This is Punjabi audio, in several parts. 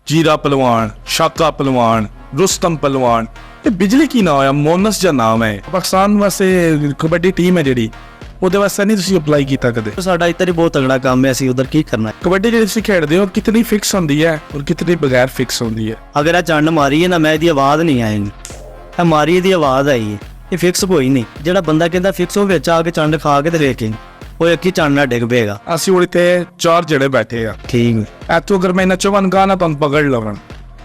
जीरा पहलवान, शाका पहलवान, रुस्तम पहलवान। ये बिजली की नाम है, मोनस जा नाम है। पाकिस्तान वास्ते कबड्डी टीम है जिहड़ी ਉਹਦੇ ਵਾਸਤੇ ਨਹੀਂ ਤੁਸੀਂ ਅਪਲਾਈ ਕੀਤਾ ਕਦੇ? ਸਾਡਾ ਇੱਧਰ ਹੀ ਬਹੁਤ ਤਗੜਾ ਕੰਮ ਹੈ, ਅਸੀਂ ਉਧਰ ਕੀ ਕਰਨਾ ਹੈ। ਕਬੱਡੀ ਜਿਹੜੀ ਤੁਸੀਂ ਖੇਡਦੇ ਹੋ ਕਿਤਨੀ ਫਿਕਸ ਹੁੰਦੀ ਹੈ ਔਰ ਕਿਤਨੀ ਬਗੈਰ ਫਿਕਸ ਹੁੰਦੀ ਹੈ? ਅਗਰ ਇਹ ਚੰਡ ਮਾਰੀ ਹੈ ਨਾ, ਮੈਂ ਇਹਦੀ ਆਵਾਜ਼ ਨਹੀਂ ਆਏਗੀ, ਇਹ ਮਾਰੀ ਇਹਦੀ ਆਵਾਜ਼ ਆਈ ਹੈ, ਇਹ ਫਿਕਸ ਕੋਈ ਨਹੀਂ। ਜਿਹੜਾ ਬੰਦਾ ਕਹਿੰਦਾ ਫਿਕਸ, ਉਹ ਵਿੱਚ ਆ ਕੇ ਚੰਡ ਖਾ ਕੇ ਤੇ ਵੇਖੇ ਉਹ ਇੱਕ ਹੀ ਚੰਡ ਨਾਲ ਡਿੱਗ ਪਏਗਾ। ਅਸੀਂ ਉਰੇ ਤੇ 4 ਜਿਹੜੇ ਬੈਠੇ ਆ, ਠੀਕ ਹੈ। ਇੱਥੋਂ ਅਗਰ ਮੈਂ ਨੱਚਵਾਂ ਗਾਣਾ ਤੁਹਾਨੂੰ ਪਕੜ ਲਵਾਂ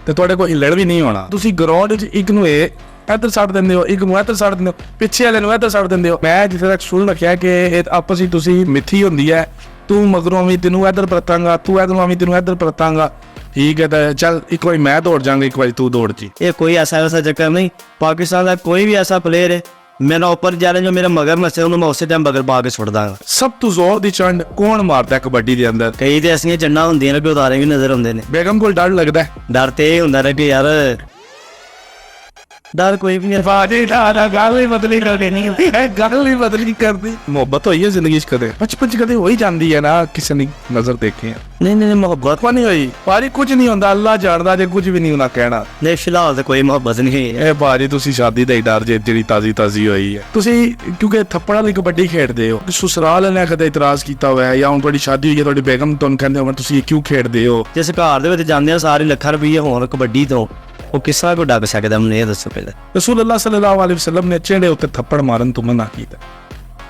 ਤੇ ਤੁਹਾਡੇ ਕੋਲ ਹਿੱਲੜ ਵੀ ਨਹੀਂ ਹੋਣਾ। ਤੁਸੀਂ ਗਰਾਊਂਡ 'ਚ ਇੱਕ ਨੂੰ ਇੱਧਰ ਛੱਡ ਦਿੰਦੇ ਹੋ, ਇੱਕ ਨੂੰ ਇੱਧਰ ਛੱਡ ਦਿੰਦੇ ਹੋ, ਪਿੱਛੇ ਵਾਲੇ ਨੂੰ ਇੱਧਰ ਛੱਡ ਦਿੰਦੇ ਹੋ। ਮੈਂ ਜਿੱਥੇ ਤੱਕ ਸੁਣ ਰੱਖਿਆ ਕਿ ਇਹ ਆਪਸ ਵਿੱਚ ਤੁਸੀਂ ਮਿੱਥੀ ਹੁੰਦੀ ਹੈ, ਤੂੰ ਮਗਰੋਂ ਵੀ ਤੈਨੂੰ ਇੱਧਰ ਪਰਤਾਂਗਾ, ਤੂੰ ਇੱਧਰੋਂ ਵੀ ਤੈਨੂੰ ਇੱਧਰ ਪਰਤਾਂਗਾ। ਠੀਕ ਹੈ, ਤਾਂ ਚੱਲ ਇੱਕ ਵਾਰੀ ਮੈਂ ਦੌੜ ਜਾਵਾਂਗਾ, ਇੱਕ ਵਾਰੀ ਤੂੰ ਦੌੜ ਜੀ। ਇਹ ਕੋਈ ਐਸਾ ਚੱਕਰ ਨਹੀਂ। ਪਾਕਿस्तान ਦਾ ਕੋਈ ਵੀ ਐਸਾ ਪਲੇਅਰ ਹੈ ਮੇਰਾ ਉੱਪਰ ਜਾ ਰਿਹਾ ਜੋ ਮੇਰਾ ਮਗਰ ਨਸੇ, ਉਹਨੂੰ ਮੈਂ ਉਸੇ ਟਾਈਮ ਮਗਰ ਪਾ ਕੇ ਸੁੱਟ ਦਾਂਗਾ। ਸਭ ਤੋਂ ਜ਼ੋਰ ਦੀ ਚੰਡ ਕੌਣ ਮਾਰਦਾ ਕਬੱਡੀ ਦੇ ਅੰਦਰ? ਕਈ ਤੇ ਐਸੀਆਂ ਚੰਡਾਂ ਹੁੰਦੀਆਂ ਨੇ ਕਿ ਉਤਾਰੇ ਵੀ ਨਜ਼ਰ ਆਉਂਦੇ ਨੇ। ਬੇਗਮ ਕੋਲ ਡਰ ਲੱਗਦਾ? ਡਰ ਤੇ ਇਹ ਹੁੰਦਾ ਨਾ ਕਿ ਯਾਰ ਡਰ ਕੋਈ ਵੀ ਨਹੀਂ। ਗੱਲ ਹੀ ਬਦਲੀ ਕਰਦੀ। ਮੁਹੱਬਤ ਹੋਈ ਹੈ ਜ਼ਿੰਦਗੀ 'ਚ ਕਦੇ? ਬਚਪਨ 'ਚ ਕਦੇ ਹੋਈ ਜਾਂਦੀ ਹੈ ਨਾ, ਕਿਸੇ ਨੇ ਨਜ਼ਰ ਦੇਖੀ? ਨਹੀਂ ਮੁਹੱਬਤ ਨਹੀਂ ਹੋਈ ਭਾਜੀ, ਕੁਝ ਨਹੀਂ ਹੁੰਦਾ, ਅੱਲਾ ਜਾਣਦਾ ਜੇ ਕੁਝ ਵੀ ਨਹੀਂ ਉਹਨਾਂ ਕਹਿਣਾ। ਨਹੀਂ, ਫਿਲਹਾਲ ਤਾਂ ਕੋਈ ਮੁਹੱਬਤ ਨਹੀਂ ਹੈ। ਇਹ ਭਾਜੀ ਤੁਸੀਂ ਸ਼ਾਦੀ ਦਾ ਹੀ ਡਰ ਜੇ ਜਿਹੜੀ ਤਾਜ਼ੀ ਹੋਈ ਹੈ। ਤੁਸੀਂ ਕਿਉਂਕਿ ਥੱਪੜ ਵਾਲੀ ਕਬੱਡੀ ਖੇਡਦੇ ਹੋ, ਸਸੁਰਾਲ ਨੇ ਕਦੇ ਇਤਰਾਜ਼ ਕੀਤਾ ਹੋਇਆ ਜਾਂ ਹੁਣ ਤੁਹਾਡੀ ਸ਼ਾਦੀ ਹੋਈ ਹੈ, ਤੁਹਾਡੀ ਬੇਗਮ ਤੁਹਾਨੂੰ ਕਹਿੰਦੇ ਹੋ ਤੁਸੀਂ ਕਿਉਂ ਖੇਡਦੇ ਹੋ? ਜਿਸ ਘਰ ਦੇ ਵਿੱਚ ਜਾਂਦੇ ਆ ਸਾਰੇ ਲੱਖਾਂ ਰੁਪਈਏ ਹੋਣ ਕਬੱਡੀ ਤੋਂ, ਉਹ ਕਿਸ ਤਰ੍ਹਾਂ ਕੋ ਡੱਕ ਸਕਦਾ? ਮੈਨੂੰ ਇਹ ਦੱਸੋ ਪਹਿਲਾਂ। ਰਸੂਲ ਅੱਲਾਹ ਸੱਲੱਲਾਹੁ ਅਲੈਹਿ ਵਸੱਲਮ ਨੇ ਚਿਹੜੇ ਉੱਤੇ ਥੱਪੜ ਮਾਰਨ ਤੋਂ ਮਨਾ ਕੀਤਾ।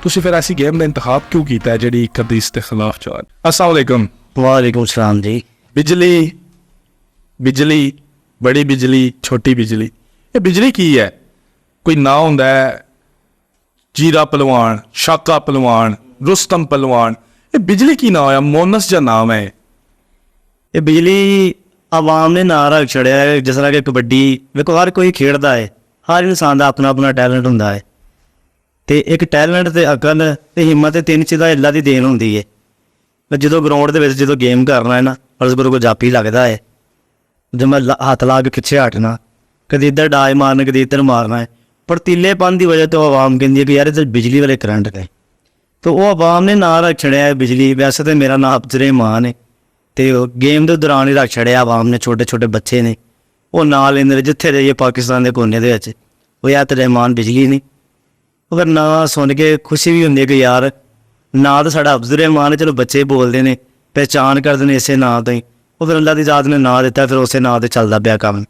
ਤੁਸੀਂ ਫਿਰ ਐਸੀ ਗੇਮ ਦਾ ਇੰਤਖਾਬ ਕਿਉਂ ਕੀਤਾ ਜਿਹੜੀ ਇੱਕ ਹਦੀਸ ਦੇ ਖਿਲਾਫ ਚੱਲ? अस्सलाम वालेकुम। वालेकुम सलाम जी। बिजली बड़ी बिजली छोटी बिजली, ये बिजली की है? कोई ना होंदा है जीरा पहलवान, शाका पहलवान, रुस्तम पहलवान। ये बिजली की ना होया, मोनस जा नाम है। ये बिजली आवाम ने ਨਾਂ ਰੱਖ ਛੜਿਆ ਹੈ। ਜਿਸ ਤਰ੍ਹਾਂ ਕਿ ਕਬੱਡੀ ਵੇਖੋ, ਹਰ ਕੋਈ ਖੇਡਦਾ ਹੈ, ਹਰ ਇਨਸਾਨ ਦਾ ਆਪਣਾ ਆਪਣਾ ਟੈਲੈਂਟ ਹੁੰਦਾ ਹੈ, ਤੇ ਇੱਕ ਟੈਲੈਂਟ ਤੇ ਅਕਲ ਤੇ ਹਿੰਮਤ ਤੇ ਤਿੰਨ ਚੀਜ਼ਾਂ ਅੱਲਾ ਦੀ ਦੇਣ ਹੁੰਦੀ ਹੈ। ਜਦੋਂ ਗਰਾਊਂਡ ਦੇ ਵਿੱਚ ਜਦੋਂ ਗੇਮ ਕਰਨਾ ਹੈ ਨਾ, ਫਰਜ਼ ਕਰੋ ਕੋਈ ਜਾਪੀ ਲੱਗਦਾ ਹੈ, ਜਦੋਂ ਮੈਂ ਹੱਥ ਲਾ ਕੇ ਪਿੱਛੇ ਹਟਣਾ, ਕਦੇ ਇੱਧਰ ਡਾਏ ਮਾਰਨਾ, ਕਦੇ ਇੱਧਰ ਮਾਰਨਾ ਹੈ, ਪਰ ਤੀਲੇਪਨ ਦੀ ਵਜ੍ਹਾ ਤੋਂ ਆਵਾਮ ਕਹਿੰਦੀ ਹੈ ਕਿ ਯਾਰ ਇਹ ਬਿਜਲੀ ਵਾਲੇ ਕਰੰਟ ਗਏ, ਤਾਂ ਉਹ ਆਵਾਮ ਨੇ ਨਾਂ ਰੱਖ ਛੜਿਆ ਹੈ ਬਿਜਲੀ। ਵੈਸੇ ਤਾਂ ਮੇਰਾ ਨਾਂ ਅਬਦੁਰ ਰਹਿਮਾਨ ਹੈ, ਤੇ ਗੇਮ ਦੇ ਦੌਰਾਨ ਹੀ ਰੱਖ ਛੜਿਆ ਆਵਾਮ ਨੇ। ਛੋਟੇ ਛੋਟੇ ਬੱਚੇ ਨੇ ਉਹ ਨਾਂ ਲੈਂਦੇ ਨੇ, ਜਿੱਥੇ ਜਾਈਏ ਪਾਕਿਸਤਾਨ ਦੇ ਕੋਨੇ ਦੇ ਵਿੱਚ ਉਹ ਯਾਰ ਤੇ ਰਹਿਮਾਨ ਬਿਜਲੀ ਨਹੀਂ। ਉਹ ਫਿਰ ਨਾਂ ਸੁਣ ਕੇ ਖੁਸ਼ੀ ਵੀ ਹੁੰਦੀ ਹੈ ਕਿ ਯਾਰ ਨਾਂ ਤਾਂ ਸਾਡਾ ਅਬਦੁਰ ਰਹਿਮਾਨ ਹੈ, ਚਲੋ ਬੱਚੇ ਬੋਲਦੇ ਨੇ, ਪਹਿਚਾਣ ਕਰਦੇ ਨੇ ਇਸੇ ਨਾਂ ਤੋਂ ਹੀ। ਉਹ ਫਿਰ ਅੱਲਾ ਦੀ ਜ਼ਾਤ ਨੇ ਨਾਂ ਦਿੱਤਾ, ਫਿਰ ਉਸੇ ਨਾਂ 'ਤੇ ਚੱਲਦਾ ਪਿਆ ਕੰਮ।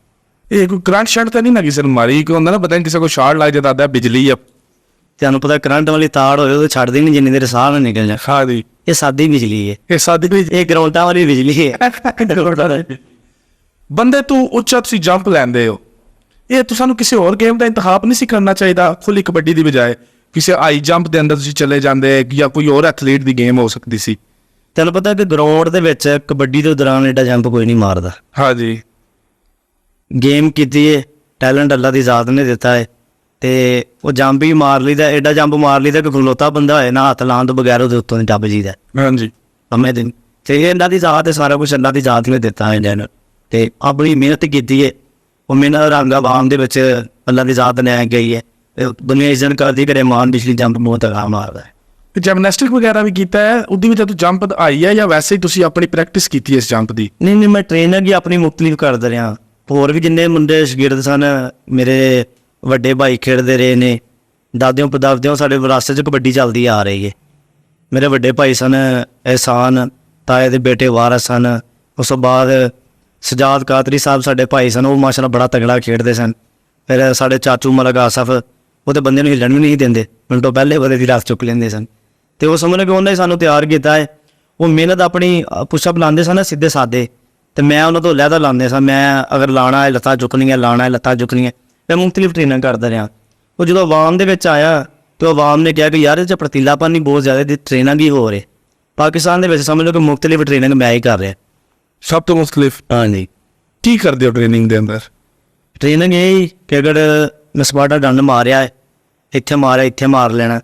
ਇਹ ਕੋਈ ਕਰੰਟ ਸ਼ਾਟ ਤਾਂ ਨਹੀਂ ਨਾ ਕਿਸੇ ਨੂੰ ਮਾਰੀ? ਕਿ ਹੁੰਦਾ ਨਾ ਪਤਾ ਨਹੀਂ ਕਿਸੇ ਕੋਲ ਸ਼ਾਟ ਲੱਗ ਜਾਂਦਾ ਦਾਦਾ ਬਿਜਲੀ ਆ। ਤੁਹਾਨੂੰ ਪਤਾ ਕਰੰਟ ਵਾਲੀ ਤਾਰ ਹੋਏ ਉਹ ਛੱਡਦੀ ਨਹੀਂ ਜਿੰਨੀ ਦੇਰ ਸਾਹ ਨਾ ਨਿਕਲ ਜਾ। ਹਾਂ ਜੀ, ਇਹ ਸਾਦੀ ਬਿਜਲੀ ਹੈ, ਇਹ ਸਾਦੀ ਬਿਜਲੀ, ਇਹ ਗਰਾਊਂਡਾਂ ਵਾਲੀ ਬਿਜਲੀ ਹੈ। ਬੰਦੇ ਤੋਂ ਉੱਚਾ ਤੁਸੀਂ ਜੰਪ ਲੈਂਦੇ ਹੋ, ਇਹ ਤੁਹਾਨੂੰ ਕਿਸੇ ਹੋਰ ਗੇਮ ਦਾ ਇੰਤਖਾਬ ਨਹੀਂ ਸੀ ਕਰਨਾ ਚਾਹੀਦਾ? ਖੁੱਲੀ ਕਬੱਡੀ ਦੀ ਬਜਾਏ ਕਿਸੇ ਹਾਈ ਜੰਪ ਦੇ ਅੰਦਰ ਤੁਸੀਂ ਚਲੇ ਜਾਂਦੇ, ਜਾਂ ਕੋਈ ਹੋਰ ਐਥਲੀਟ ਦੀ ਗੇਮ ਹੋ ਸਕਦੀ ਸੀ। ਤੈਨੂੰ ਪਤਾ ਕਿ ਗਰਾਊਂਡ ਦੇ ਵਿੱਚ ਕਬੱਡੀ ਦੇ ਦੌਰਾਨ ਐਡਾ ਜੰਪ ਕੋਈ ਨਹੀਂ ਮਾਰਦਾ। ਹਾਂ ਜੀ, ਗੇਮ ਕੀਤੀ ਹੈ, ਟੈਲੈਂਟ ਅੱਲਾ ਦੀ ਜ਼ਾਤ ਨੇ ਦਿੱਤਾ ਹੈ, ਤੇ ਉਹ ਜੰਪ ਵੀ ਮਾਰ ਲਈਦਾ, ਐਡਾ ਜੰਪ ਮਾਰ ਲਈਦਾ ਕਿ ਖਲੋਤਾ ਬੰਦਾ ਹੋਏ ਨਾ, ਹੱਥ ਲਾਉਣ ਤੋਂ ਬਗੈਰ ਉਹਦੇ ਉੱਤੋਂ ਦੀ ਟੱਪ ਜੀਦਾ। ਹਾਂਜੀ, ਸਮੇਂ ਦਿਨ ਤੇ ਇਹ ਅੱਲਾ ਦੀ ਜ਼ਾਤ ਹੈ, ਸਾਰਾ ਕੁਛ ਅੱਲਾ ਦੀ ਜ਼ਾਤ ਨੇ ਦਿੱਤਾ ਹੈ ਇਹਨਾਂ ਨੂੰ, ਤੇ ਆਪਣੀ ਮਿਹਨਤ ਕੀਤੀ ਹੈ। ਉਹ ਮਿਹਨਤ ਰੰਗ ਆਵਾਮ ਦੇ ਵਿੱਚ ਅੱਲਾ ਦੀ ਜ਼ਾਤ ਲੈ ਗਈ ਹੈ। ਦੁਨੀਆ ਇੱਜ਼ਤ ਕਰਦੀ ਕਿ ਰਹਿਮਾਨ ਬਿਜਲੀ ਜੰਪ ਬਹੁਤ ਤਗੜਾ ਮਾਰਦਾ ਹੈ। ਤੇ ਜਿਮਨੈਸਟਿਕ ਵਗੈਰਾ ਵੀ ਕੀਤਾ ਹੈ, ਉਹਦੀ ਵੀ ਜਦੋਂ ਜੰਪ ਆਈ ਹੈ, ਜਾਂ ਵੈਸੇ ਹੀ ਤੁਸੀਂ ਆਪਣੀ ਪ੍ਰੈਕਟਿਸ ਕੀਤੀ ਹੈ ਇਸ ਜੰਪ ਦੀ? ਨਹੀਂ, ਮੈਂ ਟ੍ਰੇਨਰ ਹੀ ਆਪਣੀ ਮੁਖਤਲਿਫ ਕਰਦਾ ਰਿਹਾ। ਹੋਰ ਵੀ ਜਿੰਨੇ ਮੁੰਡੇ ਸ਼ਾਗਿਰਦ ਸਨ, ਮੇਰੇ ਵੱਡੇ ਭਾਈ ਖੇਡਦੇ ਰਹੇ ਨੇ, ਦਾਦਿਓਂ ਪੜਦਾਦਿਓਂ ਸਾਡੇ ਵਿਰਾਸਤ 'ਚ ਕਬੱਡੀ ਚੱਲਦੀ ਆ ਰਹੀ ਹੈ। ਮੇਰੇ ਵੱਡੇ ਭਾਈ ਸਨ ਅਹਿਸਾਨ, ਤਾਏ ਦੇ ਬੇਟੇ ਵਾਰਿਸ ਸਨ। ਉਸ ਤੋਂ ਬਾਅਦ ਸਜਾਦ ਕਾਦਰੀ ਸਾਹਿਬ ਸਾਡੇ ਭਾਈ ਸਨ, ਉਹ ਮਾਸ਼ਾਅੱਲਾ ਬੜਾ ਤਗੜਾ ਖੇਡਦੇ ਸਨ। ਫਿਰ ਸਾਡੇ ਚਾਚੂ ਮਲਕ ਆਸਫ, ਉਹ ਤਾਂ ਬੰਦੇ ਨੂੰ ਹਿੱਲਣ ਵੀ ਨਹੀਂ ਦਿੰਦੇ, ਮਿੰਟੋਂ ਪਹਿਲੇ ਉਹਦੇ ਦੀ ਰੱਖ ਚੁੱਕ ਲੈਂਦੇ ਸਨ। ਤੇ ਉਹ ਸਮਝ ਕਿ ਉਹਨਾਂ ਹੀ ਸਾਨੂੰ ਤਿਆਰ ਕੀਤਾ ਹੈ। ਉਹ ਮਿਹਨਤ ਆਪਣੀ ਪੁਸ਼ਅਪ ਲਾਉਂਦੇ ਸਨ ਸਿੱਧੇ ਸਾਦੇ, ਤੇ ਮੈਂ ਉਹਨਾਂ ਤੋਂ ਲਹਿਦਾ ਲਾਉਂਦੇ ਸਾਂ। ਮੈਂ ਅਗਰ ਲਾਉਣਾ ਹੈ ਲੱਤਾਂ ਚੁੱਕਣੀਆਂ, ਲਾਉਣਾ ਹੈ ਲੱਤਾਂ ਚੁੱਕਣੀਆਂ, ਮੈਂ ਮੁਖਤਲਿਫ ਟ੍ਰੇਨਿੰਗ ਕਰਦਾ ਰਿਹਾ। ਉਹ ਜਦੋਂ ਆਵਾਮ ਦੇ ਵਿੱਚ ਆਇਆ ਤਾਂ ਆਵਾਮ ਨੇ ਕਿਹਾ ਕਿ ਯਾਰ ਇਹ 'ਚ ਪ੍ਰਤੀਲਾਪਨ ਨਹੀਂ ਬਹੁਤ ਜ਼ਿਆਦਾ, ਦੀ ਟ੍ਰੇਨਿੰਗ ਹੀ ਹੋ ਰਹੇ। ਪਾਕਿਸਤਾਨ ਦੇ ਵਿੱਚ ਸਮਝ ਲਓ ਕਿ ਮੁਖਤਲਿਫ ਟ੍ਰੇਨਿੰਗ ਮੈਂ ਹੀ ਕਰ ਰਿਹਾ, ਸਭ ਤੋਂ ਮੁਖਤਲਿਫ। ਹਾਂਜੀ। ਕੀ ਕਰਦੇ ਹੋ ਟ੍ਰੇਨਿੰਗ ਦੇ ਅੰਦਰ? ਟ੍ਰੇਨਿੰਗ ਇਹ ਕਿ ਅਗਰ ਮੈਂ ਸਪਾਟਾ ਡੰਡ ਮਾਰਿਆ ਹੈ, ਇੱਥੇ ਮਾਰਿਆ, ਇੱਥੇ ਮਾਰ ਲੈਣਾ,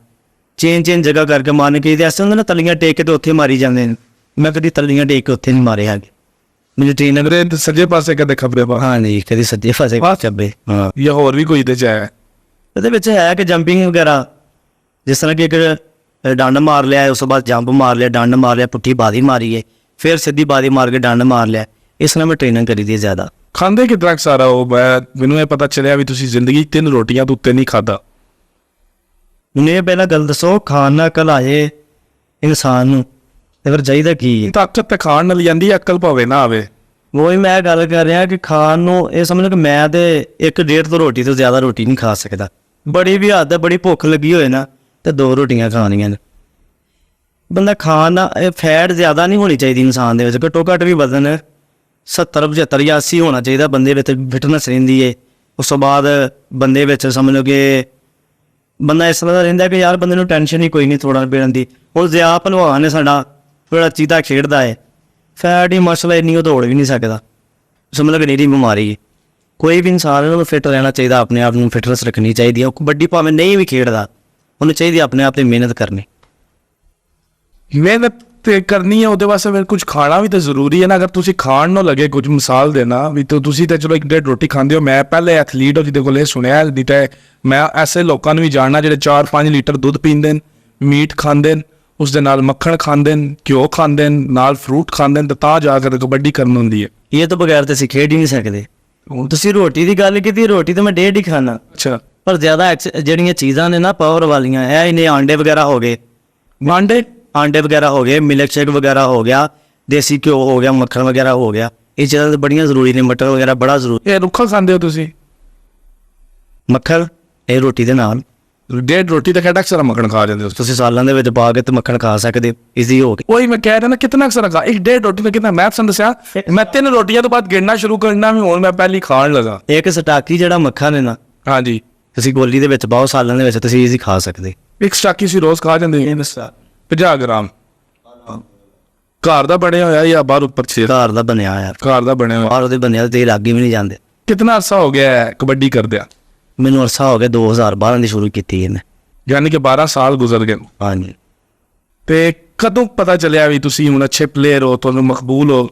ਚੇਂਜ ਜਗ੍ਹਾ ਕਰਕੇ ਮਾਰਨੇ। ਕਈ ਐਸੇ ਹੁੰਦੇ ਨਾ ਤਲੀਆਂ ਟੇਕ ਕੇ ਤੇ ਉੱਥੇ ਮਾਰੀ ਜਾਂਦੇ ਨੇ, ਮੈਂ ਕਦੀ ਤਲੀਆਂ ਟੇਕ ਕੇ ਉੱਥੇ ਨਹੀਂ ਮਾਰੇ ਹੈਗੇ। ਮੈਨੂੰ ਟ੍ਰੇਨਿੰਗ ਸੱਜੇ ਪਾਸੇ ਕਦੇ ਖਬਰੇ ਪਾ? ਹਾਂ ਨਹੀਂ, ਕਦੀ ਸੱਜੇ ਪਾਸੇ ਚੱਬੇ। ਹਾਂ, ਜਾਂ ਹੋਰ ਵੀ ਕੋਈ ਇਹਦੇ 'ਚ ਹੈ? ਇਹਦੇ ਵਿੱਚ ਹੈ ਕਿ ਜੰਪਿੰਗ ਵਗੈਰਾ, ਜਿਸ ਤਰ੍ਹਾਂ ਕਿ ਇੱਕ ਡੰਡ ਮਾਰ ਲਿਆ, ਉਸ ਤੋਂ ਬਾਅਦ ਜੰਪ ਮਾਰ ਲਿਆ, ਡੰਡ ਮਾਰ ਲਿਆ, ਪੁੱਠੀ ਬਾਦੀ ਮਾਰੀ ਹੈ, ਫਿਰ ਸਿੱਧੀ ਬਾਦੀ ਮਾਰ ਕੇ ਡੰਡ ਮਾਰ ਲਿਆ। ਇਸ ਨਾਲ ਮੈਂ ਟ੍ਰੇਨਿੰਗ ਕਰੀ ਦੀ ਹੈ ਜ਼ਿਆਦਾ। ਖਾਂਦੇ ਕਿਦਾਂ ਸਾਰਾ ਉਹ ਮੈਨੂੰ ਇਹ ਪਤਾ ਚੱਲਿਆ ਵੀ ਤੁਸੀਂ ਜ਼ਿੰਦਗੀ 'ਚ 3 ਰੋਟੀਆਂ ਤੋਂ ਉੱਤੇ ਨਹੀਂ ਖਾਧਾ। ਮੈਨੂੰ ਇਹ ਪਹਿਲਾਂ ਗੱਲ ਦੱਸੋ, ਖਾਣ ਨਾਲ ਅਕਲ ਆਏ ਇਨਸਾਨ ਨੂੰ ਤੇ ਫਿਰ ਚਾਹੀਦਾ ਕੀ ਹੈ? ਤਾਕਤ ਤੇ ਖਾਣ ਨਾਲ ਜਾਂਦੀ, ਅਕਲ ਭਾਵੇਂ ਨਾ ਆਵੇ। ਉਹੀ ਮੈਂ ਗੱਲ ਕਰ ਰਿਹਾ ਕਿ ਖਾਣ ਨੂੰ ਇਹ ਸਮਝ ਲਓ ਕਿ ਮੈਂ ਤੇ 1-1.5 ਤੋਂ ਰੋਟੀ ਤੋਂ ਜ਼ਿਆਦਾ ਰੋਟੀ ਨਹੀਂ ਖਾ ਸਕਦਾ। ਬੜੀ ਵੀ ਹੱਦ ਹੈ, ਬੜੀ ਭੁੱਖ ਲੱਗੀ ਹੋਏ ਨਾ ਤੇ 2 ਰੋਟੀਆਂ ਖਾਣੀਆਂ ਨੇ। ਬੰਦਾ ਖਾਣ ਨਾਲ ਇਹ ਫੈਟ ਜ਼ਿਆਦਾ ਨਹੀਂ ਹੋਣੀ ਚਾਹੀਦੀ ਇਨਸਾਨ ਦੇ ਵਿੱਚ, ਘੱਟੋ ਘੱਟ ਵੀ ਵਜ਼ਨ 70 75 ਜਾਂ 80 ਹੋਣਾ ਚਾਹੀਦਾ। ਬੰਦੇ ਵਿੱਚ ਫਿਟਨੈਸ ਰਹਿੰਦੀ ਹੈ। ਉਸ ਤੋਂ ਬਾਅਦ ਬੰਦੇ ਵਿੱਚ ਸਮਝ ਲਓ ਕਿ ਬੰਦਾ ਇਸ ਤਰ੍ਹਾਂ ਦਾ ਰਹਿੰਦਾ ਕਿ ਯਾਰ ਬੰਦੇ ਨੂੰ ਟੈਨਸ਼ਨ ਹੀ ਕੋਈ ਨਹੀਂ ਥੋੜ੍ਹਾ ਪੀਣ ਦੀ। ਹੁਣ ਜ਼ਿਆ ਭਲਵਾਨ ਹੈ ਸਾਡਾ, ਬੜਾ ਚੀਤਾ ਖੇਡਦਾ ਹੈ, ਫੈਟ ਹੀ ਮਸਲਾ ਇੰਨੀ ਉਹ ਦੌੜ ਵੀ ਨਹੀਂ ਸਕਦਾ। ਸਮਝ ਲਓ ਕਿ ਨਿਰੀ ਬਿਮਾਰੀ ਹੈ। ਕੋਈ ਵੀ ਇਨਸਾਨ ਨੂੰ ਫਿੱਟ ਰਹਿਣਾ ਚਾਹੀਦਾ, ਆਪਣੇ ਆਪ ਨੂੰ ਫਿਟਨੈਸ ਰੱਖਣੀ ਚਾਹੀਦੀ ਹੈ। ਉਹ ਕਬੱਡੀ ਭਾਵੇਂ ਨਹੀਂ ਵੀ ਖੇਡਦਾ, ਉਹਨੂੰ ਚਾਹੀਦੀ ਆਪਣੇ ਆਪ 'ਤੇ ਮਿਹਨਤ ਕਰਨੀ। ਮਿਹਨਤ ਤੇ ਕਰਨੀ ਹੈ, ਉਹਦੇ ਵਾਸਤੇ ਫਿਰ ਕੁਝ ਖਾਣਾ ਵੀ ਤਾਂ ਜ਼ਰੂਰੀ ਹੈ ਨਾ। ਅਗਰ ਤੁਸੀਂ ਖਾਣ ਨੂੰ ਲੱਗੇ, ਕੁਝ ਮਿਸਾਲ ਦੇਣਾ ਵੀ ਤੁਸੀਂ ਤਾਂ ਚਲੋ 1-1.5 ਰੋਟੀ ਖਾਂਦੇ ਹੋ। ਮੈਂ ਪਹਿਲੇ ਐਥਲੀਟ ਹੋ ਜਿਹਦੇ ਕੋਲ ਇਹ ਸੁਣਿਆ, ਨਹੀਂ ਤਾਂ ਮੈਂ ਐਸੇ ਲੋਕਾਂ ਨੂੰ ਵੀ ਜਾਣਨਾ ਜਿਹੜੇ 4-5 ਲੀਟਰ ਦੁੱਧ ਪੀਂਦੇ ਨੇ, ਮੀਟ ਖਾਂਦੇ ਨੇ, ਉਸ ਦੇ ਨਾਲ ਮੱਖਣ ਖਾਂਦੇ ਨੇ, ਘਿਓ ਖਾਂਦੇ ਨੇ, ਨਾਲ ਫਰੂਟ ਖਾਂਦੇ ਨੇ, ਤਾਂ ਜਾ ਕੇ ਕਬੱਡੀ ਕਰਨ ਹੁੰਦੀ ਹੈ। ਇਹ ਤੋਂ ਬਗੈਰ ਤਾਂ ਅਸੀਂ ਖੇਡ ਹੀ ਨਹੀਂ ਸਕਦੇ। ਹੁਣ ਤੁਸੀਂ ਰੋਟੀ ਦੀ ਗੱਲ ਕੀਤੀ, ਰੋਟੀ ਤਾਂ ਮੈਂ ਡੇਢ ਹੀ ਖਾਣਾ। ਅੱਛਾ, ਪਰ ਜ਼ਿਆਦਾ ਜਿਹੜੀਆਂ ਚੀਜ਼ਾਂ ਨੇ ਨਾ ਪਾਵਰ ਵਾਲੀਆਂ, ਇਹ ਇਹਨੇ ਆਂਡੇ ਵਗੈਰਾ ਹੋ ਗਏ, ਆਂਡੇ ਵਗੈਰਾ ਹੋ ਗਏ, ਮਿਲਕ ਸ਼ੇਕ ਵਗੈਰਾ ਹੋ ਗਿਆ, ਦੇਸੀ ਘਿਓ ਹੋ ਗਿਆ, ਮੱਖਣ ਵਗੈਰਾ ਹੋ ਗਿਆ, ਇਹ ਚੀਜ਼ਾਂ ਤਾਂ ਬੜੀਆਂ ਜ਼ਰੂਰੀ ਨੇ। ਮਟਰ ਵਗੈਰਾ ਬੜਾ ਜ਼ਰੂਰੀ। ਇਹ ਰੁੱਖਾ ਖਾਂਦੇ ਹੋ ਤੁਸੀਂ? ਮੱਖਣ ਇਹ ਰੋਟੀ ਦੇ ਨਾਲ 1.5 ਰੋਟੀ ਤਾਂ ਕਿਹੜਾ ਅਕਸਰ ਮੱਖਣ ਖਾ ਜਾਂਦੇ ਹੋ ਤੁਸੀਂ ਸਾਲਾਂ ਦੇ ਵਿੱਚ ਪਾ ਕੇ ਤੇ ਮੱਖਣ ਖਾ ਸਕਦੇ ਹੋ ਈਜ਼ੀ ਹੋ ਕੇ। ਉਹੀ ਮੈਂ ਕਹਿ ਰਿਹਾ ਨਾ, ਕਿਤਨਾ ਅਕਸਰ ਖਾ 1.5 ਰੋਟੀ ਦਾ ਕਿਤਨਾ। ਮੈਂ ਤੁਹਾਨੂੰ ਦੱਸਿਆ, ਮੈਂ 3 ਰੋਟੀਆਂ ਤੋਂ ਬਾਅਦ ਗਿਣਨਾ ਸ਼ੁਰੂ ਕਰਨਾ ਵੀ ਹੁਣ ਮੈਂ ਪਹਿਲੀ ਖਾਣ ਲੱਗਾ। ਇੱਕ ਸਟਾਕੀ ਜਿਹੜਾ ਮੱਖਣ ਹੈ ਨਾ, ਹਾਂਜੀ, ਤੁਸੀਂ ਗੋਲੀ ਦੇ ਵਿੱਚ ਪਾਓ, ਸਾਲਾਂ ਦੇ ਵਿੱਚ ਤੁਸੀਂ ਈਜ਼ੀ ਖਾ ਸਕਦੇ। ਇੱਕ ਸਟਾਕੀ ਸੀ ਰੋਜ਼ ਖਾ ਜਾਂਦੇ 50 ਗ੍ਰਾਮ। ਘਰ ਦਾ ਬਣਿਆ ਹੋਇਆ ਜਾਂ ਬਾਹਰ ਉੱਪਰ ਘਰ ਦਾ ਬਣਿਆ ਯਾਰ, ਘਰ ਦਾ ਬਣਿਆ ਹੋਇਆ। ਬਾਹਰ ਉਹਦੇ ਬਣਿਆ ਤੇ ਲਾਗੇ ਵੀ ਨਹੀਂ ਜਾਂਦੇ। ਕਿਤਨਾ ਅਰਸਾ ਹੋ ਗਿਆ ਹੈ ਕਬੱਡੀ ਕਰਦਿਆਂ? ਮੈਨੂੰ ਅਰਸਾ ਹੋ ਗਿਆ, 2012 ਦੀ ਸ਼ੁਰੂ ਕੀਤੀ ਇਹਨੇ, ਯਾਨੀ ਕਿ 12 ਸਾਲ ਗੁਜ਼ਰ ਗਏ। ਹਾਂਜੀ। ਤੇ ਕਦੋਂ ਪਤਾ ਚੱਲਿਆ ਵੀ ਤੁਸੀਂ ਹੁਣ ਅੱਛੇ ਪਲੇਅਰ ਹੋ, ਤੁਹਾਨੂੰ ਮਕਬੂਲ ਹੋ?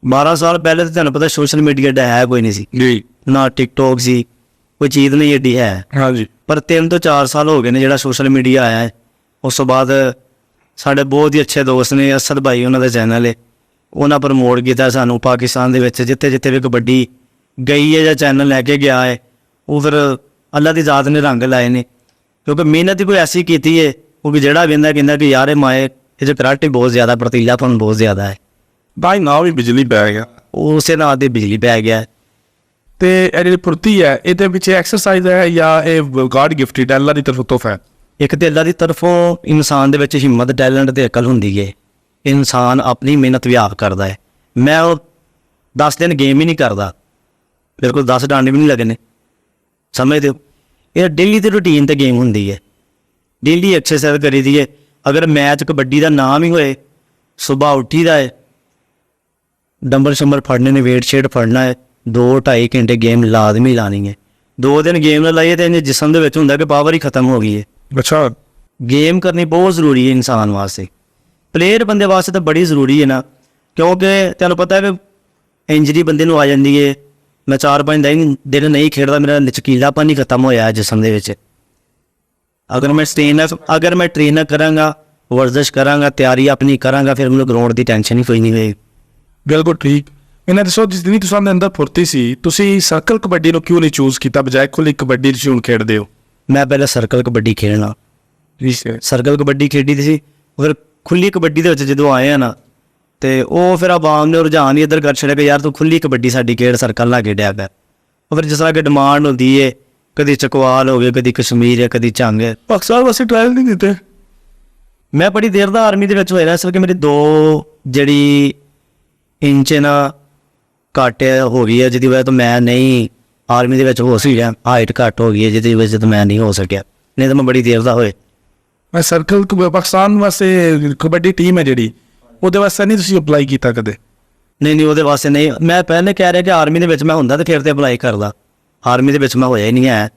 12 ਸਾਲ ਪਹਿਲੇ ਤਾਂ ਤੁਹਾਨੂੰ ਪਤਾ ਸੋਸ਼ਲ ਮੀਡੀਆ ਦਾ ਹੈ ਕੋਈ ਨਹੀਂ ਸੀ ਜੀ, ਨਾ ਟਿਕਟੋਕ ਸੀ, ਕੋਈ ਚੀਜ਼ ਨਹੀਂ ਏਡੀ ਹੈ। ਹਾਂਜੀ। ਪਰ 3 ਤੋਂ 4 ਸਾਲ ਹੋ ਗਏ ਨੇ ਜਿਹੜਾ ਸੋਸ਼ਲ ਮੀਡੀਆ ਆਇਆ ਹੈ। ਉਸ ਤੋਂ ਬਾਅਦ ਸਾਡੇ ਬਹੁਤ ਹੀ ਅੱਛੇ ਦੋਸਤ ਨੇ ਅਸਦ ਭਾਈ, ਉਹਨਾਂ ਦਾ ਚੈਨਲ ਹੈ, ਉਹਨਾਂ ਪ੍ਰਮੋਟ ਕੀਤਾ ਸਾਨੂੰ ਪਾਕਿਸਤਾਨ ਦੇ ਵਿੱਚ ਜਿੱਥੇ ਜਿੱਥੇ ਵੀ ਕਬੱਡੀ ਗਈ ਹੈ ਜਾਂ ਚੈਨਲ ਲੈ ਕੇ ਗਿਆ ਹੈ। ਉਹ ਫਿਰ ਅੱਲਾ ਦੀ ਜ਼ਾਤ ਨੇ ਰੰਗ ਲਾਏ ਨੇ, ਕਿਉਂਕਿ ਮਿਹਨਤ ਹੀ ਕੋਈ ਐਸੀ ਕੀਤੀ ਹੈ ਕਿਉਂਕਿ ਜਿਹੜਾ ਕਹਿੰਦਾ ਕਿ ਯਾਰ ਇਹ ਮਾਏ ਇਹ 'ਚ ਕਰਾਟੇ ਬਹੁਤ ਜ਼ਿਆਦਾ, ਪ੍ਰਤੀਲਾਪਨ ਬਹੁਤ ਜ਼ਿਆਦਾ ਹੈ। ਬਾਈ ਨਾ ਵੀ ਬਿਜਲੀ ਪੈ ਗਿਆ, ਉਸੇ ਨਾਲ ਦੀ ਬਿਜਲੀ ਪੈ ਗਿਆ। ਤੇ ਇਹ ਜਿਹੜੀ ਫੁਰਤੀ ਹੈ ਇਹਦੇ ਵਿੱਚ ਐਕਸਰਸਾਈਜ਼ ਹੈ ਜਾਂ ਇਹ ਗॉड ਗਿਫਟਡ ਅੱਲਾ ਦੀ ਤਰਫੋਂ ਤੋਹਫਾ ਹੈ? ਇੱਕ ਤੇ ਅੱਲਾ ਦੀ ਤਰਫੋਂ ਇਨਸਾਨ ਦੇ ਵਿੱਚ ਹਿੰਮਤ, ਟੈਲੈਂਟ ਤੇ ਅਕਲ ਹੁੰਦੀ ਹੈ। ਇਨਸਾਨ ਆਪਣੀ ਮਿਹਨਤ ਵੀ ਆਪ ਕਰਦਾ ਹੈ। ਮੈਂ ਉਹ 10 ਦਿਨ ਗੇਮ ਹੀ ਨਹੀਂ ਕਰਦਾ, ਮੇਰੇ ਕੋਲ 10 ਡਾਂਡੇ ਵੀ ਨਹੀਂ ਲੱਗਣੇ, ਸਮਝਦੇ ਹੋ? ਇਹ ਡੇਲੀ ਦੀ ਰੂਟੀਨ ਤੇ ਗੇਮ ਹੁੰਦੀ ਹੈ, ਡੇਲੀ ਐਕਸਰਸਾਈਜ਼ ਕਰੀ ਦੀ ਹੈ। ਅਗਰ ਮੈਚ ਕਬੱਡੀ ਦਾ ਨਾਮ ਹੀ ਹੋਏ, ਸੁਬਾਹ ਉੱਠੀਦਾ ਹੈ, ਡੰਬਲ ਸ਼ੰਬਲ ਫੜਨੇ ਨੇ, ਵੇਟ ਸ਼ੇਟ ਫੜਨਾ ਹੈ, 2-2.5 ਘੰਟੇ ਗੇਮ ਲਾਜ਼ਮੀ ਲਾਣੀ ਹੈ। 2 ਦਿਨ ਗੇਮ ਨਾ ਲਾਈਏ ਤੇ ਜਿਸਮ ਦੇ ਵਿੱਚ ਹੁੰਦਾ ਕਿ ਪਾਵਰ ਹੀ ਖਤਮ ਹੋ ਗਈ ਹੈ। ਅੱਛਾ, ਗੇਮ ਕਰਨੀ ਬਹੁਤ ਜ਼ਰੂਰੀ ਹੈ ਇਨਸਾਨ ਵਾਸਤੇ, ਪਲੇਅਰ ਬੰਦੇ ਵਾਸਤੇ ਤਾਂ ਬੜੀ ਜ਼ਰੂਰੀ ਹੈ ਨਾ, ਕਿਉਂਕਿ ਤੁਹਾਨੂੰ ਪਤਾ ਹੈ ਕਿ ਇੰਜਰੀ ਬੰਦੇ ਨੂੰ ਆ ਜਾਂਦੀ ਹੈ। ਮੈਂ 4-5 ਦਿਨ ਨਹੀਂ ਖੇਡਦਾ, ਮੇਰਾ ਲਚਕੀਲਾਪਨ ਹੀ ਖਤਮ ਹੋਇਆ ਜਿਸਮ ਦੇ ਵਿੱਚ। ਅਗਰ ਮੈਂ ਟ੍ਰੇਨਰ ਕਰਾਂਗਾ, ਵਰਜ਼ਿਸ਼ ਕਰਾਂਗਾ, ਤਿਆਰੀ ਆਪਣੀ ਕਰਾਂਗਾ, ਫਿਰ ਮੈਨੂੰ ਗਰਾਊਂਡ ਦੀ ਟੈਨਸ਼ਨ ਹੀ ਕੋਈ ਨਹੀਂ ਹੋਏਗੀ। ਬਿਲਕੁਲ ਠੀਕ। ਇਹਨਾਂ ਦੱਸੋ, ਜਿਸ ਦਿਨ ਤੁਸੀਂ ਦੇ ਅੰਦਰ ਫੁਰਤੀ ਸੀ, ਤੁਸੀਂ ਸਰਕਲ ਕਬੱਡੀ ਨੂੰ ਕਿਉਂ ਨਹੀਂ ਚੂਜ਼ ਕੀਤਾ ਬਜਾਏ ਖੁੱਲੀ ਕਬੱਡੀ ਤੁਸੀਂ ਹੁਣ ਖੇਡਦੇ ਹੋ? ਮੈਂ ਪਹਿਲਾਂ ਸਰਕਲ ਕਬੱਡੀ ਖੇਡਣਾ, ਸਰਕਲ ਕਬੱਡੀ ਖੇਡੀ ਸੀ। ਫਿਰ ਖੁੱਲੀ ਕਬੱਡੀ ਦੇ ਵਿੱਚ ਜਦੋਂ ਆਏ ਆ ਨਾ, ਤੇ ਉਹ ਫਿਰ ਆਵਾਮ ਨੇ ਰੁਝਾਨ ਹੀ ਇੱਧਰ ਕਰ ਛੱਡਿਆ ਕਿ ਯਾਰ ਤੂੰ ਖੁੱਲੀ ਕਬੱਡੀ ਸਾਡੀ ਖੇਡ, ਸਰਕਲ ਨਾ ਖੇਡਿਆ ਕਰ। ਉਹ ਫਿਰ ਜਿਸ ਤਰ੍ਹਾਂ ਕਿ ਡਿਮਾਂਡ ਹੁੰਦੀ ਹੈ, ਕਦੀ ਚਕਵਾਲ ਹੋ ਗਏ, ਕਦੀ ਕਸ਼ਮੀਰ ਹੈ, ਕਦੀ ਝੰਗ ਹੈ। ਪਾਕਿਸਤਾਨ ਵਾਸਤੇ ਟ੍ਰਾਇਲ ਨਹੀਂ ਦਿੱਤੇ? ਮੈਂ ਬੜੀ ਦੇਰ ਦਾ ਆਰਮੀ ਦੇ ਵਿੱਚ ਹੋਇਆ, ਇਸ ਕਰਕੇ ਮੇਰੀ 2 ਜਿਹੜੀ ਇੰਚ ਨਾ ਘੱਟ ਹੋ ਗਈ ਹੈ, ਜਿਹਦੀ ਵਜ੍ਹਾ ਤੋਂ ਮੈਂ ਨਹੀਂ ਆਰਮੀ ਦੇ ਵਿੱਚ ਹੋ ਸਕਿਆ। ਹਾਈਟ ਘੱਟ ਹੋ ਗਈ ਹੈ ਜਿਹਦੀ ਵਜ੍ਹਾ ਤੋਂ ਮੈਂ ਨਹੀਂ ਹੋ ਸਕਿਆ, ਨਹੀਂ ਤਾਂ ਮੈਂ ਬੜੀ ਦੇਰ ਦਾ ਹੋਏ। ਮੈਂ ਸਰਕਲ ਪਾਕਿਸਤਾਨ ਵਾਸਤੇ ਕਬੱਡੀ ਟੀਮ ਹੈ ਜਿਹੜੀ, ਉਹਦੇ ਵਾਸਤੇ ਨਹੀਂ ਤੁਸੀਂ ਅਪਲਾਈ ਕੀਤਾ ਕਦੇ? ਨਹੀਂ ਉਹਦੇ ਵਾਸਤੇ ਨਹੀਂ। ਮੈਂ ਪਹਿਲੇ ਕਹਿ ਰਿਹਾ ਕਿ ਆਰਮੀ ਦੇ ਵਿੱਚ ਮੈਂ ਹੁੰਦਾ ਤੇ ਫਿਰ ਤੇ ਅਪਲਾਈ ਕਰਦਾ, ਆਰਮੀ ਦੇ ਵਿੱਚ ਮੈਂ ਹੋਇਆ ਹੀ ਨਹੀਂ ਹੈ।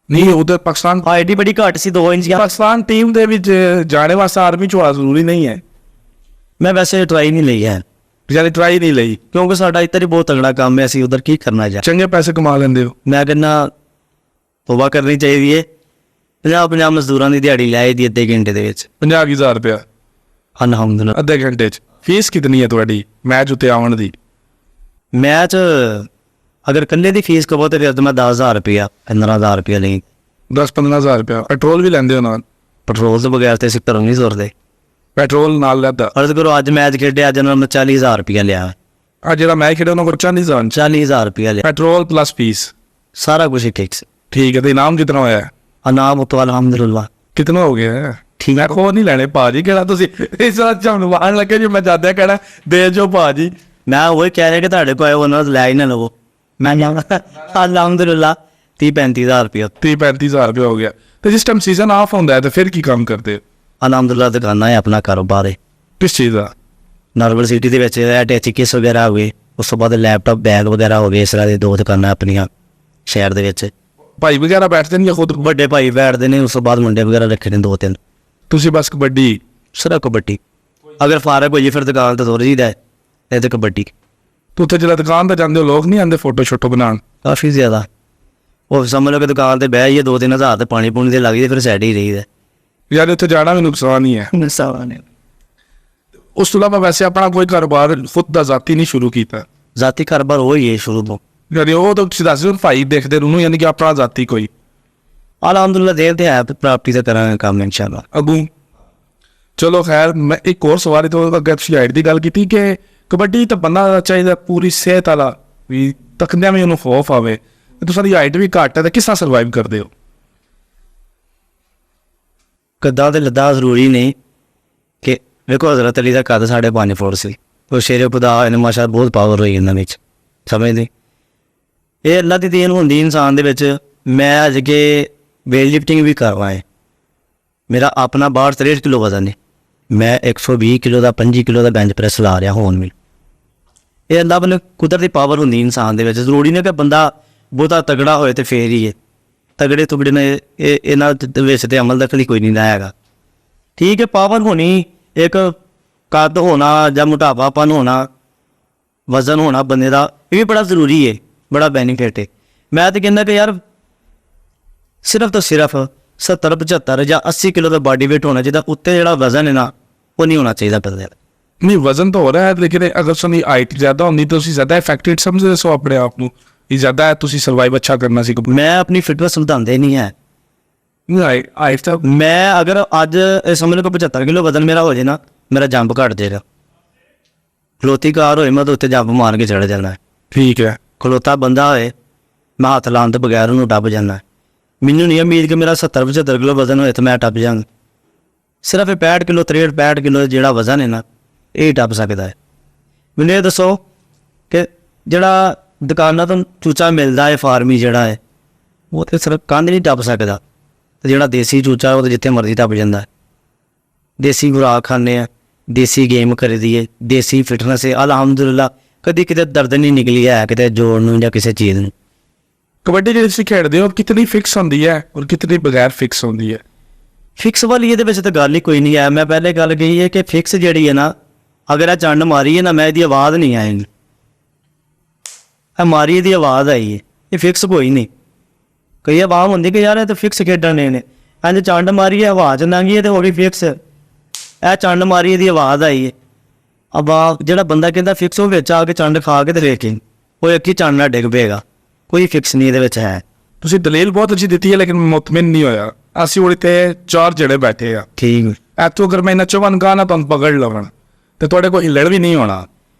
ਨਹੀਂ, ਉਧਰ ਪਾਕਿਸਤਾਨ ਹਾਈਟ ਹੀ ਬੜੀ ਘੱਟ ਸੀ, 2 ਇੰਚ। ਪਾਕਿਸਤਾਨ ਟੀਮ ਦੇ ਵਿੱਚ ਜਾਣੇ ਵਾਸਤੇ ਆਰਮੀ ਚ ਹੋਣਾ ਜ਼ਰੂਰੀ ਨਹੀਂ ਹੈ। ਮੈਂ ਵੈਸੇ ਟਰਾਈ ਨਹੀਂ ਲਈ ਹੈ, ਯਾਨੀ ਟਰਾਈ ਨਹੀਂ ਲਈ ਕਿਉਂਕਿ ਸਾਡਾ ਇੱਧਰ ਹੀ ਬਹੁਤ ਤਗੜਾ ਕੰਮ ਹੈ, ਅਸੀਂ ਉਧਰ ਕੀ ਕਰਨਾ ਜਾ। ਚੰਗੇ ਪੈਸੇ ਕਮਾ ਲੈਂਦੇ ਹੋ। ਮੈਂ ਕਹਿੰਦਾ ਤੋਬਾ ਕਰਨੀ ਚਾਹੀਦੀ ਹੈ। 50 ਮਜ਼ਦੂਰਾਂ ਦੀ ਦਿਹਾੜੀ ਲੈ ਦੀ ਅੱਧੇ ਘੰਟੇ ਦੇ ਵਿੱਚ 50,000 ਰੁਪਇਆ ਅਲਹਮਦੁਲਿਲਾ। ਅੱਧੇ ਘੰਟੇ 'ਚ। ਫੀਸ ਕਿਤਨੀ ਹੈ ਤੁਹਾਡੀ ਮੈਚ ਉੱਤੇ ਆਉਣ ਦੀ? ਮੈਚ ਅਗਰ ਇਕੱਲੇ ਦੀ ਫੀਸ ਕਹੋ ਤੇ ਫਿਰ ਤਾਂ ਮੈਂ 10,000 ਰੁਪਇਆ 15,000 ਰੁਪਇਆ ਲਈ 10-15 ਹਜ਼ਾਰ ਰੁਪਇਆ ਪੈਟਰੋਲ ਵੀ ਲੈਂਦੇ ਹੋ ਨਾਲ? ਪੈਟਰੋਲ ਤੋਂ ਬਗੈਰ ਤੇ ਅਸੀਂ ਘਰੋਂ ਨਹੀਂ ਤੁਰਦੇ। ਪੈਟਰੋਲ ਨਾਲ ਲੈਂਦਾ? ਫਰਜ਼ ਕਰੋ ਅੱਜ ਮੈਚ ਖੇਡਿਆ, ਅੱਜ ਨਾਲ ਮੈਂ 40,000 ਰੁਪਇਆ ਲਿਆ। ਆ ਜਿਹੜਾ ਮੈਂ ਖੇਡਿਆ ਉਹਨਾਂ ਕੋਲ 40,000 ਰੁਪਇਆ ਲਿਆ, ਪੈਟਰੋਲ ਪਲੱਸ ਫੀਸ ਸਾਰਾ ਕੁਝ ਹੀ ਫਿਕਸ। ਠੀਕ ਹੈ। ਤੇ ਇਨਾਮ ਕਿਤਨਾ ਹੋਇਆ ਹੈ? ਅਨਾਮ ਤੋਂ ਅਲਹਮਦੁਲਿल्लाह ਕਿਤਨਾ ਹੋ ਗਿਆ ਹੈ? ਠੀਕ ਮੈਂ ਖੋ ਨਹੀਂ ਲੈਣੇ ਭਾਜੀ, ਕਿਹੜਾ ਤੁਸੀਂ ਇਸ ਵਾਰ ਝਮਵਾਣ ਲੱਗੇ ਜੀ, ਮੈਂ ਜਾਂਦਾ ਕਹਿਣਾ ਦੇ ਜੋ ਭਾਜੀ। ਮੈਂ ਉਹੀ ਕਹਿ ਰਿਹਾ ਕਿ ਤੁਹਾਡੇ ਕੋਲ ਆਏ ਉਹਨਾਂ ਤੋਂ ਲੈ ਹੀ ਨਾ ਲਵੋ। ਮੈਂ ਅਲਹਮਦੁਲਿल्लाह 30-35,000 ਰੁਪਇਆ 30-35 ਹਜ਼ਾਰ ਰੁਪਇਆ ਹੋ ਗਿਆ। ਤੇ ਜਿਸ ਟਾਈਮ ਸੀਜ਼ਨ ਆਫ ਹੁੰਦਾ ਹੈ ਤੇ ਫਿਰ ਕੀ ਕੰਮ ਕਰਦੇ ਹੋ? ਅਲਹਮਦੁਲਿल्लाह ਦੁਕਾਨਾਂ ਹੈ, ਆਪਣਾ ਕਾਰੋਬਾਰ ਹੈ। ਕਿਸ ਚੀਜ਼ ਦਾ? ਨਾਰਮਲ ਸਿਟੀ ਦੇ ਵਿੱਚ ਅਟੈਚਿਕਸ ਵਗੈਰਾ ਹੋ ਗਏ, ਉਸ ਤੋਂ ਬਾਅਦ ਲੈਪਟਾਪ ਬੈਗ ਵਗੈਰਾ ਹੋ ਗਏ, ਇਸ ਤਰ੍ਹਾਂ ਦੇ 2 ਦੁਕਾਨਾਂ ਆਪਣੀਆਂ ਸ਼ਹਿਰ ਦੇ ਵਿੱਚ। ਭਾਈ ਵਗੈਰਾ ਬੈਠਦੇ ਨੇ ਜਾਂ ਖੁਦ? ਵੱਡੇ ਭਾਈ ਬੈਠਦੇ ਨੇ, ਉਸ ਤੋਂ ਬਾਅਦ ਮੁੰਡੇ ਵਗੈਰਾ ਰੱਖੇ ਨੇ 2-3। ਤੁਸੀਂ ਬਸ ਕਬੱਡੀ? ਸਿਰਫ ਕਬੱਡੀ। ਅਗਰ ਫਾਰਗ ਹੋਈਏ ਫਿਰ ਦੁਕਾਨ ਤੇ ਤੁਰ ਜੀਦਾ ਹੈ ਤੇ ਕਬੱਡੀ। ਤੂੰ ਉੱਥੇ ਜਿਹੜਾ ਦੁਕਾਨ ਤੇ ਜਾਂਦੇ ਹੋ ਲੋਕ ਨਹੀਂ ਆਉਂਦੇ ਫੋਟੋ ਸ਼ੋਟੋ ਬਣਾਉਣ? ਕਾਫੀ ਜ਼ਿਆਦਾ। ਉਹ ਸਮਝ ਲਓ ਕਿ ਦੁਕਾਨ ਤੇ ਬਹਿ ਜਾਈਏ 2-3 ਹਜ਼ਾਰ ਤੇ ਪਾਣੀ ਪੂਣੀ ਤੇ ਲੱਗ ਜਾਏ, ਫਿਰ ਸਾਈਡ ਹੀ ਰਹੀਦਾ। ਯਾਰ ਉੱਥੇ ਜਾਣਾ ਵੀ ਨੁਕਸਾਨ ਹੀ ਹੈ। ਉਸ ਤੋਂ ਇਲਾਵਾ ਵੈਸੇ ਆਪਣਾ ਕੋਈ ਕਾਰੋਬਾਰ ਖੁਦ ਦਾ ਜ਼ਾਤੀ ਨਹੀਂ ਸ਼ੁਰੂ ਕੀਤਾ? ਜ਼ਾਤੀ ਕਾਰੋਬਾਰ ਉਹ ਹੀ ਹੈ ਸ਼ੁਰੂ ਤੋਂ। ਯਾਨੀ ਉਹ ਤਾਂ ਤੁਸੀਂ ਦੱਸ ਰਹੇ ਹੋ ਭਾਈ ਦੇਖਦੇ ਉਹਨੂੰ, ਯਾਨੀ ਕਿ ਆਪਣਾ ਜ਼ਾਤੀ ਕੋਈ? ਅਲਹਮਦੁਲਿल्लाह ਦੇਰ ਤੇ ਹੈ, ਪ੍ਰਾਪਤੀ ਤੇ ਕਰਾਂਗੇ ਕੰਮ ਇਨਸ਼ਾਅੱਲਾ ਅੱਗੂ। ਚਲੋ ਖੈਰ, ਮੈਂ ਇੱਕ ਹੋਰ ਸਵਾਲ ਤੋਂ ਅੱਗੇ ਤੁਸੀਂ ਹਾਈਟ ਦੀ ਗੱਲ ਕੀਤੀ ਕਿ ਕਬੱਡੀ ਤਾਂ ਬੰਦਾ ਚਾਹੀਦਾ ਪੂਰੀ ਸਿਹਤ ਵਾਲਾ ਵੀ, ਤੱਕਦਿਆਂ ਵੀ ਉਹਨੂੰ ਖੌਫ ਆਵੇ। ਤੁਸੀਂ ਦੀ ਹਾਈਟ ਵੀ ਘੱਟ ਹੈ ਤਾਂ ਕਿਸ ਤਰ੍ਹਾਂ ਸਰਵਾਈਵ ਕਰਦੇ ਹੋ? ਕੱਦਾਂ ਤੇ ਲੱਦਾ ਜ਼ਰੂਰੀ ਨਹੀਂ ਕਿ ਵੇਖੋ ਹਜ਼ਰਤ ਅਲੀ ਦਾ ਕੱਦ 5.5 ਫੁੱਟ ਸੀ। ਉਹ ਸ਼ੇਰੇ ਖੁਦਾ ਇਹਨੇ ਮਾਸ਼ਾ ਬਹੁਤ ਪਾਵਰ ਹੋਈ ਇਹਨਾਂ ਵਿੱਚ, ਸਮਝਦੇ? ਇਹ ਅੱਲਾ ਦੀ ਦੇਣ ਹੁੰਦੀ ਇਨਸਾਨ ਦੇ ਵਿੱਚ। ਮੈਂ ਅੱਜ ਕੇ ਵੇਟ ਲਿਫਟਿੰਗ ਵੀ ਕਰਵਾ ਹੈ, ਮੇਰਾ ਆਪਣਾ 62-63 ਕਿਲੋ ਵਜ਼ਨ ਹੈ। ਮੈਂ 120 ਕਿਲੋ ਦਾ 25 ਕਿਲੋ ਦਾ ਬੈਂਚ ਪ੍ਰੈਸ ਲਾ ਰਿਹਾ ਹੁਣ ਵੀ। ਇਹ ਅੱਲਾ ਵੱਲੋਂ ਕੁਦਰਤੀ ਪਾਵਰ ਹੁੰਦੀ ਇਨਸਾਨ ਦੇ ਵਿੱਚ। ਜ਼ਰੂਰੀ ਨਹੀਂ ਕਿ ਬੰਦਾ ਬਹੁਤਾ ਤਗੜਾ ਹੋਏ ਤੇ ਫੇਰ ਹੀ ਹੈ। ਤਗੜੇ ਤੁਗੜੇ ਨੇ ਇਹਨਾਂ ਵਿੱਚ ਤੇ ਅਮਲ ਦਖਲ ਹੀ ਕੋਈ ਨਹੀਂ ਹੈਗਾ। ਠੀਕ ਹੈ, ਪਾਵਰ ਹੋਣੀ, ਇੱਕ ਕੱਦ ਹੋਣਾ ਜਾਂ ਮੋਟਾਪਾਪਨ ਹੋਣਾ, ਵਜ਼ਨ ਹੋਣਾ ਬੰਦੇ ਦਾ, ਇਹ ਵੀ ਬੜਾ ਜ਼ਰੂਰੀ ਹੈ, ਬੜਾ ਬੈਨੀਫਿਟ ਹੈ। ਮੈਂ ਤਾਂ ਕਹਿੰਦਾ ਕਿ ਯਾਰ ਸਿਰਫ ਤੋਂ ਸਿਰਫ 70-75 ਜਾਂ 80 ਕਿਲੋ ਦਾ ਬਾਡੀ ਵੇਟ ਹੋਣਾ ਚਾਹੀਦਾ। ਉੱਤੇ ਜਿਹੜਾ ਵਜ਼ਨ ਹੈ ਨਾ ਉਹ ਨਹੀਂ ਹੋਣਾ ਚਾਹੀਦਾ ਬੰਦੇ ਦਾ। ਨਹੀਂ, ਵਜ਼ਨ ਤਾਂ ਹੋ ਰਿਹਾ ਹੈ, ਲੇਕਿਨ ਅਗਰ ਸੁਣੀ ਹਾਈਟ ਜ਼ਿਆਦਾ ਹੁੰਦੀ ਤਾਂ ਤੁਸੀਂ ਜ਼ਿਆਦਾ ਇਫੈਕਟਿਡ ਸਮਝਦੇ ਸੋ ਆਪਣੇ ਆਪ ਨੂੰ ਇਹ ਜ਼ਿਆਦਾ ਹੈ, ਤੁਸੀਂ ਸਰਵਾਈਵ ਅੱਛਾ ਕਰਨਾ ਸੀ? ਮੈਂ ਆਪਣੀ ਫਿਟਨੈਸ ਵਧਾਉਂਦੇ ਨਹੀਂ ਹੈ। ਹਾਈਟ ਤਾਂ ਮੈਂ ਅਗਰ ਅੱਜ ਸਮਝ ਲਓ 75 ਕਿਲੋ ਵਜ਼ਨ ਮੇਰਾ ਹੋ ਜੇ ਨਾ, ਮੇਰਾ ਜੰਪ ਘੱਟ ਜਾਏਗਾ। ਖਲੋਤੀ ਕਾਰ ਹੋਏ ਮੈਂ ਤਾਂ ਉੱਤੇ ਜੰਪ ਮਾਰ ਕੇ ਚੜ ਜਾਣਾ। ਠੀਕ ਹੈ। ਖਲੋਤਾ ਬੰਦਾ ਹੋਏ ਮੈਂ ਹੱਥ ਲਾਉਣ ਤੋਂ ਬਗੈਰ ਉਹਨੂੰ ਟੱਪ ਜਾਣਾ। ਮੈਨੂੰ ਨਹੀਂ ਉਮੀਦ ਕਿ ਮੇਰਾ 70-75 ਕਿਲੋ ਵਜ਼ਨ ਹੋਏ ਤਾਂ ਮੈਂ ਟੱਪ ਜਾਵਾਂ। ਸਿਰਫ 65 ਕਿਲੋ 63-65 ਕਿਲੋ ਜਿਹੜਾ ਵਜ਼ਨ ਹੈ ਨਾ ਇਹ ਟੱਪ ਸਕਦਾ ਹੈ। ਮੈਨੂੰ ਇਹ ਦੱਸੋ ਕਿ ਜਿਹੜਾ ਦੁਕਾਨਾਂ ਤੋਂ ਚੂਚਾ ਮਿਲਦਾ ਹੈ ਫਾਰਮੀ ਜਿਹੜਾ ਹੈ ਉਹ ਤਾਂ ਸਿਰਫ ਕੰਧ ਨਹੀਂ ਟੱਪ ਸਕਦਾ, ਅਤੇ ਜਿਹੜਾ ਦੇਸੀ ਚੂਚਾ ਉਹ ਤਾਂ ਜਿੱਥੇ ਮਰਜ਼ੀ ਟੱਪ ਜਾਂਦਾ ਹੈ। ਦੇਸੀ ਖੁਰਾਕ ਖਾਂਦੇ ਆ, ਦੇਸੀ ਗੇਮ ਕਰੀਦੀ ਹੈ, ਦੇਸੀ ਫਿਟਨੈਸ ਹੈ। ਅਲਹਮਦੁਲਿल्लाह ਕਦੀ ਕਿਤੇ ਦਰਦ ਨਹੀਂ ਨਿਕਲੀ ਹੈ ਕਿਤੇ ਜੋੜ ਨੂੰ ਜਾਂ ਕਿਸੇ ਚੀਜ਼ ਨੂੰ। ਕਬੱਡੀ ਜਿਹੜੀ ਤੁਸੀਂ ਖੇਡਦੇ ਹੋ ਕਿਤਨੀ ਫਿਕਸ ਹੁੰਦੀ ਹੈ ਔਰ ਕਿਤਨੀ ਬਗੈਰ ਫਿਕਸ ਹੁੰਦੀ ਹੈ? ਫਿਕਸ ਵਾਲੀ ਇਹਦੇ ਵਿੱਚ ਤਾਂ ਗੱਲ ਹੀ ਕੋਈ ਨਹੀਂ ਹੈ। ਮੈਂ ਪਹਿਲੇ ਗੱਲ ਕਹੀ ਹੈ ਕਿ ਫਿਕਸ ਜਿਹੜੀ ਹੈ ਨਾ, ਅਗਰ ਇਹ ਚੰਡ ਮਾਰੀ ਹੈ ਨਾ, ਮੈਂ ਇਹਦੀ ਆਵਾਜ਼ ਨਹੀਂ ਆਏਗੀ। ਇਹ ਮਾਰੀ ਇਹਦੀ ਆਵਾਜ਼ ਆਈ ਹੈ, ਇਹ ਫਿਕਸ ਕੋਈ ਨਹੀਂ। ਕਈ ਆਵਾਮ ਹੁੰਦੀ ਕਿ ਯਾਰ ਇਹ ਤਾਂ ਫਿਕਸ ਖੇਡਣ ਨੇ, ਇੰਝ ਚੰਡ ਮਾਰੀ ਹੈ ਆਵਾਜ਼ ਲੰਘੀ ਹੈ ਤੇ ਹੋ ਗਈ ਫਿਕਸ। ਇਹ ਚੰਡ ਮਾਰੀ ਇਹਦੀ ਆਵਾਜ਼ ਆਈ ਹੈ। ਆਵਾਜ਼ ਜਿਹੜਾ ਬੰਦਾ ਕਹਿੰਦਾ ਫਿਕਸ, ਉਹ ਵਿੱਚ ਆ ਕੇ ਚੰਡ ਖਾ ਕੇ ਤੇ ਵੇਖੇ ਉਹ ਇੱਕ ਹੀ ਚੰਡ ਨਾਲ ਡਿੱਗ ਪਏਗਾ। ਕੋਈ ਫਿਕਸ ਨਹੀਂ ਇਹਦੇ ਵਿੱਚ ਹੈ। ਤੁਸੀਂ ਦਲੀਲ ਬਹੁਤ ਅੱਛੀ ਦਿੱਤੀ ਹੈ ਲੇਕਿਨ ਮੁਤਮਿਨ ਨਹੀਂ ਹੋਇਆ। ਅਸੀਂ ਹੁਣ ਇੱਥੇ 4 ਜਿਹੜੇ ਬੈਠੇ ਆ, ਠੀਕ ਇੱਥੋਂ ਅਗਰ ਮੈਂ ਨੱਚੋ ਬਣ ਗਾ ਨਾ ਤੁਹਾਨੂੰ ਪਕੜ ਲਵਣ ਤੇ ਤੁਹਾਡੇ ਕੋਲ ਹਿੱਲਣ ਵੀ ਨਹੀਂ ਹੋਣਾ।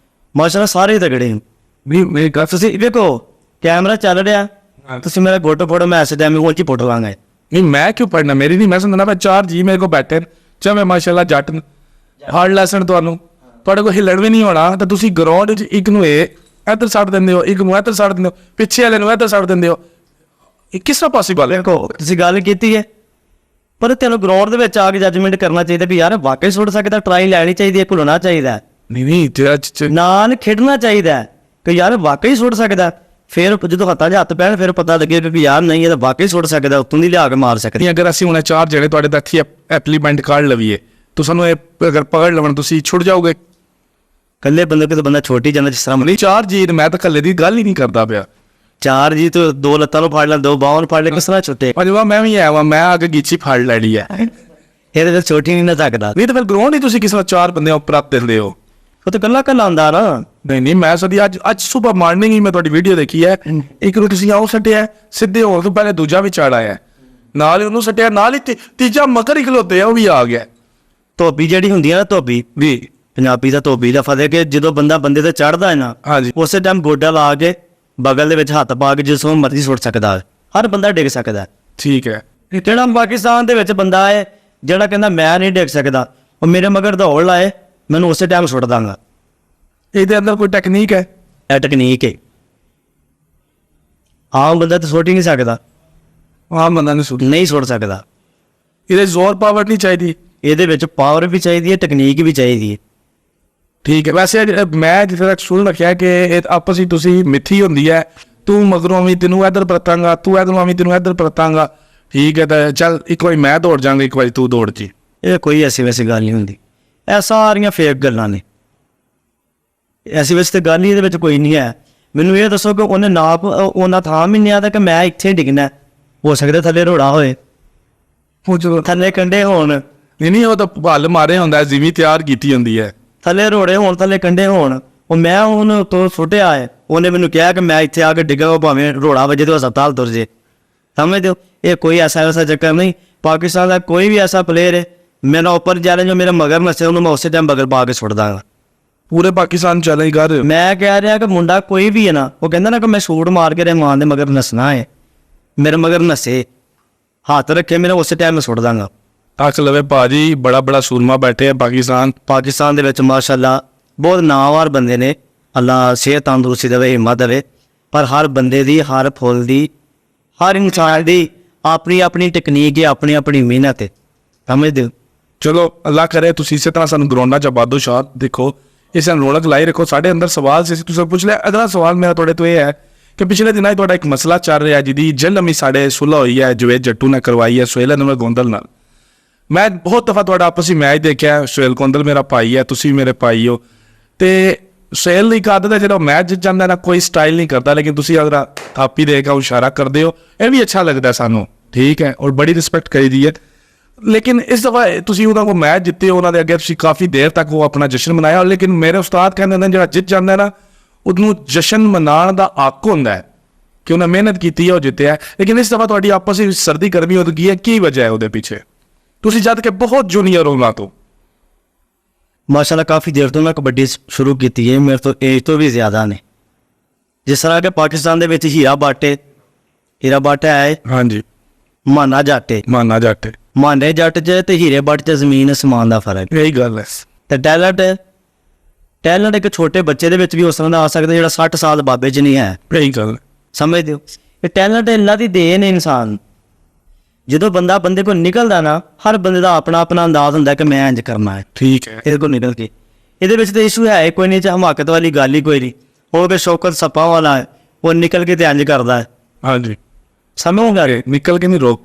ਮਾਸ਼ਾਅੱਲਾ ਸਾਰੇ ਤਗੜੇ ਵੀ ਮੇਰੀ ਗੱਲ ਤੁਸੀਂ ਵੇਖੋ ਕੈਮਰਾ ਚੱਲ ਰਿਹਾ, ਤੁਸੀਂ ਮੇਰਾ ਫੋਟੋ ਫੋਟੋ ਮੈਂ ਐਸੇ ਟਾਈਮ ਉਹ 'ਚ ਫੋਟੋ ਲਾਂਗਾ। ਨਹੀਂ, ਮੈਂ ਕਿਉਂ ਪੜਨਾ? ਮੇਰੀ ਨਹੀਂ, ਮੈਂ ਸਮਝਣਾ ਮੈਂ 4 ਜੀ ਮੇਰੇ ਕੋਲ ਬੈਠੇ ਚਾਹੇ ਮਾਸ਼ਾਅੱਲਾ ਜੱਟ ਹਾਰਡ ਲੈਸਨ ਤੁਹਾਨੂੰ ਤੁਹਾਡੇ ਕੋਲ ਹਿੱਲਣ ਵੀ ਨਹੀਂ ਹੋਣਾ। ਤਾਂ ਤੁਸੀਂ ਗਰਾਊਂਡ 'ਚ ਇੱਕ ਨੂੰ ਇੱਧਰ ਛੱਡ ਦਿੰਦੇ ਹੋ, ਇੱਕ ਨੂੰ ਇੱਧਰ ਛੱਡ ਦਿੰਦੇ ਹੋ, ਪਿੱਛੇ ਵਾਲੇ ਨੂੰ ਇੱਧਰ ਛੱਡ ਦਿੰਦੇ ਹੋ। ਇਹ ਕਿਸ ਤਰ੍ਹਾਂ ਪੋਸੀਬਲ ਹੈ? ਵੇਖੋ ਤੁਸੀਂ ਗੱਲ ਕੀਤੀ ਹੈ, ਪਰ ਤੈਨੂੰ ਗਰਾਊਂਡ ਦੇ ਵਿੱਚ ਆ ਕੇ ਜੱਜਮੈਂਟ ਕਰਨਾ ਚਾਹੀਦਾ ਵੀ ਯਾਰ ਵਾਕਈ ਸੁੱਟ ਸਕਦਾ, ਟਰਾਈ ਲੈਣੀ ਚਾਹੀਦੀ ਹੈ, ਭੁੱਲਣਾ ਚਾਹੀਦਾ। ਨਹੀਂ ਨਾਲ ਖੇਡਣਾ ਚਾਹੀਦਾ ਕਿ ਯਾਰ ਵਾਕਈ ਸੁੱਟ ਸਕਦਾ। ਫਿਰ ਜਦੋਂ ਹੱਥਾਂ 'ਚ ਹੱਥ ਪੈਣ ਫਿਰ ਪਤਾ ਲੱਗੇ ਵੀ ਯਾਰ ਨਹੀਂ ਇਹ ਤਾਂ ਵਾਕਈ ਸੁੱਟ ਸਕਦਾ, ਉੱਤੋਂ ਦੀ ਲਿਆ ਕੇ ਮਾਰ ਸਕਦਾ। ਅਗਰ ਅਸੀਂ ਹੁਣ 4 ਜਿਹੜੇ ਤੁਹਾਡੇ ਤੱਕ ਹੀ ਐਪਲੀਮੈਂਟ ਕਾਰਡ ਲਵੀਏ ਤਾਂ ਸਾਨੂੰ ਇਹ ਅਗਰ ਪਕੜ ਲਵਣ ਤੁਸੀਂ ਛੁੱਟ ਜਾਓਗੇ? ਇਕੱਲੇ ਬੰਦੇ ਕਿਤੇ ਬੰਦਾ ਛੋਟੀ ਜਾਂਦਾ ਜਿਸ ਤਰ੍ਹਾਂ ਨਹੀਂ 4 ਜੀ, ਮੈਂ ਤਾਂ ਇਕੱਲੇ ਦੀ ਗੱਲ ਹੀ ਨਹੀਂ ਕਰਦਾ ਪਿਆ। 4 ਜੀ ਤੋਂ 2 ਲੱਤਾਂ ਨੂੰ ਫੜ ਲੈ, 2 ਬਾਹਾਂ ਨੂੰ ਫੜ ਲੈ, ਕਿਸ ਤਰ੍ਹਾਂ ਛੁੱਟੇ? ਅਜਵਾ ਮੈਂ ਵੀ ਆਇਆ ਵਾ, ਮੈਂ ਆ ਕੇ ਗੀਚੀ ਫੜ ਲੈਣੀ ਹੈ। ਇਹਦੇ ਵਿੱਚ ਛੋਟੀ ਨਹੀਂ ਨਾ ਸਕਦਾ। ਨਹੀਂ ਤਾਂ ਫਿਰ ਗਰਾਊਂਡ ਹੀ ਤੁਸੀਂ ਕਿਸ ਤਰ੍ਹਾਂ 4 ਬੰਦੇ ਉੱਪਰ ਆਪ ਦਿੰਦੇ ਹੋ? ਉਹ ਤਾਂ ਕੱਲਾ ਕੱਲਾ ਆਉਂਦਾ ਨਾ। ਨਹੀਂ ਮੈਂ ਸਦੀ ਅੱਜ ਸਵੇਰ ਮਾਰਨਿੰਗ ਹੀ ਮੈਂ ਤੁਹਾਡੀ ਵੀਡੀਓ ਦੇਖੀ ਹੈ, ਇੱਕ ਨੂੰ ਤੁਸੀਂ ਆਉਂ ਸੱਟਿਆ, ਸਿੱਧੇ ਹੋਣ ਤੋਂ ਪਹਿਲੇ ਦੂਜਾ ਵੀ ਚੜ ਆਇਆ, ਨਾਲ ਹੀ ਉਹਨੂੰ ਸੱਟਿਆ, ਨਾਲ ਹੀ ਤੀਜਾ ਮਗਰ ਹੀ ਖਲੋਤੇ ਆ, ਉਹ ਵੀ ਆ ਗਿਆ। ਧੋਬੀ ਜਿਹੜੀ ਹੁੰਦੀ ਆ ਨਾ, ਧੋਬੀ ਵੀ ਪੰਜਾਬੀ ਦਾ ਧੋਬੀ ਦਾ ਫਤਿਹ ਕਿ ਜਦੋਂ ਬੰਦਾ ਬੰਦੇ ਤੇ ਚੜਦਾ ਹੈ ਨਾ, ਹਾਂਜੀ ਉਸੇ ਟਾਈਮ ਗੋਡਾ ਲਾ ਕੇ ਬਗਲ ਦੇ ਵਿੱਚ ਹੱਥ ਪਾ ਕੇ ਜਿਸੋਂ ਮਰਜ਼ੀ ਸੁੱਟ ਸਕਦਾ ਹੈ, ਹਰ ਬੰਦਾ ਡਿੱਗ ਸਕਦਾ ਹੈ। ਠੀਕ ਹੈ। ਜਿਹੜਾ ਪਾਕਿਸਤਾਨ ਦੇ ਵਿੱਚ ਬੰਦਾ ਹੈ ਜਿਹੜਾ ਕਹਿੰਦਾ ਮੈਂ ਨਹੀਂ ਡਿੱਗ ਸਕਦਾ, ਉਹ ਮੇਰੇ ਮਗਰ ਦੌੜ ਲਾਏ, ਮੈਨੂੰ ਉਸੇ ਟਾਈਮ ਸੁੱਟ ਦਾਂਗਾ। ਇਹਦੇ ਅੰਦਰ ਕੋਈ ਟੈਕਨੀਕ ਹੈ? ਇਹ ਟੈਕਨੀਕ ਹੈ, ਆਮ ਬੰਦਾ ਤਾਂ ਸੁੱਟ ਹੀ ਨਹੀਂ ਸਕਦਾ, ਆਮ ਬੰਦਾ ਨਹੀਂ ਸੁਣ, ਨਹੀਂ ਸੁੱਟ ਸਕਦਾ। ਇਹਦੇ ਜ਼ੋਰ ਪਾਵਰ ਨਹੀਂ ਚਾਹੀਦੀ? ਇਹਦੇ ਵਿੱਚ ਪਾਵਰ ਵੀ ਚਾਹੀਦੀ ਹੈ, ਟੈਕਨੀਕ ਵੀ ਚਾਹੀਦੀ ਹੈ। ਠੀਕ ਹੈ। ਵੈਸੇ ਮੈਂ ਜਿੱਥੇ ਤੱਕ ਸੁਣ ਰੱਖਿਆ ਕਿ ਇਹ ਆਪਸ ਵਿੱਚ ਤੁਸੀਂ ਮਿੱਥੀ ਹੁੰਦੀ ਹੈ, ਤੂੰ ਮਗਰੋਂ ਵੀ ਤੈਨੂੰ ਇੱਧਰ ਪਰਤਾਂਗਾ, ਤੂੰ ਇੱਧਰੋਂ ਵੀ ਤੈਨੂੰ ਇੱਧਰ ਪਰਤਾਂਗਾ। ਠੀਕ ਹੈ, ਤਾਂ ਚੱਲ ਇੱਕ ਵਾਰੀ ਮੈਂ ਦੌੜ ਜਾਵਾਂਗਾ, ਇੱਕ ਵਾਰੀ ਤੂੰ ਦੌੜ ਜੀ। ਇਹ ਕੋਈ ਐਸੀ ਵੈਸੀ ਗੱਲ ਨਹੀਂ ਹੁੰਦੀ, ਇਹ ਸਾਰੀਆਂ ਫੇਕ ਗੱਲਾਂ ਨੇ। ਐਸੀ ਵੈਸੀ ਤਾਂ ਗੱਲ ਹੀ ਇਹਦੇ ਵਿੱਚ ਕੋਈ ਨਹੀਂ ਹੈ। ਮੈਨੂੰ ਇਹ ਦੱਸੋ ਕਿ ਉਹਨੇ ਨਾਪ ਉਹਨਾਂ ਥਾਂ ਮਹੀਨਿਆਂ ਦਾ ਕਿ ਮੈਂ ਇੱਥੇ ਡਿੱਗਣਾ, ਹੋ ਸਕਦਾ ਥੱਲੇ ਰੋੜਾ ਹੋਏ, ਉਹ ਜਦੋਂ ਥੱਲੇ ਕੰਡੇ ਹੋਣ, ਨਹੀਂ ਉਹ ਤਾਂ ਭੱਲ ਮਾਰੇ ਹੁੰਦਾ, ਜਿਵੇਂ ਤਿਆਰ ਕੀਤੀ ਹੁੰਦੀ ਹੈ। ਥੱਲੇ ਰੋੜੇ ਹੋਣ, ਥੱਲੇ ਕੰਡੇ ਹੋਣ। ਉਹ ਮੈਂ ਉਹਨੂੰ ਤੋਂ ਸੁੱਟਿਆ ਹੈ, ਉਹਨੇ ਮੈਨੂੰ ਕਿਹਾ ਕਿ ਮੈਂ ਇੱਥੇ ਆ ਕੇ ਡਿੱਗਾ, ਉਹ ਭਾਵੇਂ ਰੋੜਾ ਵਜੇ ਤੋਂ ਹਸਪਤਾਲ ਤੁਰ ਜੇ। ਸਮਝਦੇ ਹੋ? ਇਹ ਕੋਈ ਐਸਾ ਵੈਸਾ ਚੱਕਰ ਨਹੀਂ। ਪਾਕਿਸਤਾਨ ਦਾ ਕੋਈ ਵੀ ਐਸਾ ਪਲੇਅਰ ਹੈ ਮੇਰਾ ਉੱਪਰ ਜਾ ਰਿਹਾ ਜੋ ਮੇਰੇ ਮਗਰ ਨੱਸੇ, ਉਹਨੂੰ ਮੈਂ ਉਸੇ ਟਾਈਮ ਬਗਲ ਪਾ ਕੇ ਸੁੱਟ ਦਾਂਗਾ। ਪੂਰੇ ਪਾਕਿਸਤਾਨ ਚੈਲੰਜ ਕਰ ਰਹੇ ਹੋ? ਮੈਂ ਕਹਿ ਰਿਹਾ ਕਿ ਮੁੰਡਾ ਕੋਈ ਵੀ ਹੈ ਨਾ, ਉਹ ਕਹਿੰਦਾ ਨਾ ਕਿ ਮੈਂ ਸ਼ੂਟ ਮਾਰ ਕੇ ਰਹਿਮਾਨ ਦੇ ਮਗਰ ਨੱਸਣਾ ਹੈ, ਮੇਰੇ ਮਗਰ ਨੱਸੇ, ਹੱਥ ਰੱਖੇ, ਮੇਰਾ ਉਸੇ ਟਾਈਮ ਮੈਂ ਸੁੱਟ ਦਾਂਗਾ। ਆਖ ਲਵੇ ਭਾਜੀ, ਬੜਾ ਸੂਰਮਾ ਬੈਠੇ ਆ ਪਾਕਿਸਤਾਨ ਦੇ ਵਿੱਚ ਮਾਸ਼ਾਅੱਲਾ ਬਹੁਤ ਨਾਮਵਰ ਬੰਦੇ ਨੇ, ਅੱਲਾ ਸਿਹਤ ਤੰਦਰੁਸਤੀ ਦੇਵੇ, ਹਿੰਮਤ ਦੇਵੇ। ਪਰ ਹਰ ਬੰਦੇ ਦੀ, ਹਰ ਫੁੱਲ ਦੀ, ਹਰ ਇਨਸਾਨ ਦੀ ਆਪਣੀ ਆਪਣੀ ਟੈਕਨੀਕ ਹੈ, ਆਪਣੀ ਆਪਣੀ ਮਿਹਨਤ ਹੈ। ਸਮਝਦੇ ਹੋ? ਚਲੋ ਅੱਲਾ ਕਰੇ ਤੁਸੀਂ ਇਸੇ ਤਰ੍ਹਾਂ ਸਾਨੂੰ ਗਰਾਊਂਡਾਂ 'ਚ ਆਬਾਦੋ ਸ਼ਾਹ ਦੇਖੋ, ਇਸ ਨੂੰ ਰੌਣਕ ਲਾਈ ਰੱਖੋ। ਸਾਡੇ ਅੰਦਰ ਸਵਾਲ ਸੀ, ਤੁਸੀਂ ਪੁੱਛ ਲਿਆ। ਅਗਲਾ ਸਵਾਲ ਮੇਰਾ ਤੁਹਾਡੇ ਤੋਂ ਇਹ ਹੈ ਕਿ ਪਿਛਲੇ ਦਿਨਾਂ 'ਚ ਤੁਹਾਡਾ ਇੱਕ ਮਸਲਾ ਚੱਲ ਰਿਹਾ ਜਿਹਦੀ ਜਲਮੀ ਸਾਡੇ ਸੁਲ੍ਹਾ ਹੋਈ ਹੈ, ਜਵੇਦ ਜੱਟੂ ਨੇ ਕਰਵਾਈ ਹੈ ਸੁਹੇਲ ਅਨਵਰ ਗੋਂਦਲ ਨਾਲ। ਮੈਂ ਬਹੁਤ ਦਫਾ ਤੁਹਾਡਾ ਆਪਸੀ ਮੈਚ ਦੇਖਿਆ, ਸੁਹੇਲ ਗੋਂਦਲ ਮੇਰਾ ਭਾਈ ਹੈ, ਤੁਸੀਂ ਵੀ ਮੇਰੇ ਭਾਈ ਹੋ, ਤੇ ਸੁਹੇਲ ਦੀ ਇੱਕ ਆਦਤ ਹੈ ਜਦੋਂ ਮੈਚ ਜਿੱਤ ਜਾਂਦਾ ਨਾ, ਕੋਈ ਸਟਾਈਲ ਨਹੀਂ ਕਰਦਾ, ਲੇਕਿਨ ਤੁਸੀਂ ਅਗਰ ਥਾਪੀ ਦੇ ਕੇ ਇਸ਼ਾਰਾ ਕਰਦੇ ਹੋ, ਇਹ ਵੀ ਅੱਛਾ ਲੱਗਦਾ ਸਾਨੂੰ। ਠੀਕ ਹੈ, ਔਰ ਬੜੀ ਰਿਸਪੈਕਟ ਕਰੀਦੀ ਹੈ। ਲੇਕਿਨ ਇਸ ਦਫਾ ਤੁਸੀਂ ਉਹਨਾਂ ਕੋਲ ਮੈਚ ਜਿੱਤੇ ਹੋ, ਉਹਨਾਂ ਦੇ ਅੱਗੇ ਤੁਸੀਂ ਕਾਫੀ ਦੇਰ ਤੱਕ ਉਹ ਆਪਣਾ ਜਸ਼ਨ ਮਨਾਇਆ, ਲੇਕਿਨ ਮੇਰੇ ਉਸਤਾਦ ਕਹਿੰਦੇ ਨੇ ਜਿਹੜਾ ਜਿੱਤ ਜਾਂਦਾ ਨਾ, ਉਹਨੂੰ ਜਸ਼ਨ ਮਨਾਉਣ ਦਾ ਹੱਕ ਹੁੰਦਾ ਹੈ ਕਿ ਉਹਨੇ ਮਿਹਨਤ ਕੀਤੀ ਹੈ, ਉਹ ਜਿੱਤਿਆ। ਲੇਕਿਨ ਇਸ ਦਫਾ ਤੁਹਾਡੀ ਆਪਸ ਵਿੱਚ ਸਰਦੀ ਗਰਮੀ ਹੋ ਗਈ ਹੈ, ਕੀ ਵਜ੍ਹਾ ਹੈ ਉਹਦੇ ਪਿੱਛੇ? ਤੁਸੀਂ ਜਦ ਕਿ ਬਹੁਤ ਜੂਨੀਅਰ ਹੋ ਉਹਨਾਂ ਤੋਂ। ਮਾਸ਼ਾਅੱਲਾ ਕਾਫੀ ਦੇਰ ਤੋਂ ਮੈਂ ਕਬੱਡੀ ਸ਼ੁਰੂ ਕੀਤੀ ਹੈ, ਮੇਰੇ ਤੋਂ ਏਜ ਤੋਂ ਵੀ ਜ਼ਿਆਦਾ ਨੇ। ਜਿਸ ਤਰ੍ਹਾਂ ਕਿ ਪਾਕਿਸਤਾਨ ਦੇ ਵਿੱਚ ਹੀਰਾ ਬਾਟ ਹੈ, ਹਾਂਜੀ, ਮਾਨਾ ਜੱਟ, ਮਾਨੇ ਜੱਟ 'ਚ ਤੇ ਹੀਰੇ ਬੱਟ 'ਚ ਜ਼ਮੀਨ ਅਸਮਾਨ ਦਾ ਫਰਕ। ਇਹੀ ਗੱਲ ਹੈ। ਤੇ ਟੈਲੈਂਟ ਇੱਕ ਛੋਟੇ ਬੱਚੇ ਦੇ ਵਿੱਚ ਵੀ ਉਸ ਤਰ੍ਹਾਂ ਦਾ ਆ ਸਕਦਾ ਜਿਹੜਾ 60 ਸਾਲ ਬਾਬੇ 'ਚ ਨਹੀਂ ਹੈ। ਇਹੀ ਗੱਲ। ਸਮਝਦੇ ਹੋ? ਇਹ ਟੈਲੈਂਟ ਅੱਲਾ ਦੀ ਦੇਣ ਹੈ ਇਨਸਾਨ। ਜਦੋਂ ਬੰਦਾ ਬੰਦੇ ਕੋਲ ਨਿਕਲਦਾ ਨਾ, ਹਰ ਬੰਦੇ ਦਾ ਆਪਣਾ ਆਪਣਾ ਅੰਦਾਜ਼ ਹੁੰਦਾ ਕਿ ਮੈਂ ਇੰਜ ਕਰਨਾ ਹੈ। ਠੀਕ ਹੈ। ਇਹਦੇ ਕੋਲ ਨਿਕਲ ਕੇ ਇਹਦੇ ਵਿੱਚ ਤਾਂ ਇਸ਼ੂ ਹੈ ਕੋਈ ਨਹੀਂ, ਚ ਹਮਾਕਤ ਵਾਲੀ ਗੱਲ ਹੀ ਕੋਈ ਨਹੀਂ। ਉਹ ਕਿ ਸ਼ੌਕਤ ਸੱਪਾਂ ਵਾਲਾ ਹੈ, ਉਹ ਨਿਕਲ ਕੇ ਤੇ ਇੰਜ ਕਰਦਾ ਹੈ। ਹਾਂਜੀ, ਸਮਝੋਗਾ? ਨਿਕਲ ਕੇ ਨਹੀਂ ਰੋਕ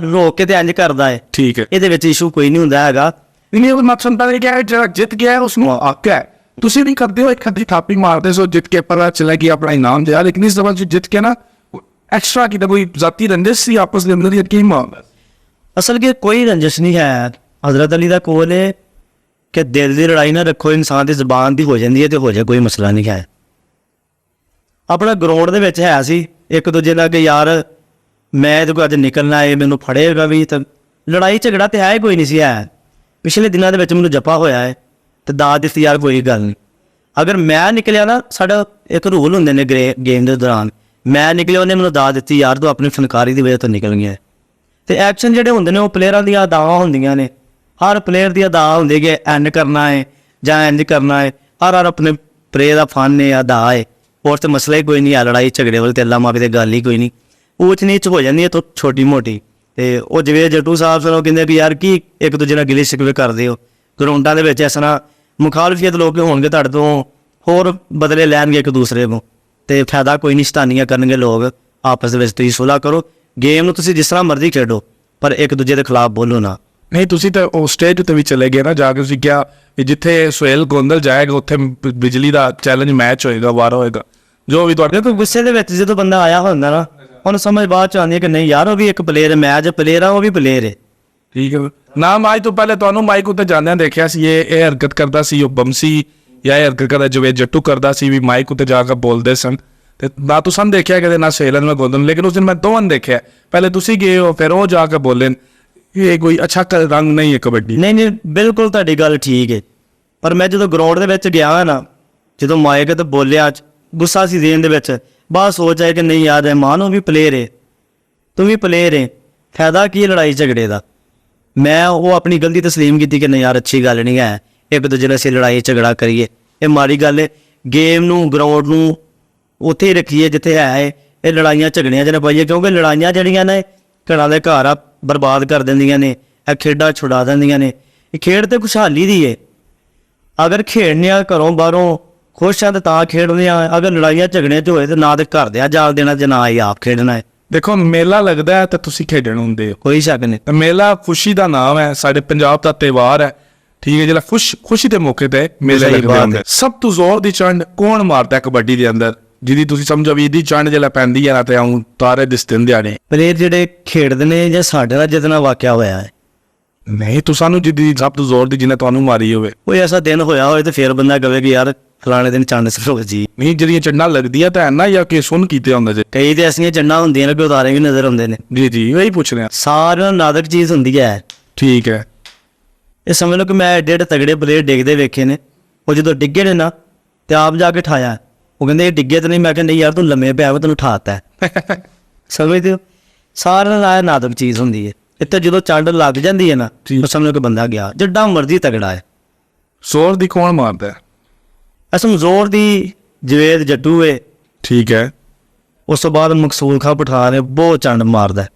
ਰੋਕ ਕੇ ਤੇ ਇੰਜ ਕਰਦਾ ਹੈ। ਠੀਕ ਹੈ, ਇਹਦੇ ਵਿੱਚ ਇਸ਼ੂ ਕੋਈ ਨਹੀਂ ਹੁੰਦਾ ਹੈਗਾ। ਨਹੀਂ ਉਹ ਮਕਸਦ ਤਾਂ ਇਹ ਕਿ ਜਿਹੜਾ ਜਿੱਤ ਗਿਆ ਉਸਨੂੰ ਹੱਕ ਹੈ। ਤੁਸੀਂ ਵੀ ਕਰਦੇ ਹੋ, ਇੱਕ ਅੱਧੀ ਥਾਪੀ ਮਾਰਦੇ ਸੋ ਜਿੱਤ ਕੇ ਪਤਾ ਚੱਲਿਆ ਕਿ ਆਪਣਾ ਇਨਾਮ ਦਿਆ, ਲੇਕਿਨ ਇਸ ਦਫਾ ਜਿੱਤ ਕੇ ਨਾ ਐਕਸਟਰਾ ਕਿਤੇ ਕੋਈ ਜ਼ਾਤੀ ਰੰਜਿਸ਼ ਸੀ ਆਪਸ ਦੇ ਅੰਦਰ, ਕੀ ਮਾਮਲਾ? ਅਸਲ ਕਿ ਕੋਈ ਰੰਜਿਸ਼ ਨਹੀਂ ਹੈ। ਹਜ਼ਰਤ ਅਲੀ ਦਾ ਕੋਲ ਹੈ ਕਿ ਦਿਲ ਦੀ ਲੜਾਈ ਨਾ ਰੱਖੋ, ਇਨਸਾਨ ਦੀ ਜ਼ਬਾਨ ਦੀ ਹੋ ਜਾਂਦੀ ਹੈ ਤੇ ਹੋ ਜਾਏ, ਕੋਈ ਮਸਲਾ ਨਹੀਂ ਹੈ। ਆਪਣਾ ਗਰਾਊਂਡ ਦੇ ਵਿੱਚ ਹੈ ਸੀ ਇੱਕ ਦੂਜੇ ਨਾਲ ਕਿ ਯਾਰ ਮੈਂ ਇਹਦੇ ਕੋਲ ਅੱਜ ਨਿਕਲਣਾ ਹੈ, ਮੈਨੂੰ ਫੜੇਗਾ ਵੀ, ਤਾਂ ਲੜਾਈ ਝਗੜਾ ਤੇ ਹੈ ਕੋਈ ਨਹੀਂ ਸੀ ਹੈ। ਪਿਛਲੇ ਦਿਨਾਂ ਦੇ ਵਿੱਚ ਮੈਨੂੰ ਜੱਫਾ ਹੋਇਆ ਹੈ ਤੇ ਦਾਦ ਦਿੱਤੀ, ਯਾਰ ਕੋਈ ਗੱਲ ਨਹੀਂ। ਅਗਰ ਮੈਂ ਨਿਕਲਿਆ ਨਾ, ਸਾਡਾ ਇੱਕ ਰੂਲ ਹੁੰਦੇ ਨੇ ਗੇਮ ਦੇ ਦੌਰਾਨ, ਮੈਂ ਨਿਕਲਿਆ ਉਹਨੇ ਮੈਨੂੰ ਦਾਦ ਦਿੱਤੀ, ਯਾਰ ਤੂੰ ਆਪਣੀ ਫਨਕਾਰੀ ਦੀ ਵਜ੍ਹਾ ਤੋਂ ਨਿਕਲ ਗਿਆ। ਤੇ ਐਕਸ਼ਨ ਜਿਹੜੇ ਹੁੰਦੇ ਨੇ ਉਹ ਪਲੇਅਰਾਂ ਦੀਆਂ ਅਦਾਵਾਂ ਹੁੰਦੀਆਂ ਨੇ। ਹਰ ਪਲੇਅਰ ਦੀ ਅਦਾ ਹੁੰਦੀ ਕਿ ਐਂਡ ਕਰਨਾ ਹੈ ਜਾਂ ਇੰਜ ਕਰਨਾ ਹੈ। ਹਰ ਆਪਣੇ ਪਲੇਅ ਦਾ ਫਨ ਹੈ, ਅਦਾ ਹੈ। ਹੋਰ ਤਾਂ ਮਸਲਾ ਹੀ ਕੋਈ ਨਹੀਂ ਹੈ, ਲੜਾਈ ਝਗੜੇ ਵਾਲੇ ਤੇ ਅੱਲਾ ਮਾਫੀ ਤੇ ਗੱਲ ਹੀ ਕੋਈ ਨਹੀਂ। ਊਚ ਨੀਚ ਹੋ ਜਾਂਦੀ ਹੈ ਤੋਂ ਛੋਟੀ ਮੋਟੀ। ਤੇ ਉਹ ਜਿਵੇਂ ਜੱਟੂ ਸਾਹਿਬ ਸਨ, ਉਹ ਕਹਿੰਦੇ ਕਿ ਯਾਰ ਕੀ ਇੱਕ ਦੂਜੇ ਨਾਲ ਗਿਲੇ ਸ਼ਿਕਵੇ ਕਰਦੇ ਹੋ ਗਰਾਊਂਡਾਂ ਦੇ ਵਿੱਚ, ਇਸ ਤਰ੍ਹਾਂ ਮੁਖਾਲਫੀਅਤ ਲੋਕ ਹੋਣਗੇ ਤੁਹਾਡੇ ਤੋਂ, ਹੋਰ ਬਦਲੇ ਲੈਣਗੇ ਇੱਕ ਦੂਸਰੇ ਨੂੰ, ਤੇ ਫਾਇਦਾ ਕੋਈ ਨਹੀਂ। ਸ਼ੈਤਾਨੀਆਂ ਕਰਨਗੇ ਲੋਕ, ਆਪਸ ਦੇ ਵਿੱਚ ਤੁਸੀਂ ਸੁਲ੍ਹਾ ਕਰੋ। ਗੇਮ ਨੂੰ ਤੁਸੀਂ ਜਿਸ ਤਰ੍ਹਾਂ ਮਰਜ਼ੀ ਖੇਡੋ, ਪਰ ਇੱਕ ਦੂਜੇ ਦੇ ਖਿਲਾਫ ਬੋਲੋ ਨਾ। ਨਹੀਂ ਤੁਸੀਂ ਤਾਂ ਉਹ ਸਟੇਜ ਉੱਤੇ ਵੀ ਚਲੇ ਗਏ ਨਾ, ਜਾ ਕੇ ਤੁਸੀਂ ਕਿਹਾ ਕਿ ਜਿੱਥੇ ਸੁਹੇਲ ਗੋਂਦਲ ਜਾਏਗਾ ਉੱਥੇ ਬਿਜਲੀ ਦਾ ਚੈਲੰਜ ਮੈਚ ਹੋਏਗਾ, ਵਾਰ ਹੋਏਗਾ, ਜੋ ਵੀ ਤੁਹਾਡੇ। ਦੇਖੋ ਗੁੱਸੇ ਦੇ ਵਿੱਚ ਜਦੋਂ ਬੰਦਾ ਆਇਆ ਹੁੰਦਾ ਨਾ, ਉਹਨੂੰ ਸਮਝ ਬਾਅਦ ਚ ਆਉਂਦੀ ਹੈ ਕਿ ਨਹੀਂ ਯਾਰ ਉਹ ਵੀ ਇੱਕ ਪਲੇਅਰ ਹੈ, ਮੈਂ ਅੱਜ ਪਲੇਅਰ ਹਾਂ, ਉਹ ਵੀ ਪਲੇਅਰ ਹੈ। ਠੀਕ ਹੈ ਨਾ। ਮਾਈਕ ਤੋਂ ਪਹਿਲੇ ਤੁਹਾਨੂੰ ਮਾਈਕ ਉੱਤੇ ਜਾਂਦਿਆਂ ਦੇਖਿਆ ਸੀ, ਇਹ ਹਰਕਤ ਕਰਦਾ ਸੀ, ਉਹ ਬੰਸੀ ਜਾਂ ਯਾਰ ਕਦੇ ਜਵੇਦ ਜੱਟੂ ਕਰਦਾ ਸੀ ਵੀ ਮਾਈਕ ਉੱਤੇ ਜਾ ਕੇ ਬੋਲਦੇ ਸਨ ਤੇ ਨਾ ਤੁਸੀਂ ਦੇਖਿਆ ਕਦੇ ਨਾ ਸਹੇਲਨ ਮੈਂ ਗੋਲਦਨ ਲੇਕਿਨ ਉਸ ਦਿਨ ਮੈਂ ਦੋਵਾਂ ਨੂੰ ਦੇਖਿਆ ਪਹਿਲੇ ਤੁਸੀਂ ਗਏ ਹੋ ਫਿਰ ਉਹ ਜਾ ਕੇ ਬੋਲੇ ਇਹ ਕੋਈ ਅੱਛਾ ਰੰਗ ਨਹੀਂ ਹੈ ਕਬੱਡੀ। ਨਹੀਂ ਬਿਲਕੁਲ ਤੁਹਾਡੀ ਗੱਲ ਠੀਕ ਹੈ, ਪਰ ਮੈਂ ਜਦੋਂ ਗਰਾਊਂਡ ਦੇ ਵਿੱਚ ਗਿਆ ਨਾ, ਜਦੋਂ ਮਾਈਕ ਤੇ ਬੋਲਿਆ ਗੁੱਸਾ ਸੀ ਦੇਣ ਦੇ ਵਿੱਚ, ਬਾਅਦ ਸੋਚ ਆਇਆ ਕਿ ਨਹੀਂ ਯਾਰ ਰਹਿਮਾਨ ਉਹ ਵੀ ਪਲੇਅਰ ਹੈ, ਤੂੰ ਵੀ ਪਲੇਅਰ ਹੈ, ਫਾਇਦਾ ਕੀ ਲੜਾਈ ਝਗੜੇ ਦਾ। ਮੈਂ ਉਹ ਆਪਣੀ ਗਲਤੀ ਤਸਲੀਮ ਕੀਤੀ ਕਿ ਨਹੀਂ ਯਾਰ ਅੱਛੀ ਗੱਲ ਨਹੀਂ ਹੈ ਇੱਕ ਦੂਜੇ ਨਾਲ ਅਸੀਂ ਲੜਾਈ ਝਗੜਾ ਕਰੀਏ, ਇਹ ਮਾੜੀ ਗੱਲ ਹੈ। ਗੇਮ ਨੂੰ ਗਰਾਊਂਡ ਨੂੰ ਉੱਥੇ ਹੀ ਰੱਖੀਏ ਜਿੱਥੇ ਹੈ, ਇਹ ਲੜਾਈਆਂ ਝਗੜੀਆਂ 'ਚ ਨਾ ਪਾਈਏ, ਕਿਉਂਕਿ ਲੜਾਈਆਂ ਜਿਹੜੀਆਂ ਨੇ ਘਰਾਂ ਦੇ ਘਰ ਆ ਬਰਬਾਦ ਕਰ ਦਿੰਦੀਆਂ ਨੇ, ਇਹ ਖੇਡਾਂ ਛੁਡਾ ਦਿੰਦੀਆਂ ਨੇ। ਇਹ ਖੇਡ ਤੇ ਖੁਸ਼ਹਾਲੀ ਦੀ ਹੈ, ਅਗਰ ਖੇਡਣੇ ਆ ਘਰੋਂ ਬਾਹਰੋਂ ਖੁਸ਼ ਆ ਤਾਂ ਖੇਡਦੇ ਆ, ਅਗਰ ਲੜਾਈਆਂ ਝਗੜਿਆਂ 'ਚ ਹੋਏ ਤਾਂ ਨਾ ਤੇ ਘਰ ਦੇ ਜਾਲ ਦੇਣਾ ਤੇ ਨਾ ਹੀ ਆਪ ਖੇਡਣਾ ਹੈ। ਦੇਖੋ ਮੇਲਾ ਲੱਗਦਾ ਹੈ ਤਾਂ ਤੁਸੀਂ ਖੇਡਣ ਹੁੰਦੇ ਹੋ, ਕੋਈ ਸ਼ੱਕ ਨਹੀਂ। ਤੇ ਮੇਲਾ ਖੁਸ਼ੀ ਦਾ ਨਾਮ ਹੈ, ਸਾਡੇ ਪੰਜਾਬ ਦਾ ਤਿਉਹਾਰ ਹੈ, ਠੀਕ ਹੈ। ਜਿਹੜਾ ਖੁਸ਼ੀ ਦੇ ਮੌਕੇ ਤੇ ਮੇਲੇ ਲੱਗਦੇ ਹੁੰਦੇ। ਸਭ ਤੋਂ ਜ਼ੋਰ ਦੀ ਚੰਡ ਕੌਣ ਮਾਰਦਾ ਕਬੱਡੀ ਦੇ ਅੰਦਰ, ਜਿਹਦੀ ਤੁਸੀਂ ਸਮਝੋ ਵੀ ਇਹਦੀ ਚੰਡ ਜਿਹੜਾ ਪੈਂਦੀ ਹੈ ਨਾ ਤੇ ਆਉਂ ਤਾਰੇ ਦਿਸਦੇ ਹੁੰਦੇ ਨੇ। ਪਲੇਅਰ ਜਿਹੜੇ ਖੇਡਦੇ ਨੇ ਜਾਂ ਸਾਡੇ ਨਾਲ ਜਿਤਨਾ ਵਾਕਿਆ ਹੋਇਆ ਹੈ, ਨਹੀਂ ਤੂੰ ਸਾਨੂੰ ਜਿਹਦੀ ਸਭ ਤੋਂ ਜ਼ੋਰ ਦੀ ਜਿਹਨੇ ਤੁਹਾਨੂੰ ਮਾਰੀ ਹੋਵੇ, ਕੋਈ ਐਸਾ ਦਿਨ ਹੋਇਆ ਹੋਵੇ ਤੇ ਫਿਰ ਬੰਦਾ ਕਹੇ ਕਿ ਯਾਰ ਫਲਾਣੇ ਦਿਨ ਚੰਡ ਸਰੋ ਜੀ। ਨਹੀਂ ਜਿਹੜੀਆਂ ਚੰਡਾਂ ਲੱਗਦੀਆਂ ਤਾਂ ਐਨਾ ਜਾਂ ਕਿ ਸੁਣ ਕੀਤੇ ਹੁੰਦਾ ਜੇ। ਕਈ ਤੇ ਐਸੀਆਂ ਚੰਡਾਂ ਹੁੰਦੀਆਂ ਨੇ ਕਿ ਉਤਾਰੇ ਵੀ ਨਜ਼ਰ ਆਉਂਦੇ ਨੇ। ਜੀ ਉਹੀ ਪੁੱਛ ਰਿਹਾ। ਸਾਰਿਆਂ ਨੂੰ ਨਾਜ਼ੁਕ ਚੀਜ਼ ਹੁੰਦੀ ਹੈ। ਠੀਕ ਹੈ। ਇਹ ਸਮਝ ਲਓ ਕਿ ਮੈਂ ਐਡੇ ਤਗੜੇ ਪਲੇਅਰ ਡਿੱਗਦੇ ਵੇਖੇ ਨੇ, ਉਹ ਜਦੋਂ ਡਿੱਗੇ ਨੇ ਨਾ ਤੇ ਆਪ ਜਾ ਕੇ ਠਾਇਆ, ਉਹ ਕਹਿੰਦੇ ਇਹ ਡਿੱਗੇ ਤਾਂ ਨਹੀਂ, ਮੈਂ ਕਿਹਾ ਨਹੀਂ ਯਾਰ ਤੂੰ ਲੰਮੇ ਪਿਆ ਵਾ ਤੈਨੂੰ ਠਾਤਾ ਸਮਝਦੇ ਹੋ। ਸਾਰਿਆਂ ਨਾਲ ਨਾਜ਼ੁਕ ਚੀਜ਼ ਹੁੰਦੀ ਹੈ, ਇੱਥੇ ਜਦੋਂ ਚੰਡ ਲੱਗ ਜਾਂਦੀ ਹੈ ਨਾ ਤਾਂ ਸਮਝੋ ਕਿ ਬੰਦਾ ਗਿਆ, ਜਿੱਡਾ ਮਰਜ਼ੀ ਤਗੜਾ ਹੈ। ਜ਼ੋਰ ਦੀ ਕੌਣ ਮਾਰਦਾ? ਅਸਮ ਜ਼ੋਰ ਦੀ ਜਵੇਦ ਜੱਟੂ ਏ। ਠੀਕ ਹੈ। ਉਸ ਤੋਂ ਬਾਅਦ ਮਕਸੂਦ ਖਾਂ ਪਠਾਨ ਨੇ ਬਹੁਤ ਚੰਡ ਮਾਰਦਾ,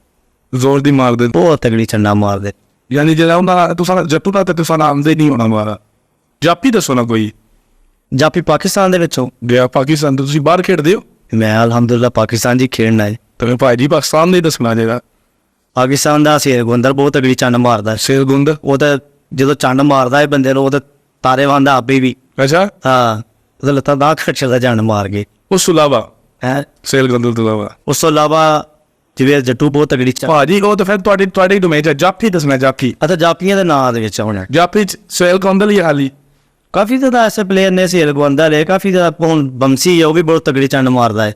ਜ਼ੋਰ ਦੀ ਮਾਰਦੇ, ਬਹੁਤ ਤਗੜੀ ਚੰਡਾ ਮਾਰਦੇ। ਯਾਨੀ ਜਿਹੜਾ ਉਹਨਾਂ ਤੁਸੀਂ ਜੱਟੂ ਦਾ ਤੇ ਤੁਸੀਂ ਆਮਦੇ ਨਹੀਂ ਹੋਣਾ ਮਾਰਾ। ਜਾਪੀ ਦੱਸੋ ਨਾ ਕੋਈ। ਜਾਪੀ ਪਾਕਿਸਤਾਨ ਦੇ ਵਿੱਚੋਂ ਗਿਆ ਪਾਕਿਸਤਾਨ ਤੋਂ ਤੁਸੀਂ ਬਾਹਰ ਖੇਡਦੇ ਹੋ? ਮੈਂ ਅਲਹਮਦੁਲਿਲਾ ਪਾਕਿਸਤਾਨ ਜੀ ਖੇਡਣਾ ਹੈ। ਤੇ ਭਾਈ ਜੀ ਪਾਕਿਸਤਾਨ ਦੇ ਦੱਸਣਾ ਜਿਹੜਾ ਪਾਕਿਸਤਾਨ ਦਾ ਸ਼ੇਰ ਗੁੰਦਰ ਬਹੁਤ ਤਗੜੀ ਚੰਡ ਮਾਰਦਾ। ਸ਼ੇਰ ਗੁੰਦ ਉਹ ਤਾਂ ਜਦੋਂ ਚੰਡ ਮਾਰਦਾ ਹੈ ਬੰਦੇ ਨੂੰ ਉਹ ਤਾਂ ਤਾਰੇ ਵਾਂਦਾ ਆਪੇ ਵੀ। ਅੱਛਾ। ਹਾਂ ਉਹਦਾ ਲੱਤਾਂ ਦਾ ਖੱਟਦਾ ਚੰਡ ਮਾਰ ਕੇ। ਉਸ ਤੋਂ ਇਲਾਵਾ ਹੈ ਸ਼ੇਰ ਗੁੰਦ ਤੋਂ ਇਲਾਵਾ ਉਸ ਤੋਂ ਇਲਾਵਾ ਜਿਵੇਂ ਜੱਟੂ ਬਹੁਤ ਤਗੜੀ ਭਾਜੀ ਉਹ ਤਾਂ ਫਿਰ ਤੁਹਾਡੀ ਡੋਮੇਨ ਚ ਜਾਪੀ ਦੱਸਣਾ। ਜਾਪੀ ਅੱਛਾ ਜਾਪੀਆਂ ਦੇ ਨਾਂ ਦੇ ਵਿੱਚ ਹੁਣ ਜਾਪੀ ਚ ਸ਼ੇਰ ਗੁੰਦ ਲਈ ਹਾਲੀ ਕਾਫੀ ਜ਼ਿਆਦਾ ਐਸੇ ਪਲੇਅਰ ਨੇ। ਸ਼ੇਰ ਗੁੰਦਰ ਹੈ ਕਾਫੀ ਜ਼ਿਆਦਾ। ਹੁਣ ਬੰਸੀ ਹੈ ਉਹ ਵੀ ਬਹੁਤ ਤਗੜੀ ਚੰਡ ਮਾਰਦਾ ਹੈ।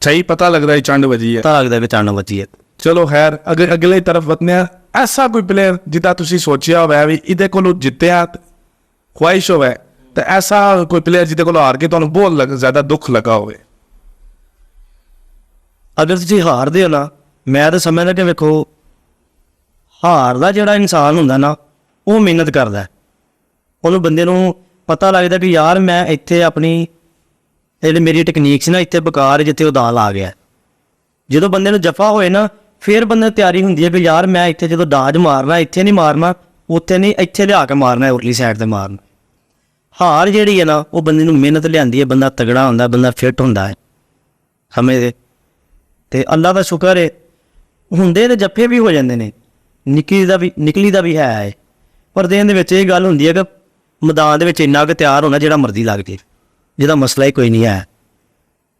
ਸਹੀ ਪਤਾ ਲੱਗਦਾ ਚੰਡ ਵਜੀ ਹੈ, ਪਤਾ ਲੱਗਦਾ ਕਿ ਚੰਡ ਵੱਜੀ ਹੈ। ਚਲੋ ਖੈਰ ਅਗਲੇ ਤਰਫ ਵਧਨੇ ਆ। ਐਸਾ ਕੋਈ ਪਲੇਅਰ ਜਿੱਦਾਂ ਤੁਸੀਂ ਸੋਚਿਆ ਹੋਵੇ ਵੀ ਇਹਦੇ ਕੋਲੋਂ ਜਿੱਤਿਆ ਖੁਆਇਸ਼ ਹੋਵੇ, ਤੇ ਐਸਾ ਕੋਈ ਪਲੇਅਰ ਜਿਹਦੇ ਕੋਲ ਹਾਰ ਕੇ ਤੁਹਾਨੂੰ ਬਹੁਤ ਜ਼ਿਆਦਾ ਦੁੱਖ ਲੱਗਾ ਹੋਵੇ? ਅਗਰ ਤੁਸੀਂ ਹਾਰਦੇ ਹੋ ਨਾ, ਮੈਂ ਤਾਂ ਸਮਝਦਾ ਕਿ ਵੇਖੋ ਹਾਰ ਦਾ ਜਿਹੜਾ ਇਨਸਾਨ ਹੁੰਦਾ ਨਾ ਉਹ ਮਿਹਨਤ ਕਰਦਾ, ਉਹਨੂੰ ਬੰਦੇ ਨੂੰ ਪਤਾ ਲੱਗਦਾ ਕਿ ਯਾਰ ਮੈਂ ਇੱਥੇ ਆਪਣੀ ਜਿਹੜੀ ਮੇਰੀ ਟੈਕਨੀਕ ਸੀ ਨਾ ਇੱਥੇ ਬੇਕਾਰ, ਜਿੱਥੇ ਉਹ ਦਾਲ ਆ ਗਿਆ। ਜਦੋਂ ਬੰਦੇ ਨੂੰ ਜਫਾ ਹੋਏ ਨਾ ਫਿਰ ਬੰਦੇ ਨੂੰ ਤਿਆਰੀ ਹੁੰਦੀ ਹੈ ਕਿ ਯਾਰ ਮੈਂ ਇੱਥੇ ਜਦੋਂ ਡਾਜ ਮਾਰਨਾ ਇੱਥੇ ਨਹੀਂ ਮਾਰਨਾ, ਉੱਥੇ ਨਹੀਂ ਇੱਥੇ ਲਿਆ ਕੇ ਮਾਰਨਾ, ਉਰਲੀ ਸਾਈਡ 'ਤੇ ਮਾਰਨਾ। ਹਾਰ ਜਿਹੜੀ ਹੈ ਨਾ ਉਹ ਬੰਦੇ ਨੂੰ ਮਿਹਨਤ ਲਿਆਂਦੀ ਹੈ, ਬੰਦਾ ਤਗੜਾ ਹੁੰਦਾ, ਬੰਦਾ ਫਿੱਟ ਹੁੰਦਾ ਹੈ ਸਮਝਦੇ। ਅਤੇ ਅੱਲਾ ਦਾ ਸ਼ੁਕਰ ਹੈ ਹੁੰਦੇ ਤੇ ਜੱਫੇ ਵੀ ਹੋ ਜਾਂਦੇ ਨੇ, ਨਿਕਲੀ ਦਾ ਵੀ ਹੈ। ਪਰ ਦੇਣ ਦੇ ਵਿੱਚ ਇਹ ਗੱਲ ਹੁੰਦੀ ਹੈ ਕਿ ਮੈਦਾਨ ਦੇ ਵਿੱਚ ਇੰਨਾ ਕੁ ਤਿਆਰ ਹੋਣਾ ਜਿਹੜਾ ਮਰਜ਼ੀ ਲੱਗ ਜੇ, ਜਿਹਦਾ ਮਸਲਾ ਹੀ ਕੋਈ ਨਹੀਂ ਹੈ।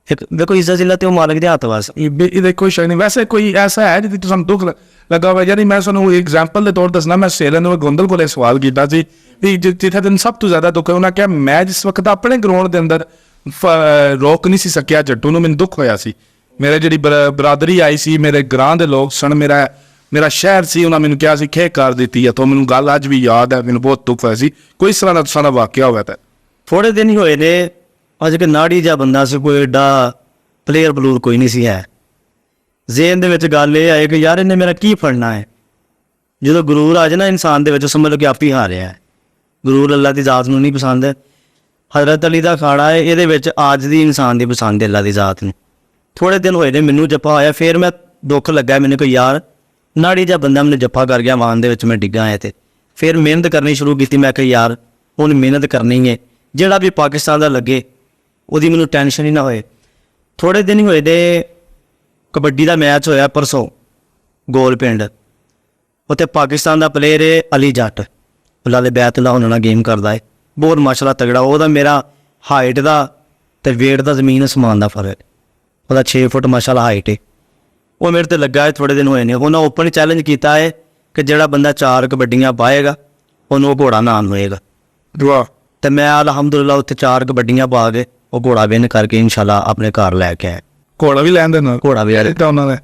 ਇੱਕ ਵੇਖੋ ਇੱਜ਼ਤ ਜ਼ਿਲ੍ਹਾ ਤੇ ਉਹ ਮਾਲਕ ਦੇ ਹੱਥ ਵਾਸ। ਇਹਦੇ ਕੋਈ ਸ਼ੱਕ ਨਹੀਂ। ਵੈਸੇ ਕੋਈ ਐਸਾ ਹੈ ਜਿਹਦੀ ਤੁਹਾਨੂੰ ਦੁੱਖ ਲੱਗਾ ਹੋਵੇ? ਯਾਨੀ ਮੈਂ ਤੁਹਾਨੂੰ ਐਗਜ਼ਾਮਪਲ ਦੇ ਤੌਰ ਦੱਸਣਾ, ਮੈਂ ਸੇਲਨ ਨੂੰ ਗੋਂਦਲ ਕੋਲੇ ਸਵਾਲ ਕੀਤਾ ਸੀ ਵੀ ਜਿੱਥੇ ਤੈਨੂੰ ਸਭ ਤੋਂ ਜ਼ਿਆਦਾ ਦੁੱਖ ਹੈ। ਉਹਨਾਂ ਕਿਹਾ ਮੈਂ ਜਿਸ ਵਕਤ ਆਪਣੇ ਗਰਾਊਂਡ ਦੇ ਅੰਦਰ ਰੋਕ ਨਹੀਂ ਸੀ ਸਕਿਆ ਜੱਟੂ ਨੂੰ, ਮੈਨੂੰ ਦੁੱਖ ਹੋਇਆ ਸੀ। ਮੇਰੇ ਜਿਹੜੀ ਬਰਾਦਰੀ ਆਈ ਸੀ, ਮੇਰੇ ਗ੍ਰਾਂ ਦੇ ਲੋਕ ਸਨ, ਮੇਰਾ ਸ਼ਹਿਰ ਸੀ, ਉਹਨਾਂ ਮੈਨੂੰ ਕਿਹਾ ਸੀ ਖੇ ਕਰ ਦਿੱਤੀ ਹੈ। ਤਾਂ ਮੈਨੂੰ ਗੱਲ ਅੱਜ ਵੀ ਯਾਦ ਹੈ, ਮੈਨੂੰ ਬਹੁਤ ਦੁੱਖ ਹੋਇਆ ਸੀ। ਕੋਈ ਇਸ ਤਰ੍ਹਾਂ ਦਾ ਸਾਰਾ ਵਾਕਿਆ ਹੋਇਆ ਤਾਂ ਥੋੜ੍ਹੇ ਦਿਨ ਹੀ ਹੋਏ ਨੇ। ਅੱਜ ਕਿ ਨਾੜੀ ਜਿਹਾ ਬੰਦਾ ਸੀ, ਕੋਈ ਏਡਾ ਪਲੇਅਰ ਬਲੂਰ ਕੋਈ ਨਹੀਂ ਸੀ ਹੈ। ਜ਼ੇਨ ਦੇ ਵਿੱਚ ਗੱਲ ਇਹ ਆਏ ਕਿ ਯਾਰ ਇਹਨੇ ਮੇਰਾ ਕੀ ਫੜਨਾ ਹੈ। ਜਦੋਂ ਗਰੂਰ ਆ ਜਾਏ ਨਾ ਇਨਸਾਨ ਦੇ ਵਿੱਚ, ਸਮਝ ਲਓ ਕਿ ਆਪ ਹੀ ਹਾਰਿਆ ਹੈ। ਗਰੂਰ ਅੱਲਾ ਦੀ ਜ਼ਾਤ ਨੂੰ ਨਹੀਂ ਪਸੰਦ। ਹਜ਼ਰਤ ਅਲੀ ਦਾ ਖਾੜਾ ਹੈ, ਇਹਦੇ ਵਿੱਚ ਆਜ ਦੀ ਇਨਸਾਨ ਦੀ ਪਸੰਦ ਹੈ ਅੱਲਾ ਦੀ ਜ਼ਾਤ ਨੂੰ। ਥੋੜ੍ਹੇ ਦਿਨ ਹੋਏ ਨੇ ਮੈਨੂੰ ਜੱਫਾ ਹੋਇਆ, ਫਿਰ ਮੈਂ ਦੁੱਖ ਲੱਗਾ ਮੈਨੂੰ ਕਿ ਯਾਰ ਨਾੜੀ ਜਿਹਾ ਬੰਦਾ ਮੈਨੂੰ ਜੱਫਾ ਕਰ ਗਿਆ, ਵਾਨ ਦੇ ਵਿੱਚ ਮੈਂ ਡਿੱਗਾ ਹੈ। ਅਤੇ ਫਿਰ ਮਿਹਨਤ ਕਰਨੀ ਸ਼ੁਰੂ ਕੀਤੀ। ਮੈਂ ਕਿਹਾ ਯਾਰ ਹੁਣ ਮਿਹਨਤ ਕਰਨੀ ਹੈ, ਜਿਹੜਾ ਵੀ ਪਾਕਿਸਤਾਨ ਦਾ ਲੱਗੇ ਉਹਦੀ ਮੈਨੂੰ ਟੈਨਸ਼ਨ ਹੀ ਨਾ ਹੋਏ। ਥੋੜ੍ਹੇ ਦਿਨ ਹੀ ਹੋਏ ਦੇ ਕਬੱਡੀ ਦਾ ਮੈਚ ਹੋਇਆ ਪਰਸੋਂ ਗੋਲ ਪਿੰਡ, ਉੱਥੇ ਪਾਕਿਸਤਾਨ ਦਾ ਪਲੇਅਰ ਹੈ ਅਲੀ ਜੱਟ, ਲਾਲੇ ਬੈਤੁੱਲਾ ਉਹਨਾਂ ਨਾਲ ਗੇਮ ਕਰਦਾ ਹੈ, ਬਹੁਤ ਮਾਸ਼ਾਅੱਲਾ ਤਗੜਾ। ਉਹਦਾ ਮੇਰਾ ਹਾਈਟ ਦਾ ਅਤੇ ਵੇਟ ਦਾ ਜ਼ਮੀਨ ਅਸਮਾਨ ਦਾ ਫਰਕ, ਉਹਦਾ 6 ਫੁੱਟ ਮਾਸ਼ਾਅੱਲਾ ਹਾਈਟ ਹੈ। ਉਹ ਮੇਰੇ 'ਤੇ ਲੱਗਾ ਹੈ, ਥੋੜ੍ਹੇ ਦਿਨ ਹੋਏ ਨੇ। ਉਹਨਾਂ ਓਪਨ ਚੈਲੰਜ ਕੀਤਾ ਹੈ ਕਿ ਜਿਹੜਾ ਬੰਦਾ 4 ਕਬੱਡੀਆਂ ਪਾਏਗਾ ਉਹਨੂੰ ਉਹ ਘੋੜਾ ਨਾਮ ਹੋਏਗਾ। ਵਾਹ। ਤੇ ਮੈਂ ਅਲਹਮਦੁਲਿਲਾ ਉੱਥੇ 4 ਕਬੱਡੀਆਂ ਪਾ ਕੇ ਉਹ ਘੋੜਾ ਵਿਨ ਕਰਕੇ ਇਨਸ਼ਾਅੱਲਾ ਆਪਣੇ ਘਰ ਲੈ ਕੇ ਆਇਆ। ਘੋੜਾ ਵੀ ਲੈਣ ਦੇ ਨਾਲ ਘੋੜਾ ਵੀ ਤਾਂ ਉਹਨਾਂ ਨੇ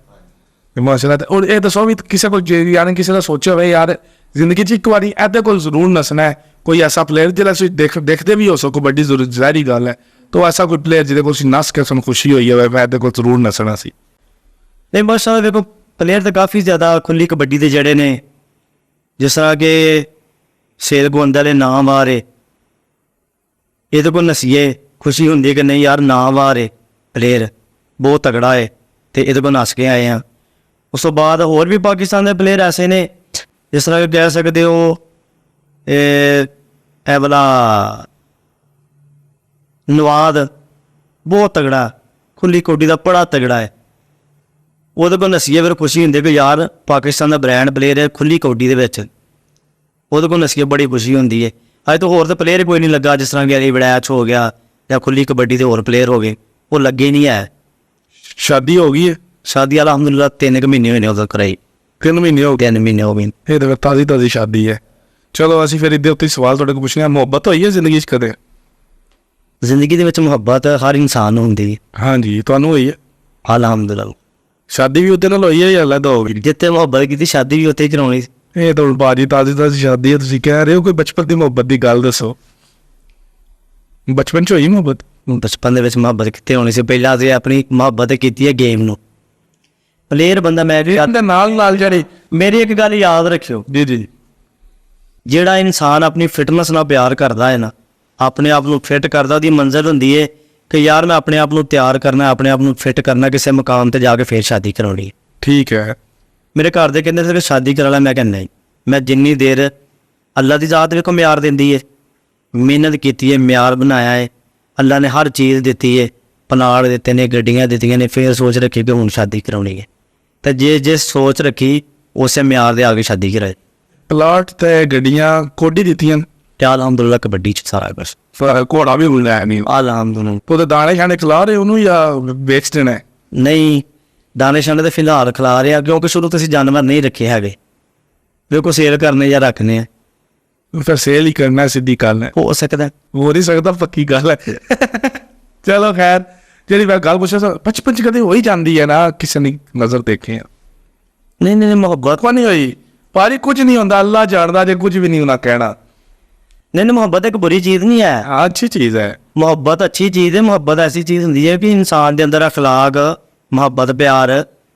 ਮਾਸ਼ਾਅੱਲਾ। ਤੇ ਔਰ ਇਹ ਦੱਸੋ ਵੀ ਕਿਸੇ ਕੋਲ ਯਾਨੀ ਕਿਸੇ ਦਾ ਸੋਚਿਆ ਹੋਵੇ ਯਾਰ ਜ਼ਿੰਦਗੀ 'ਚ ਇੱਕ ਵਾਰੀ ਇਹਦੇ ਕੋਲ ਜ਼ਰੂਰ ਨੱਸਣਾ ਹੈ, ਕੋਈ ਐਸਾ ਪਲੇਅਰ ਜਿਹੜਾ ਤੁਸੀਂ ਦੇਖਦੇ ਵੀ ਹੋ ਸੋ ਕਬੱਡੀ ਜ਼ਰੂਰ ਜ਼ਾਹਿਰੀ ਗੱਲ ਹੈ, ਤਾਂ ਐਸਾ ਕੋਈ ਪਲੇਅਰ ਜਿਹਦੇ ਕੋਲ ਤੁਸੀਂ ਨੱਸ ਕੇ ਸਾਨੂੰ ਖੁਸ਼ੀ ਹੋਈ ਹੋਵੇ ਮੈਂ ਇਹਦੇ ਕੋਲ ਜ਼ਰੂਰ ਨੱਸਣਾ ਸੀ? ਨਹੀਂ ਮਾਸ਼ਾਅੱਲਾ ਦੇਖੋ ਪਲੇਅਰ ਤਾਂ ਕਾਫੀ ਜ਼ਿਆਦਾ ਖੁੱਲੀ ਕਬੱਡੀ ਦੇ ਜਿਹੜੇ ਨੇ, ਜਿਸ ਤਰ੍ਹਾਂ ਕਿ ਸ਼ੇਰ ਗੋਂਦਾ ਦੇ ਨਾਮ ਆ ਰਹੇ, ਇਹਦੇ ਕੋਲ ਨਸੀਏ ਖੁਸ਼ੀ ਹੁੰਦੀ ਹੈ ਕਿ ਨਹੀਂ ਯਾਰ ਨਾਮ ਆ ਰਹੇ ਪਲੇਅਰ ਬਹੁਤ ਤਗੜਾ ਹੈ ਤੇ ਇਹਦੇ ਕੋਲ ਨੱਸ ਕੇ ਆਏ ਆ। ਉਸ ਤੋਂ ਬਾਅਦ ਹੋਰ ਵੀ ਪਾਕਿਸਤਾਨ ਦੇ ਪਲੇਅਰ ਐਸੇ ਨੇ ਜਿਸ ਤਰ੍ਹਾਂ ਕਿ ਕਹਿ ਸਕਦੇ ਹੋ ਇਹ ਵਾਲਾ ਨਵਾਦ ਬਹੁਤ ਤਗੜਾ, ਖੁੱਲੀ ਕਬੱਡੀ ਦਾ ਬੜਾ ਤਗੜਾ ਹੈ, ਉਹਦੇ ਕੋਲ ਨਸੀਏ ਫਿਰ ਖੁਸ਼ੀ ਹੁੰਦੀ ਕਿ ਯਾਰ ਪਾਕਿਸਤਾਨ ਦਾ ਬ੍ਰਾਂਡ ਪਲੇਅਰ ਹੈ ਖੁੱਲੀ ਕਬੱਡੀ ਦੇ ਵਿੱਚ, ਉਹਦੇ ਕੋਲ ਨਸੀਏ ਬੜੀ ਖੁਸ਼ੀ ਹੁੰਦੀ ਹੈ। ਅੱਜ ਤੋਂ ਹੋਰ ਤਾਂ ਪਲੇਅਰ ਕੋਈ ਨਹੀਂ ਲੱਗਾ, ਜਿਸ ਤਰ੍ਹਾਂ ਕਿ ਅਲੀ ਵੜੈਚ ਹੋ ਗਿਆ ਜਾਂ ਖੁੱਲੀ ਕਬੱਡੀ ਦੇ ਹੋਰ ਪਲੇਅਰ ਹੋ ਗਏ, ਉਹ ਲੱਗੇ ਨਹੀਂ ਹੈ। ਸ਼ਾਦੀ ਹੋ ਗਈ ਹੈ? ਸ਼ਾਦੀ ਅਲਹਮਦੁਲਿਲਾ 3 ਮਹੀਨੇ ਹੋਏ ਨੇ ਉਹਦਾ ਕਰਾਈ। 3 ਮਹੀਨੇ ਹੋ ਗਏ? 3 ਮਹੀਨੇ ਹੋ ਗਏ। ਇਹ ਤਾਂ ਤਾਜ਼ੀ ਸ਼ਾਦੀ ਹੈ। ਚਲੋ ਅਸੀਂ ਫਿਰ ਇਹਦੇ ਉੱਤੇ ਸਵਾਲ ਤੁਹਾਡੇ ਕੋਲ ਪੁੱਛਣਾ, ਮੁਹੱਬਤ ਹੋਈ ਹੈ ਜ਼ਿੰਦਗੀ 'ਚ ਕਦੇ? ਜ਼ਿੰਦਗੀ ਦੇ ਵਿੱਚ ਮੁਹੱਬਤ ਹਰ ਇਨਸਾਨ ਨੂੰ ਹੁੰਦੀ ਹੈ। ਹਾਂਜੀ, ਤੁਹਾਨੂੰ ਹੋਈ ਹੈ? ਅਲਹਮਦੁਲਿਲਾ। ਸ਼ਾਦੀ ਵੀ ਉਹਦੇ ਨਾਲ ਹੋਈ ਹੈ ਜਾਂ ਅਲੱਗ ਹੋ ਗਈ? ਜਿੱਥੇ ਮੁਹੱਬਤ ਕੀਤੀ ਸ਼ਾਦੀ ਵੀ ਉੱਥੇ ਹੀ ਕਰਾਉਣੀ ਸੀ। ਇਹ ਤਾਂ ਬਾਜੀ ਤਾਜ਼ੀ ਸ਼ਾਦੀ ਹੈ, ਤੁਸੀਂ ਕਹਿ ਰਹੇ ਹੋ। ਕੋਈ ਬਚਪਨ ਦੀ ਮੁਹੱਬਤ ਦੀ ਗੱਲ ਦੱਸੋ, ਬਚਪਨ 'ਚ ਹੋਈ ਮੁਹੱਬਤ? ਬਚਪਨ ਦੇ ਵਿੱਚ ਮੁਹੱਬਤ ਕਿੱਥੇ ਹੋਣੀ ਸੀ, ਪਹਿਲਾਂ ਅਸੀਂ ਆਪਣੀ ਮੁਹੱਬਤ ਕੀਤੀ ਹੈ ਗੇਮ ਨੂੰ। ਪਲੇਅਰ ਬੰਦਾ ਮੈਂ ਵੀ ਇਹਦੇ ਨਾਲ ਜਿਹੜੀ ਮੇਰੀ ਇੱਕ ਗੱਲ ਯਾਦ ਰੱਖਿਓ ਜੀ, ਜਿਹੜਾ ਇਨਸਾਨ ਆਪਣੀ ਫਿਟਨੈਸ ਨਾਲ ਪਿਆਰ ਕਰਦਾ ਹੈ ਨਾ, ਆਪਣੇ ਆਪ ਨੂੰ ਫਿੱਟ ਕਰਦਾ, ਉਹਦੀ ਮੰਜ਼ਿਲ ਹੁੰਦੀ ਹੈ ਕਿ ਯਾਰ ਮੈਂ ਆਪਣੇ ਆਪ ਨੂੰ ਤਿਆਰ ਕਰਨਾ, ਆਪਣੇ ਆਪ ਨੂੰ ਫਿੱਟ ਕਰਨਾ, ਕਿਸੇ ਮੁਕਾਮ ਤੇ ਜਾ ਕੇ ਫਿਰ ਸ਼ਾਦੀ ਕਰਾਉਣੀ ਹੈ। ਠੀਕ ਹੈ। ਮੇਰੇ ਘਰ ਦੇ ਕਹਿੰਦੇ ਸੀ ਕਿ ਸ਼ਾਦੀ ਕਰਾ ਲੈ, ਮੈਂ ਕਹਿੰਦਾ ਨਹੀਂ, ਮੈਂ ਜਿੰਨੀ ਦੇਰ ਅੱਲਾ ਦੀ ਜ਼ਾਤ ਵੇਖੋ ਮਿਆਰ ਦਿੰਦੀ ਹੈ, ਮਿਹਨਤ ਕੀਤੀ ਹੈ, ਮਿਆਰ ਬਣਾਇਆ ਹੈ, ਅੱਲਾ ਨੇ ਹਰ ਚੀਜ਼ ਦਿੱਤੀ ਹੈ, ਪਨਾੜ ਦਿੱਤੇ ਨੇ, ਗੱਡੀਆਂ ਦਿੱਤੀਆਂ ਨੇ, ਫਿਰ ਸੋਚ ਰੱਖੀ ਕਿ ਹੁਣ ਸ਼ਾਦੀ ਕਰਾਉਣੀ ਹੈ, ਤੇ ਜੇ ਸੋਚ ਰੱਖੀ ਉਸੇ ਮਿਆਰ ਦੇ ਆ ਕੇ ਸ਼ਾਦੀ ਕਰਾਏ। ਪਲਾਟ ਤੇ ਗੱਡੀਆਂ ਕੋਡੀ ਦਿੱਤੀਆਂ ਤੇ ਅਲਹਮਦੁਲਿਲਾ ਕਬੱਡੀ 'ਚ ਸਾਰਾ ਕੁਛ। ਘੋੜਾ ਵੀ ਮਿਲਣਾ ਨਹੀਂ? ਅਲਹਮਦੁਲਿਲਾ। ਉਹਦੇ ਦਾਣੇ ਛਾਣੇ ਖਿਲਾ ਰਹੇ ਉਹਨੂੰ ਜਾਂ ਵੇਚ ਦੇਣਾ? ਨਹੀਂ, ਦਾਣੇ ਛਾਣੇ ਤਾਂ ਫਿਲਹਾਲ ਖਿਲਾ ਰਿਹਾ, ਕਿਉਂਕਿ ਸ਼ੁਰੂ ਤੋਂ ਅਸੀਂ ਜਾਨਵਰ ਨਹੀਂ ਰੱਖੇ ਹੈਗੇ, ਵੇਖੋ ਸੇਲ ਕਰਨੇ ਜਾਂ ਰੱਖਣੇ ਆ। ਫਿਰ ਸੇਲ ਹੀ ਕਰਨਾ ਸਿੱਧੀ ਗੱਲ ਹੈ। ਹੋ ਸਕਦਾ, ਹੋ ਨਹੀਂ ਸਕਦਾ, ਪੱਕੀ ਗੱਲ ਹੈ। ਚਲੋ ਖੈਰ, ਜਿਹੜੀ ਮੈਂ ਗੱਲ ਪੁੱਛਿਆ ਬਚਪਨ 'ਚ ਕਦੇ ਹੋ ਹੀ ਜਾਂਦੀ ਹੈ ਨਾ, ਕਿਸੇ ਨੇ ਨਜ਼ਰ ਦੇਖੇ ਆ? ਨਹੀਂ ਮੁਹੱਬਤ ਨਹੀਂ ਹੋਈ ਭਾਜੀ, ਕੁਝ ਨਹੀਂ ਹੁੰਦਾ, ਅੱਲਾ ਜਾਣਦਾ, ਜੇ ਕੁਝ ਵੀ ਨਹੀਂ ਉਹਨਾਂ ਕਹਿਣਾ। ਨਹੀਂ ਮੁਹੱਬਤ ਇੱਕ ਬੁਰੀ ਚੀਜ਼ ਨਹੀਂ ਹੈ, ਹਾਂ ਅੱਛੀ ਚੀਜ਼ ਹੈ। ਮੁਹੱਬਤ ਅੱਛੀ ਚੀਜ਼ ਹੈ। ਮੁਹੱਬਤ ਐਸੀ ਚੀਜ਼ ਹੁੰਦੀ ਹੈ ਕਿ ਇਨਸਾਨ ਦੇ ਅੰਦਰ ਅਖਲਾਕ, ਮੁਹੱਬਤ, ਪਿਆਰ,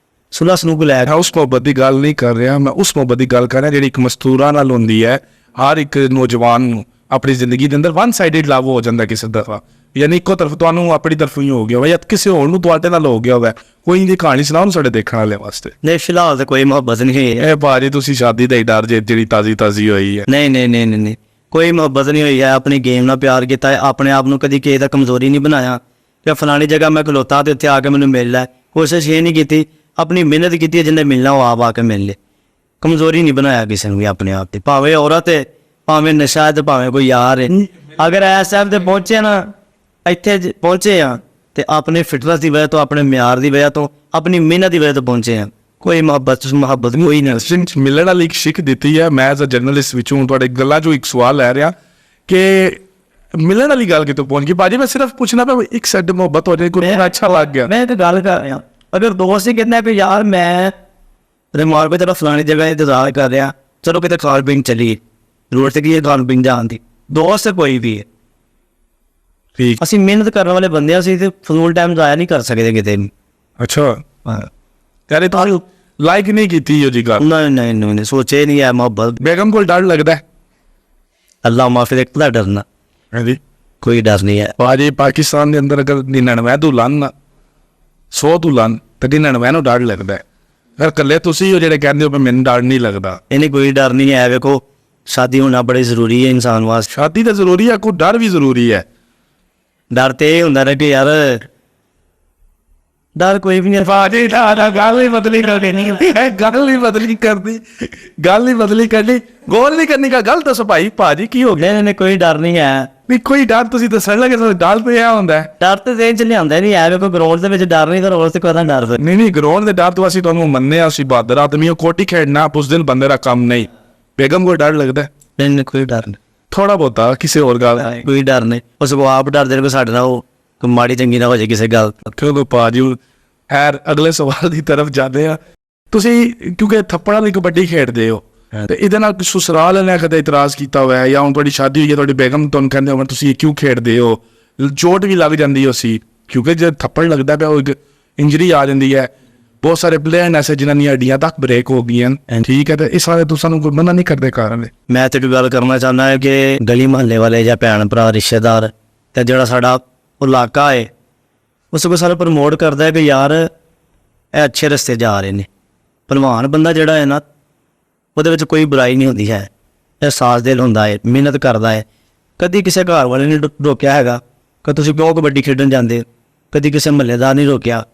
ਸੁਲਹ ਸਲੂਕ ਲੈ ਕੇ। ਮੈਂ ਉਸ ਮੁਹੱਬਤ ਦੀ ਗੱਲ ਨਹੀਂ ਕਰ ਰਿਹਾ, ਮੈਂ ਉਸ ਮੁਹੱਬਤ ਦੀ ਗੱਲ ਕਰ ਰਿਹਾ ਜਿਹੜੀ ਇੱਕ ਮਸਤੂਰਾਂ ਨਾਲ ਹੁੰਦੀ ਹੈ। ਹਰ ਇੱਕ ਨੌਜਵਾਨ ਨੂੰ ਆਪਣੀ ਜ਼ਿੰਦਗੀ ਦੇ ਅੰਦਰ ਵਨ ਸਾਈਡਡ ਲਵ ਹੋ ਜਾਂਦਾ ਕਿਸੇ ਦਫਾ, ਯਾਨੀ ਇੱਕੋ ਤਰਫ ਤੁਹਾਨੂੰ ਆਪਣੀ ਤਰਫੋਂ ਹੀ ਹੋ ਗਿਆ ਹੋਵੇ ਜਾਂ ਕਿਸੇ ਹੋਰ ਨੂੰ ਤੁਹਾਡੇ ਨਾਲ ਹੋ ਗਿਆ ਹੋਵੇ। ਕੋਈ ਇਹਦੀ ਕਹਾਣੀ ਸੁਣਾਓ ਸਾਡੇ ਦੇਖਣ ਵਾਲੇ ਵਾਸਤੇ। ਨਹੀਂ ਫਿਲਹਾਲ ਤਾਂ ਕੋਈ ਮੁਹੱਬਤ ਨਹੀਂ ਹੈ। ਇਹ ਭਾਜੀ ਤੁਸੀਂ ਸ਼ਾਦੀ ਦਾ ਹੀ ਡਰ ਜੇ ਜਿਹੜੀ ਤਾਜ਼ੀ ਹੋਈ ਹੈ? ਨਹੀਂ ਕੋਈ ਮੁਹੱਬਤ ਨਹੀਂ ਹੋਈ ਹੈ। ਆਪਣੀ ਗੇਮ ਨਾਲ ਪਿਆਰ ਕੀਤਾ ਹੈ, ਆਪਣੇ ਆਪ ਨੂੰ ਕਦੀ ਕਿਸੇ ਦਾ ਕਮਜ਼ੋਰੀ ਨਹੀਂ ਬਣਾਇਆ ਕਿ ਫਲਾਣੀ ਜਗ੍ਹਾ ਮੈਂ ਖਲੋਤਾ ਤੇ ਉੱਥੇ ਆ ਕੇ ਮੈਨੂੰ ਮਿਲ ਲੈ। ਕੋਸ਼ਿਸ਼ ਇਹ ਨਹੀਂ ਕੀਤੀ, ਆਪਣੀ ਮਿਹਨਤ ਕੀਤੀ ਹੈ, ਜਿੰਨੇ ਮਿਲਣਾ ਉਹ ਆ ਕੇ ਮਿਲ ਲੈ। ਕਮਜ਼ੋਰੀ ਨਹੀਂ ਬਣਾਇਆ ਕਿਸੇ ਨੂੰ ਵੀ ਆਪਣੇ ਆਪ ਤੇ, ਭਾਵੇਂ ਔਰਤ ਹੈ, ਭਾਵੇਂ ਨਸ਼ਾ ਹੈ, ਤੇ ਭਾਵੇਂ ਕੋਈ ਯਾਰ ਹੈ। ਅਗਰ ਇਸ ਟਾਈਮ ਤੇ ਪਹੁੰਚੇ ਨਾ, ਇੱਥੇ ਪਹੁੰਚੇ ਆ ਤੇ ਆਪਣੇ ਫਿਟਨੈਸ ਦੀ ਵਜ੍ਹਾ ਤੋਂ, ਆਪਣੇ ਮਿਆਰ ਦੀ ਵਜ੍ਹਾ ਤੋਂ, ਆਪਣੀ ਮਿਹਨਤ ਦੀ ਵਜ੍ਹਾ ਤੋਂ ਪਹੁੰਚੇ ਆ। ਕੋਈ ਮੁਹੱਬਤ ਕੋਈ ਨਹੀਂ। ਮਿਲਣ ਵਾਲੀ ਇੱਕ ਸਿੱਖ ਦਿੱਤੀ ਹੈ। ਮੈਂ ਐਜ਼ ਅ ਜਰਨਲਿਸਟ ਵਿੱਚੋਂ ਤੁਹਾਡੇ ਗੱਲਾਂ 'ਚੋਂ ਇੱਕ ਸਵਾਲ ਲੈ ਰਿਹਾ ਕਿ ਮਿਲਣ ਵਾਲੀ ਗੱਲ ਕਿਤੋਂ ਪਹੁੰਚ ਗਈ? ਭਾਜੀ ਮੈਂ ਸਿਰਫ ਪੁੱਛਣਾ ਪਿਆ, ਇੱਕ ਸਾਈਡ ਮੁਹੱਬਤ ਹੋ ਜਾਏ, ਕੋਈ ਅੱਛਾ ਲੱਗ ਗਿਆ। ਮੈਂ ਤਾਂ ਗੱਲ ਕਰ ਰਿਹਾ, ਅਗਰ ਦੋਸਤ ਹੀ ਕਹਿੰਦਾ ਕਿ ਯਾਰ ਮੈਂ ਰਿਮਾਰ ਪੇ ਤੇਰਾ ਫਲਾਣੀ ਜਗ੍ਹਾ ਇੰਤਜ਼ਾਰ ਕਰ ਰਿਹਾ, ਚਲੋ ਕਿਤੇ ਖਾਣ ਪੀਣ ਚੱਲੀਏ, ਰੋਡ ਤੇ ਕੀ ਖਾਣ ਪੀਣ ਜਾਣ ਦੀ, ਦੋਸਤ ਕੋਈ ਵੀ ਹੈ। ਠੀਕ, ਅਸੀਂ ਮਿਹਨਤ ਕਰਨ ਵਾਲੇ ਬੰਦੇ, ਅਸੀਂ ਤੇ ਫਜ਼ੂਲ ਟਾਈਮ ਜ਼ਾਇਆ ਨਹੀਂ ਕਰ ਸਕਦੇ ਕਿਤੇ ਵੀ। ਅੱਛਾ ਯਾਰ ਤੁਹਾਨੂੰ ਲਾਈਕ ਨਹੀਂ ਕੀਤੀ ਉਹ ਜੀ ਗੱਲ? ਨਹੀਂ ਸੋਚੇ ਨਹੀਂ ਹੈ ਮੁਹੱਬਤ। ਬੇਗਮ ਕੋਲ ਡਰ ਲੱਗਦਾ? ਅੱਲਾ ਮਾਫੀ ਦੇ ਕਿਹਦਾ ਡਰਨਾ? ਹਾਂਜੀ, ਕੋਈ ਡਰ ਨਹੀਂ ਹੈ ਭਾਜੀ। ਪਾਕਿਸਤਾਨ ਦੇ ਅੰਦਰ ਅਗਰ 99 ਤੋਂ ਲੰਨ 100 ਤੋਂ ਲੰਨ ਤੇ 99 ਨੂੰ ਡਰ ਲੱਗਦਾ ਹੈ। ਫਿਰ ਇਕੱਲੇ ਤੁਸੀਂ ਉਹ ਜਿਹੜੇ ਕਹਿੰਦੇ ਹੋ ਮੈਨੂੰ ਡਰ ਨਹੀਂ ਲੱਗਦਾ, ਇਹਨੇ ਕੋਈ ਡਰ ਨਹੀਂ ਹੈ। ਵੇਖੋ ਸ਼ਾਦੀ ਹੋਣਾ ਬੜੀ ਜ਼ਰੂਰੀ ਹੈ ਇਨਸਾਨ ਵਾਸਤੇ। ਸ਼ਾਦੀ ਤਾਂ ਜ਼ਰੂਰੀ ਹੈ, ਕੋਈ ਡਰ ਵੀ ਜ਼ਰੂਰੀ ਹੈ। ਡਰ ਤੇ ਇਹ ਹੁੰਦਾ ਨਾ ਕਿ ਯਾਰ ਡਰ ਕੋਈ ਵੀ ਨਹੀਂ। ਭਾਜੀ ਗੱਲ ਹੀ ਬਦਲੀ ਕਰਨੀ ਨਹੀਂ, ਗੱਲ ਨਹੀਂ ਬਦਲੀ ਕਰਨੀ, ਗੱਲ ਨਹੀਂ ਬਦਲੀ ਕਰਨੀ, ਗੋਲ ਨਹੀਂ ਕਰਨੀ। ਗੱਲ ਦੱਸੋ ਭਾਈ, ਭਾਜੀ ਕੀ ਹੋ ਗਿਆ? ਨਹੀਂ ਕੋਈ ਡਰ ਨਹੀਂ ਹੈ। ਵੀ ਕੋਈ ਡਰ ਤੁਸੀਂ ਦੱਸਣ ਲੱਗੇ, ਡਰ ਤੇ ਇਹ ਹੁੰਦਾ ਹੈ। ਡਰ ਤੇ ਦੇਣ ਚ ਲਿਆਉਂਦਾ ਨਹੀਂ ਹੈ। ਵੇਖੋ ਗਰਾਊਂਡ ਦੇ ਵਿੱਚ ਡਰ ਨਹੀਂ ਤਾਂ ਰੋਜ਼ ਤੇ ਕੋਈ ਡਰ ਫਿਰ ਨਹੀਂ ਗਰਾਊਂਡ ਦੇ ਡਰ ਤੋਂ ਅਸੀਂ ਤੁਹਾਨੂੰ ਮੰਨਦੇ ਹਾਂ, ਅਸੀਂ ਬਹਾਦਰ ਆਦਮੀ ਹਾਂ। ਕੋਟੀ ਖੇਡਣਾ ਉਸ ਦਿਨ ਬੰਦੇ ਦਾ ਕੰਮ ਨਹੀਂ। ਬੇਗਮ ਕੋਈ ਡਰ ਲੱਗਦਾ? ਨਹੀਂ ਕੋਈ ਡਰ ਨਹੀਂ। ਥੋੜਾ ਬਹੁਤਾ ਕਿਸੇ ਹੋਰ ਗੱਲ ਕੋਈ ਡਰ ਨਹੀਂ, ਉਸ ਕੋ ਆਪ ਡਰਦੇ ਨੇ ਕੋਈ ਸਾਡੇ ਨਾਲ ਉਹ ਕੋਈ ਮਾੜੀ ਚੰਗੀ ਨਾ ਹੋ ਜਾਏ ਕਿਸੇ ਗੱਲ ਤੋਂ। ਕਿਉਂ ਭਾਜੀ ਖੈਰ ਅਗਲੇ ਸਵਾਲ ਦੀ ਤਰਫ ਜਾਂਦੇ ਆ। ਤੁਸੀਂ ਕਿਉਂਕਿ ਥੱਪੜਾਂ ਦੀ ਕਬੱਡੀ ਖੇਡਦੇ ਹੋ ਤੇ ਇਹਦੇ ਨਾਲ ਸਸੁਰਾਲ ਨੇ ਕਦੇ ਇਤਰਾਜ਼ ਕੀਤਾ ਹੋਇਆ ਜਾਂ ਹੁਣ ਤੁਹਾਡੀ ਸ਼ਾਦੀ ਹੋਈ ਹੈ, ਤੁਹਾਡੀ ਬੇਗਮ ਤੁਹਾਨੂੰ ਕਹਿੰਦੇ ਹੋ ਤੁਸੀਂ ਇਹ ਕਿਉਂ ਖੇਡਦੇ ਹੋ, ਚੋਟ ਵੀ ਲੱਗ ਜਾਂਦੀ ਸੀ ਕਿਉਂਕਿ ਜੇ ਥੱਪੜ ਲੱਗਦਾ ਪਿਆ ਉਹ ਇੱਕ ਇੰਜਰੀ ਆ ਜਾਂਦੀ ਹੈ। ਬਹੁਤ ਸਾਰੇ ਪਲੇਅਰ ਨੇ ਐਸੇ ਜਿਨ੍ਹਾਂ ਦੀਆਂ ਹੱਡੀਆਂ ਤੱਕ ਬ੍ਰੇਕ ਹੋ ਗਈਆਂ, ਠੀਕ ਹੈ, ਤੇ ਇਸ ਬਾਰੇ ਤੁਸੀਂ ਸਾਨੂੰ ਕੋਈ ਮਨਾ ਨਹੀਂ ਕਰਦੇ ਕਾਰਨ। ਮੈਂ ਤੇ ਇੱਕ ਗੱਲ ਕਰਨਾ ਚਾਹੁੰਦਾ ਹੈ ਕਿ ਗਲੀ ਮੁਹੱਲੇ ਵਾਲੇ ਜਾਂ ਭੈਣ ਭਰਾ ਰਿਸ਼ਤੇਦਾਰ ਤੇ ਜਿਹੜਾ ਸਾਡਾ ਇਲਾਕਾ ਹੈ ਉਸ ਕੋ ਸਾਰਾ ਪ੍ਰਮੋਟ ਕਰਦਾ ਹੈ ਕਿ ਯਾਰ ਇਹ ਅੱਛੇ ਰਸਤੇ ਜਾ ਰਹੇ ਨੇ। ਭਲਵਾਨ ਬੰਦਾ ਜਿਹੜਾ ਹੈ ਨਾ ਉਹਦੇ ਵਿੱਚ ਕੋਈ ਬੁਰਾਈ ਨਹੀਂ ਹੁੰਦੀ ਹੈ, ਇਹ ਸਾਜ਼ ਦਿਲ ਹੁੰਦਾ ਹੈ, ਮਿਹਨਤ ਕਰਦਾ ਹੈ। ਕਦੀ ਕਿਸੇ ਘਰ ਵਾਲੇ ਨੇ ਰੋਕਿਆ ਹੈਗਾ ਕਿ ਤੁਸੀਂ ਕਿਉਂ ਕਬੱਡੀ ਖੇਡਣ ਜਾਂਦੇ, ਕਦੀ ਕਿਸੇ ਮਹੱਲੇਦਾਰ ਨਹੀਂ ਰੋਕਿਆ।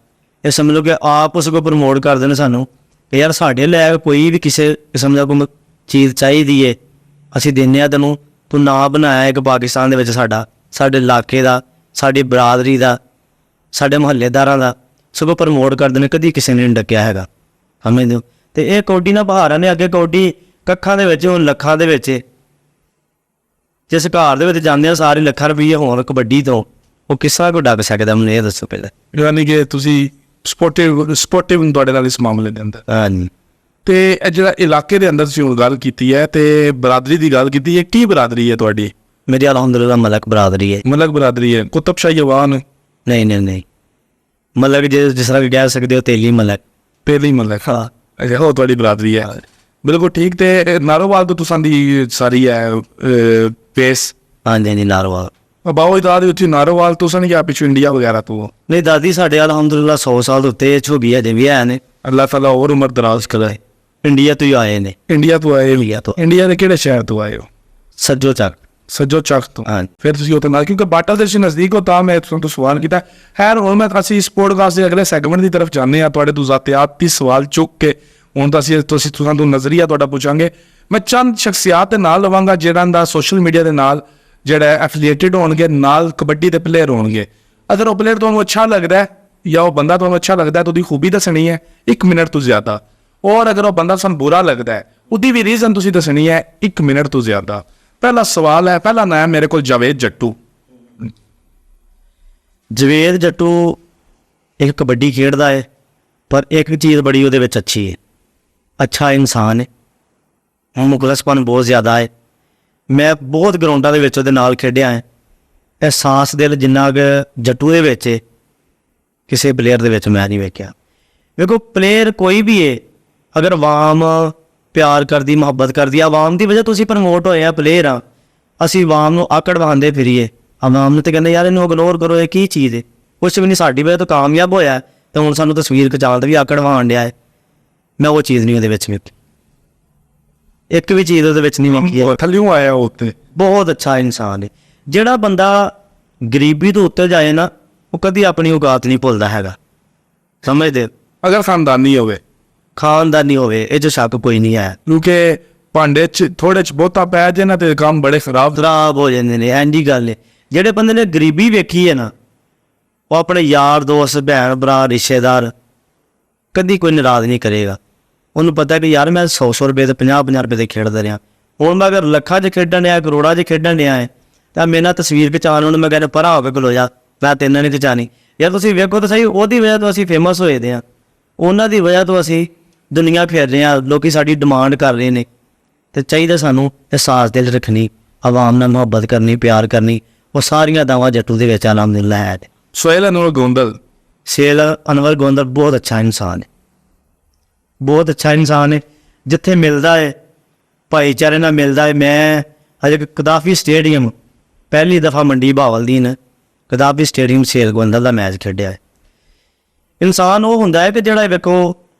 ਇਹ ਸਮਝ ਲਓ ਕਿ ਆਪ ਉਸ ਕੋ ਪ੍ਰਮੋਟ ਕਰਦੇ ਨੇ ਸਾਨੂੰ ਕਿ ਯਾਰ ਸਾਡੇ ਲੈ ਕੋਈ ਵੀ ਕਿਸੇ ਕਿਸਮ ਦਾ ਕੋਈ ਚੀਜ਼ ਚਾਹੀਦੀ ਹੈ ਅਸੀਂ ਦਿੰਦੇ ਹਾਂ ਤੈਨੂੰ, ਤੂੰ ਨਾਂ ਬਣਾਇਆ ਇੱਕ ਪਾਕਿਸਤਾਨ ਦੇ ਵਿੱਚ ਸਾਡਾ, ਸਾਡੇ ਇਲਾਕੇ ਦਾ, ਸਾਡੀ ਬਰਾਦਰੀ ਦਾ, ਸਾਡੇ ਮੁਹੱਲੇਦਾਰਾਂ ਦਾ, ਸਗੋਂ ਪ੍ਰਮੋਟ ਕਰਦੇ ਨੇ। ਕਦੀ ਕਿਸੇ ਨੇ ਨਹੀਂ ਡੱਕਿਆ ਹੈਗਾ, ਸਮਝਦੇ ਹੋ। ਤੇ ਇਹ ਕੌਡੀ ਨਾ ਬਹਾਰਾਂ ਨੇ ਅੱਗੇ ਕੌਡੀ ਕੱਖਾਂ ਦੇ ਵਿੱਚ ਹੁਣ ਲੱਖਾਂ ਦੇ ਵਿੱਚ, ਜਿਸ ਘਰ ਦੇ ਵਿੱਚ ਜਾਂਦੇ ਆ ਸਾਰੇ ਲੱਖਾਂ ਰੁਪਈਏ ਹੋਣ ਕਬੱਡੀ ਤੋਂ, ਉਹ ਕਿਸ ਤਰ੍ਹਾਂ ਕੋਈ ਡੱਕ ਸਕਦਾ ਮੈਨੂੰ ਇਹ ਦੱਸੋ ਪਹਿਲਾਂ। ਯਾਨੀ ਕਿ ਤੁਸੀਂ ਸਪੋਰਟਿਵ ਤੁਹਾਡੇ ਨਾਲ ਇਸ ਮਾਮਲੇ ਦੇ ਅੰਦਰ। ਹਾਂਜੀ। ਤੇ ਇਹ ਜਿਹੜਾ ਇਲਾਕੇ ਦੇ ਅੰਦਰ ਤੁਸੀਂ ਹੁਣ ਗੱਲ ਕੀਤੀ ਹੈ ਤੇ ਬਰਾਦਰੀ ਦੀ ਗੱਲ ਕੀਤੀ ਹੈ, ਕੀ ਬਰਾਦਰੀ ਹੈ ਤੁਹਾਡੀ? ਮੇਰੀ ਅਲਹਮਦੁਲਿਲਾ ਮਲਕ ਬਰਾਦਰੀ ਹੈ। ਮਲਕ ਬਰਾਦਰੀ ਹੈ, ਕੁਤਬ ਸ਼ਾਹੀ ਅਵਾਨ? ਨਹੀਂ ਮਲਕ ਜਿਸ ਤਰ੍ਹਾਂ ਕਿ ਕਹਿ ਸਕਦੇ ਹੋ ਤੇਲੀ ਮਲਕ, ਪਹਿਲੀ ਮਲਕ। ਹਾਂ ਅੱਛਾ, ਉਹ ਤੁਹਾਡੀ ਬਰਾਦਰੀ ਹੈ, ਬਿਲਕੁਲ ਠੀਕ। ਤੇ ਨਾਰੋਵਾਲ ਤੋਂ ਤੁਸਾਂ ਦੀ ਸਾਰੀ ਹੈ ਫੇਸ? ਹਾਂਜੀ ਨਾਰੋਵਾਲ। ਬਾਓ ਇਦਾਦ ਵਿੱਚ ਨਾਰੋਵਾਲ ਤੁਸਾਂ ਨਹੀਂ ਆ ਪਿੱਛੋਂ ਇੰਡੀਆ ਵਗੈਰਾ ਤੋਂ? ਨਹੀਂ ਦਾਦੀ ਸਾਡੇ ਅਲਹਮਦੁਲਿਲਾ 100 ਸਾਲ ਦੇ ਉੱਤੇ ਛੋਬੀ ਹਜੇ ਵੀ ਹੈ ਨੇ, ਅੱਲਾਹ ਤਾਲਾ ਹੋਰ ਉਮਰ ਦਰਾਜ਼ ਕਰੇ। ਇੰਡੀਆ ਤੋਂ ਹੀ ਆਏ ਨੇ। ਇੰਡੀਆ ਤੋਂ ਆਏ? ਇੰਡੀਆ ਦੇ ਕਿਹੜੇ ਸ਼ਹਿਰ ਤੋਂ ਆਏ ਹੋ? ਸੱਜੋ ਚੱਕ ਤੋਂ। ਹਾਂ, ਫਿਰ ਤੁਸੀਂ ਉੱਥੇ ਨਾਲ ਕਿਉਂਕਿ ਬਾਟਾ ਦੇ ਨਜ਼ਦੀਕ ਹੋ ਤਾਂ ਮੈਂ ਤੁਹਾਨੂੰ ਸਵਾਲ ਕੀਤਾ। ਖੈਰ ਹੁਣ ਮੈਂ ਅਸੀਂ ਇਸ ਪੋਡਕਾਸਟ ਦੇ ਅਗਲੇ ਸੈਗਮੈਂਟ ਦੀ ਤਰਫ ਜਾਂਦੇ ਹਾਂ, ਤੁਹਾਡੇ ਤੋਂ ਜ਼ਾਤਿਆਤੀ ਸਵਾਲ ਚੁੱਕ ਕੇ। ਹੁਣ ਤਾਂ ਤੁਸੀਂ ਤੋਂ ਨਜ਼ਰੀਆ ਤੁਹਾਡਾ ਪੁੱਛਾਂਗੇ। ਮੈਂ ਚੰਦ ਸ਼ਖਸੀਅਤ ਦੇ ਨਾਲ ਲਵਾਂਗਾ ਜਿਹਨਾਂ ਦਾ ਸੋਸ਼ਲ ਮੀਡੀਆ ਦੇ ਨਾਲ ਜਿਹੜਾ ਐਫੀਲੀਏਟਿਡ ਹੋਣਗੇ, ਨਾਲ ਕਬੱਡੀ ਦੇ ਪਲੇਅਰ ਹੋਣਗੇ। ਅਗਰ ਉਹ ਪਲੇਅਰ ਤੁਹਾਨੂੰ ਅੱਛਾ ਲੱਗਦਾ ਜਾਂ ਉਹ ਬੰਦਾ ਤੁਹਾਨੂੰ ਅੱਛਾ ਲੱਗਦਾ ਤਾਂ ਉਹਦੀ ਖੂਬੀ ਦੱਸਣੀ ਹੈ 1 ਮਿੰਟ ਤੋਂ ਜ਼ਿਆਦਾ, ਔਰ ਅਗਰ ਉਹ ਬੰਦਾ ਸਾਨੂੰ ਬੁਰਾ ਲੱਗਦਾ ਹੈ ਉਹਦੀ ਵੀ ਰੀਜ਼ਨ ਤੁਸੀਂ ਦੱਸਣੀ ਹੈ 1 ਮਿੰਟ ਤੋਂ ਜ਼ਿਆਦਾ। ਪਹਿਲਾ ਸਵਾਲ ਹੈ, ਪਹਿਲਾ ਨਾਮ ਮੇਰੇ ਕੋਲ ਜਾਵੇਦ ਜੱਟੂ। ਜਾਵੇਦ ਜੱਟੂ ਇੱਕ ਕਬੱਡੀ ਖੇਡਦਾ ਹੈ, ਪਰ ਇੱਕ ਚੀਜ਼ ਬੜੀ ਉਹਦੇ ਵਿੱਚ ਅੱਛੀ ਹੈ, ਅੱਛਾ ਇਨਸਾਨ ਹੈ, ਮੁਖਲਸਪਨ ਬਹੁਤ ਜ਼ਿਆਦਾ ਹੈ। ਮੈਂ ਬਹੁਤ ਗਰਾਊਂਡਾਂ ਦੇ ਵਿੱਚ ਉਹਦੇ ਨਾਲ ਖੇਡਿਆ ਹੈ। ਅਹਿਸਾਸ ਦਿਲ ਜਿੰਨਾ ਕੁ ਜੱਟੂ ਦੇ ਵਿੱਚ ਕਿਸੇ ਪਲੇਅਰ ਦੇ ਵਿੱਚ ਮੈਂ ਨਹੀਂ ਵੇਖਿਆ। ਵੇਖੋ ਪਲੇਅਰ ਕੋਈ ਵੀ ਹੈ, ਅਗਰ ਆਵਾਮ ਪਿਆਰ ਕਰਦੀ, ਮੁਹੱਬਤ ਕਰਦੀ, ਆਵਾਮ ਦੀ ਵਜ੍ਹਾ ਤੁਸੀਂ ਪ੍ਰਮੋਟ ਹੋਏ ਆ ਪਲੇਅਰ ਆ, ਅਸੀਂ ਆਵਾਮ ਨੂੰ ਆਕੜ ਵਹਾਉਂਦੇ ਫਿਰੀਏ, ਆਵਾਮ ਨੂੰ ਤੇ ਕਹਿੰਦੇ ਯਾਰ ਇਹਨੂੰ ਇਗਨੋਰ ਕਰੋ, ਇਹ ਕੀ ਚੀਜ਼ ਹੈ, ਕੁਛ ਵੀ ਨਹੀਂ, ਸਾਡੀ ਵਜ੍ਹਾ ਤੋਂ ਕਾਮਯਾਬ ਹੋਇਆ ਤੇ ਹੁਣ ਸਾਨੂੰ ਤਸਵੀਰ ਖਿਚਾਉਣ ਤੇ ਵੀ ਆਕੜ ਵਹਾਉਣ ਡਿਆ ਹੈ। ਮੈਂ ਉਹ ਚੀਜ਼ ਨਹੀਂ ਉਹਦੇ ਵਿੱਚ ਵੇਖੀ, ਇੱਕ ਵੀ ਚੀਜ਼ ਉਹਦੇ ਵਿੱਚ ਨਹੀਂ ਵੇਖੀ ਹੈ। ਥੱਲਿਓਂ ਆਇਆ ਉਹ ਉੱਤੇ, ਬਹੁਤ ਅੱਛਾ ਇਨਸਾਨ ਹੈ। ਜਿਹੜਾ ਬੰਦਾ ਗਰੀਬੀ ਤੋਂ ਉੱਤੇ ਜਾਏ ਨਾ ਉਹ ਕਦੀ ਆਪਣੀ ਔਕਾਤ ਨਹੀਂ ਭੁੱਲਦਾ ਹੈਗਾ, ਸਮਝਦੇ। ਅਗਰ ਖਾਨਦਾਨੀ ਹੋਵੇ ਇਹ 'ਚ ਸ਼ੱਕ ਕੋਈ ਨਹੀਂ ਹੈ, ਕਿਉਂਕਿ ਭਾਂਡੇ 'ਚ ਥੋੜੇ 'ਚ ਬਹੁਤਾ ਪੈ ਜੇ ਨਾ ਤੇ ਕੰਮ ਬੜੇ ਖਰਾਬ ਹੋ ਜਾਂਦੇ ਨੇ। ਐਂਜੀ ਗੱਲ ਹੈ, ਜਿਹੜੇ ਬੰਦੇ ਨੇ ਗਰੀਬੀ ਵੇਖੀ ਹੈ ਨਾ ਉਹ ਆਪਣੇ ਯਾਰ ਦੋਸਤ, ਭੈਣ ਭਰਾ, ਰਿਸ਼ਤੇਦਾਰ ਕਦੀ ਕੋਈ ਨਾਰਾਜ਼ ਨਹੀਂ ਕਰੇਗਾ। ਉਹਨੂੰ ਪਤਾ ਕਿ ਯਾਰ ਮੈਂ 100 ਰੁਪਏ ਤੇ 50 ਰੁਪਏ ਦੇ ਖੇਡਦਾ ਰਿਹਾ, ਹੁਣ ਮੈਂ ਅਗਰ ਲੱਖਾਂ 'ਚ ਖੇਡਣ ਡਿਆ, ਕਰੋੜਾਂ 'ਚ ਖੇਡਣ ਡਿਆ ਹੈ ਤਾਂ ਮੇਰੇ ਨਾਲ ਤਸਵੀਰ ਖਿਚਾਉਣ ਉਹਨੂੰ ਮੈਂ ਕਹਿੰਦਾ ਪਰਾਂ ਹੋ ਕੇ ਖਲੋ ਜਾ, ਮੈਂ ਤੈਨਾਂ ਨਹੀਂ ਖਿਚਾਉਣੀ। ਯਾਰ ਤੁਸੀਂ ਵੇਖੋ ਤਾਂ ਸਹੀ, ਉਹਦੀ ਵਜ੍ਹਾ ਤੋਂ ਅਸੀਂ ਫੇਮਸ ਹੋਏ ਦੇ ਹਾਂ, ਉਹਨਾਂ ਦੀ ਵਜ੍ਹਾ ਤੋਂ ਅਸੀਂ ਦੁਨੀਆ ਫਿਰ ਰਹੇ ਹਾਂ, ਲੋਕ ਸਾਡੀ ਡਿਮਾਂਡ ਕਰ ਰਹੇ ਨੇ। ਤੇ ਚਾਹੀਦਾ ਸਾਨੂੰ ਅਹਿਸਾਸ ਦਿਲ ਰੱਖਣੀ, ਆਵਾਮ ਨਾਲ ਮੁਹੱਬਤ ਕਰਨੀ, ਪਿਆਰ ਕਰਨੀ, ਉਹ ਸਾਰੀਆਂ ਦਾਵਾਂ ਜੱਟੂ ਦੇ ਵਿੱਚ ਅਲਹਮਦੁਲਿਲਾ ਹੈ। ਸੋਹੇਲ ਅਨਵਰ ਗੋਂਦਲ ਬਹੁਤ ਅੱਛਾ ਇਨਸਾਨ ਹੈ, ਬਹੁਤ ਅੱਛਾ ਇਨਸਾਨ ਹੈ। ਜਿੱਥੇ ਮਿਲਦਾ ਹੈ ਭਾਈਚਾਰੇ ਨਾਲ ਮਿਲਦਾ ਹੈ। ਮੈਂ ਅਜੇ ਕਦਾਫੀ ਸਟੇਡੀਅਮ ਪਹਿਲੀ ਦਫਾ ਮੰਡੀ ਬਹਾਵਲਦੀਨ ਕਦਾਫੀ ਸਟੇਡੀਅਮ ਸੋਹੇਲ ਗੋਂਦਲ ਦਾ ਮੈਚ ਖੇਡਿਆ ਹੈ। ਇਨਸਾਨ ਉਹ ਹੁੰਦਾ ਹੈ ਕਿ ਜਿਹੜਾ ਵੇਖੋ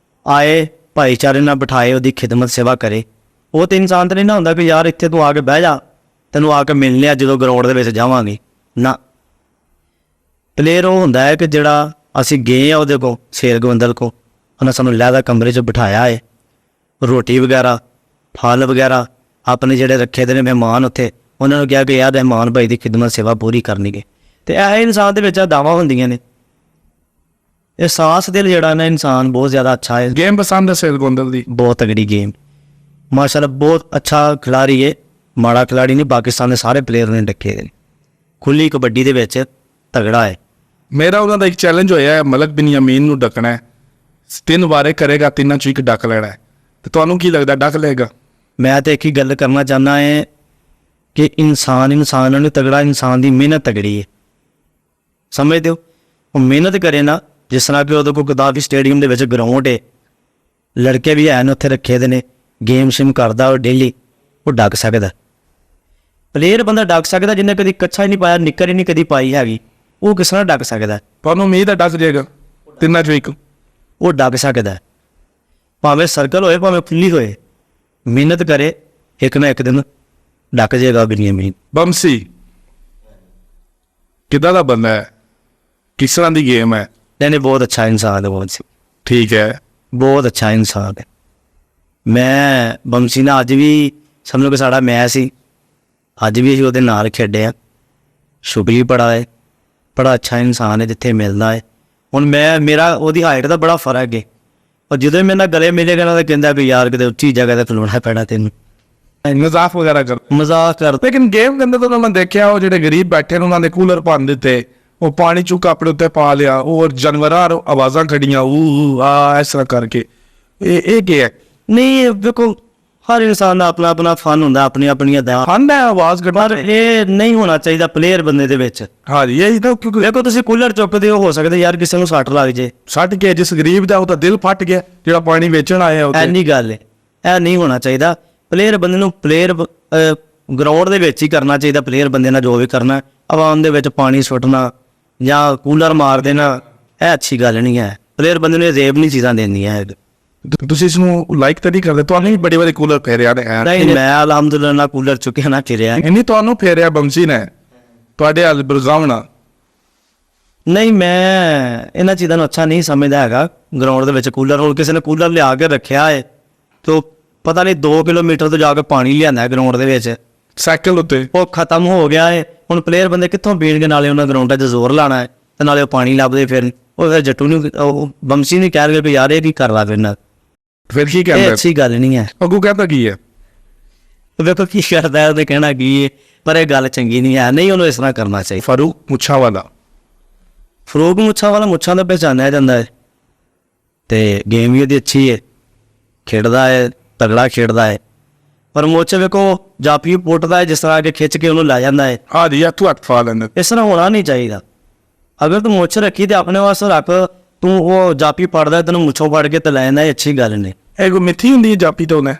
ਆਏ ਭਾਈਚਾਰੇ ਨਾਲ ਬਿਠਾਏ, ਉਹਦੀ ਖਿਦਮਤ ਸੇਵਾ ਕਰੇ। ਉਹ ਤਾਂ ਇਨਸਾਨ ਤਾਂ ਨਹੀਂ ਨਾ ਹੁੰਦਾ ਕਿ ਯਾਰ ਇੱਥੇ ਤੂੰ ਆ ਕੇ ਬਹਿ ਜਾ, ਤੈਨੂੰ ਆ ਕੇ ਮਿਲ ਲਿਆ ਜਦੋਂ ਗਰਾਊਂਡ ਦੇ ਵਿੱਚ ਜਾਵਾਂਗੇ ਨਾ। ਪਲੇਅਰ ਉਹ ਹੁੰਦਾ ਹੈ ਕਿ ਜਿਹੜਾ ਅਸੀਂ ਗਏ ਆ ਉਹਦੇ ਕੋਲ, ਸੋਹੇਲ ਗੋਂਦਲ ਕੋਲ, ਉਹਨੇ ਸਾਨੂੰ ਲਹਿਦਾ ਕਮਰੇ 'ਚ ਬਿਠਾਇਆ ਹੈ, ਰੋਟੀ ਵਗੈਰਾ, ਫਲ ਵਗੈਰਾ ਆਪਣੇ ਜਿਹੜੇ ਰੱਖੇ ਦੇ ਨੇ ਮਹਿਮਾਨ ਉੱਥੇ, ਉਹਨਾਂ ਨੂੰ ਕਿਹਾ ਕਿ ਯਾਰ ਮਹਿਮਾਨ ਭਾਈ ਦੀ ਖਿਦਮਤ ਸੇਵਾ ਪੂਰੀ ਕਰਨੀਗੇ। ਅਤੇ ਇਹ ਇਨਸਾਨ ਦੇ ਵਿੱਚ ਦਾਵਾਂ ਹੁੰਦੀਆਂ ਨੇ। ਅਹਿਸਾਸ ਦਿਲ ਜਿਹੜਾ ਨਾ ਇਨਸਾਨ ਬਹੁਤ ਜ਼ਿਆਦਾ ਅੱਛਾ ਹੈ। ਗੇਮ ਪਸੰਦ ਹੈ ਸੋਹੇਲ ਗੋਂਦਲ ਦੀ? ਬਹੁਤ ਤਗੜੀ ਗੇਮ, ਮਾਸ਼ਾਅੱਲਾ ਬਹੁਤ ਅੱਛਾ ਖਿਲਾੜੀ ਹੈ। ਮਾੜਾ ਖਿਲਾੜੀ ਨਹੀਂ, ਪਾਕਿਸਤਾਨ ਦੇ ਸਾਰੇ ਪਲੇਅਰ ਨੇ ਡੱਕੇ ਦੇ ਨੇ। ਖੁੱਲੀ ਕਬੱਡੀ ਦੇ ਵਿੱਚ ਤਗੜਾ ਹੈ। ਮੇਰਾ ਉਹਨਾਂ ਦਾ ਇੱਕ ਚੈਲੰਜ ਹੋਇਆ ਹੈ, ਮਲਕ ਬਿਨ ਯਮੀਨ ਨੂੰ ਡੱਕਣਾ ਹੈ। 3 ਵਾਰੇ ਕਰੇਗਾ, 3 ਚੋਂ 1 ਡੱਕ ਲੈਣਾ ਹੈ। ਤੇ ਤੁਹਾਨੂੰ ਕੀ ਲੱਗਦਾ ਡੱਕ ਲਏਗਾ? ਮੈਂ ਤਾਂ ਇੱਕ ਹੀ ਗੱਲ ਕਰਨਾ ਚਾਹੁੰਦਾ ਹੈ ਕਿ ਇਨਸਾਨ ਨੂੰ ਤਗੜਾ, ਇਨਸਾਨ ਦੀ ਮਿਹਨਤ ਤਗੜੀ ਹੈ। ਸਮਝਦੇ ਹੋ? ਉਹ ਮਿਹਨਤ ਕਰੇ ਨਾ, ਜਿਸ ਤਰ੍ਹਾਂ ਕਿ ਉਹਦੇ ਕੋਲ ਗਦਾਫੀ ਸਟੇਡੀਅਮ ਦੇ ਵਿੱਚ ਗਰਾਊਂਡ ਹੈ, ਲੜਕੇ ਵੀ ਐਨ ਉੱਥੇ ਰੱਖੇ ਦੇ ਨੇ, ਗੇਮ ਸ਼ਿਮ ਕਰਦਾ ਉਹ ਡੇਲੀ, ਉਹ ਡੱਕ ਸਕਦਾ। ਪਲੇਅਰ ਬੰਦਾ ਡੱਕ ਸਕਦਾ ਜਿਹਨੇ ਕਦੀ ਕੱਛਾ ਹੀ ਨਹੀਂ ਪਾਇਆ, ਨਿੱਕਰ ਹੀ ਨਹੀਂ ਕਦੀ ਪਾਈ ਹੈਗੀ, ਉਹ ਕਿਸ ਤਰ੍ਹਾਂ ਡੱਕ ਸਕਦਾ? ਤੁਹਾਨੂੰ ਉਮੀਦ ਹੈ ਡੱਕ ਜਾਏਗਾ 3 ਚੋਂ 1? ਉਹ ਡੱਕ ਸਕਦਾ, ਭਾਵੇਂ ਸਰਕਲ ਹੋਏ ਭਾਵੇਂ ਖੁੱਲੀ ਹੋਏ, ਮਿਹਨਤ ਕਰੇ, ਇੱਕ ਨਾ ਇੱਕ ਦਿਨ ਡੱਕ ਜਾਏਗਾ ਬਿਨ ਯਮੀਨ। ਬੰਸੀ ਕਿੱਦਾਂ ਦਾ ਬੰਦਾ ਹੈ? ਕਿਸ ਤਰ੍ਹਾਂ ਦੀ ਗੇਮ ਹੈ? नहीं बहुत अच्छा इंसान है बंसी, ठीक है, बहुत अच्छा इंसान है। मैं बंसी ने अज भी समझो कि साड़ा मैच ही अज भी असीं उहदे नाल खेडे आ। शुक्र भी बड़ा है, बड़ा अच्छा इंसान है जिथे मिलता है। हुण मैं मेरा उहदी हाइट का बड़ा फर्क है, और जो मेरे नाल गले मिलेगा ना तो कहंदा भी यार किते उच्ची जगह ते खलोना पैना तैनूं, मजाक वगैरह कर। मजाक कर। लेकिन गेम के अंदर तो मैं देखा वो जो गरीब बैठे ने उन्होंने कूलर भन दिते, वो पानी चुक अपने उत्ते पा लिया, और जानवर आवाज़ां खड़ियां इस तरह करके। ये क्या है? नहीं देखो हर इंसान का अपना अपना फन होंदा, अपनी अपनी अदा, फन है आवाज़ कटना, पर ये नहीं होना चाहिए प्लेयर बंदे दे विच। हाँ जी, यही तो क्योंकि देखो तुसीं कूलर चुकदे हो सकदा यार किसी नूं सट लग जे, सट के जिस गरीब दा वो दिल फट गया जो पानी बेचण आया उत्ते। ऐनी गल है, ऐ नहीं होना चाहिए। प्लेयर बंदे नूं प्लेयर ग्राउंड दे विच ही करना चाहिए। प्लेयर बंदे ने जो भी करना, आवाम दे विच पानी सुट्टना या कूलर मार देना, यह अच्छी गल नहीं है। प्लेयर बंदे ने रेब नहीं चीज़ां देनियां है। ਤੁਸੀਂ ਇਸ ਨੂੰ ਲਾਈਕ ਤਾਂ ਨਹੀਂ ਕਰਦੇ? ਤੁਹਾਨੂੰ ਵੀ ਬੜੇ ਬੜੇ ਕੂਲਰ ਫੇਰਿਆ ਨੇ? नहीं मैं अलहमदुलिल्लाह ना कूलर चुकिया ना फिरिया। ਨਹੀਂ ਤੁਹਾਨੂੰ ਫੇਰਿਆ ਬੰਸੀ ਨੇ ਤੁਹਾਡੇ ਹਲ ਬਰਗਾਵਣਾ? नहीं मैं इन्हां चीज़ां नूं अच्छा नहीं समझदा हैगा। ग्राउंड दे विच कूलर, हुण किसी ने कूलर लिया के रखिया है तो पता नहीं 2 किलोमीटर तो जाके पानी लिआंदा है ग्राउंड दे विच, ਸਾਈਕਲ ਉੱਤੇ वो खत्म हो गया है। हुण प्लेयर बंदे कित्थों पीणगे? नाले उन्हां ग्राउंडां 'च जोर लाना है ते नाले पानी लभदे फिरन। ਉਹ ਫਿਰ ਜੱਟੂ ਨੂੰ ਬੰਸੀ ਨਹੀਂ ਕਹਿ ਰਹੇ ਵੀ ਯਾਰ ਇਹ ਕੀ ਕਰਦਾ ਫਿਰ ਨਾਲ, ਫਿਰ ਕੀ ਇਹ ਕਹਿੰਦਾ? ਅੱਛੀ ਗੱਲ ਨਹੀਂ ਹੈ। ਅੱਗੂ ਕਹਿੰਦਾ ਕੀ ਹੈ? ਵੇਖੋ ਕੀ ਕਰਦਾ ਉਹਨੇ ਕਹਿਣਾ ਕੀ ਹੈ, ਪਰ ਇਹ ਗੱਲ ਚੰਗੀ ਨਹੀਂ ਹੈ, ਨਹੀਂ ਉਹਨੂੰ ਇਸ ਤਰ੍ਹਾਂ ਕਰਨਾ ਚਾਹੀਦਾ। ਫਾਰੂਕ ਮੁੱਛਾਂ ਵਾਲਾ, ਫਰੂਕ ਮੁੱਛਾਂ ਵਾਲਾ ਮੁੱਛਾਂ ਦਾ ਪਹਿਚਾਨਿਆ ਜਾਂਦਾ ਹੈ, ਤੇ ਗੇਮ ਵੀ ਉਹਦੀ ਅੱਛੀ ਹੈ, ਖੇਡਦਾ ਹੈ, ਤਗੜਾ ਖੇਡਦਾ ਹੈ, ਪਰ ਮੁੱਛ ਵੇਖੋ ਜਾਪੀ ਪੁੱਟਦਾ ਹੈ, ਜਿਸ ਤਰ੍ਹਾਂ ਕਿ ਖਿੱਚ ਕੇ ਉਹਨੂੰ ਲੈ ਜਾਂਦਾ ਹੈ। ਆ ਜੀ ਤੂੰ ਹੱਥ ਫਾ ਲੈਂਦਾ। ਇਸ ਤਰ੍ਹਾਂ ਹੋਣਾ ਨਹੀਂ ਚਾਹੀਦਾ। ਅਗਰ ਤੂੰ ਮੁੱਛ ਰੱਖੀ ਤੇ ਆਪਣੇ ਵਾਸਤੇ ਰੱਖ, ਤੂੰ ਉਹ ਜਾਪੀ ਪੜਦਾ ਤੈਨੂੰ ਮੁੱਛੋਂ ਫੜ ਕੇ ਤੇ ਲੈ ਜਾਂਦਾ, ਇਹ ਅੱਛੀ ਗੱਲ ਨਹੀਂ। ਇਹ ਕੋਈ ਮਿੱਥੀ ਹੁੰਦੀ ਹੈ ਜਾਪੀ ਤੋਂ ਨੇ?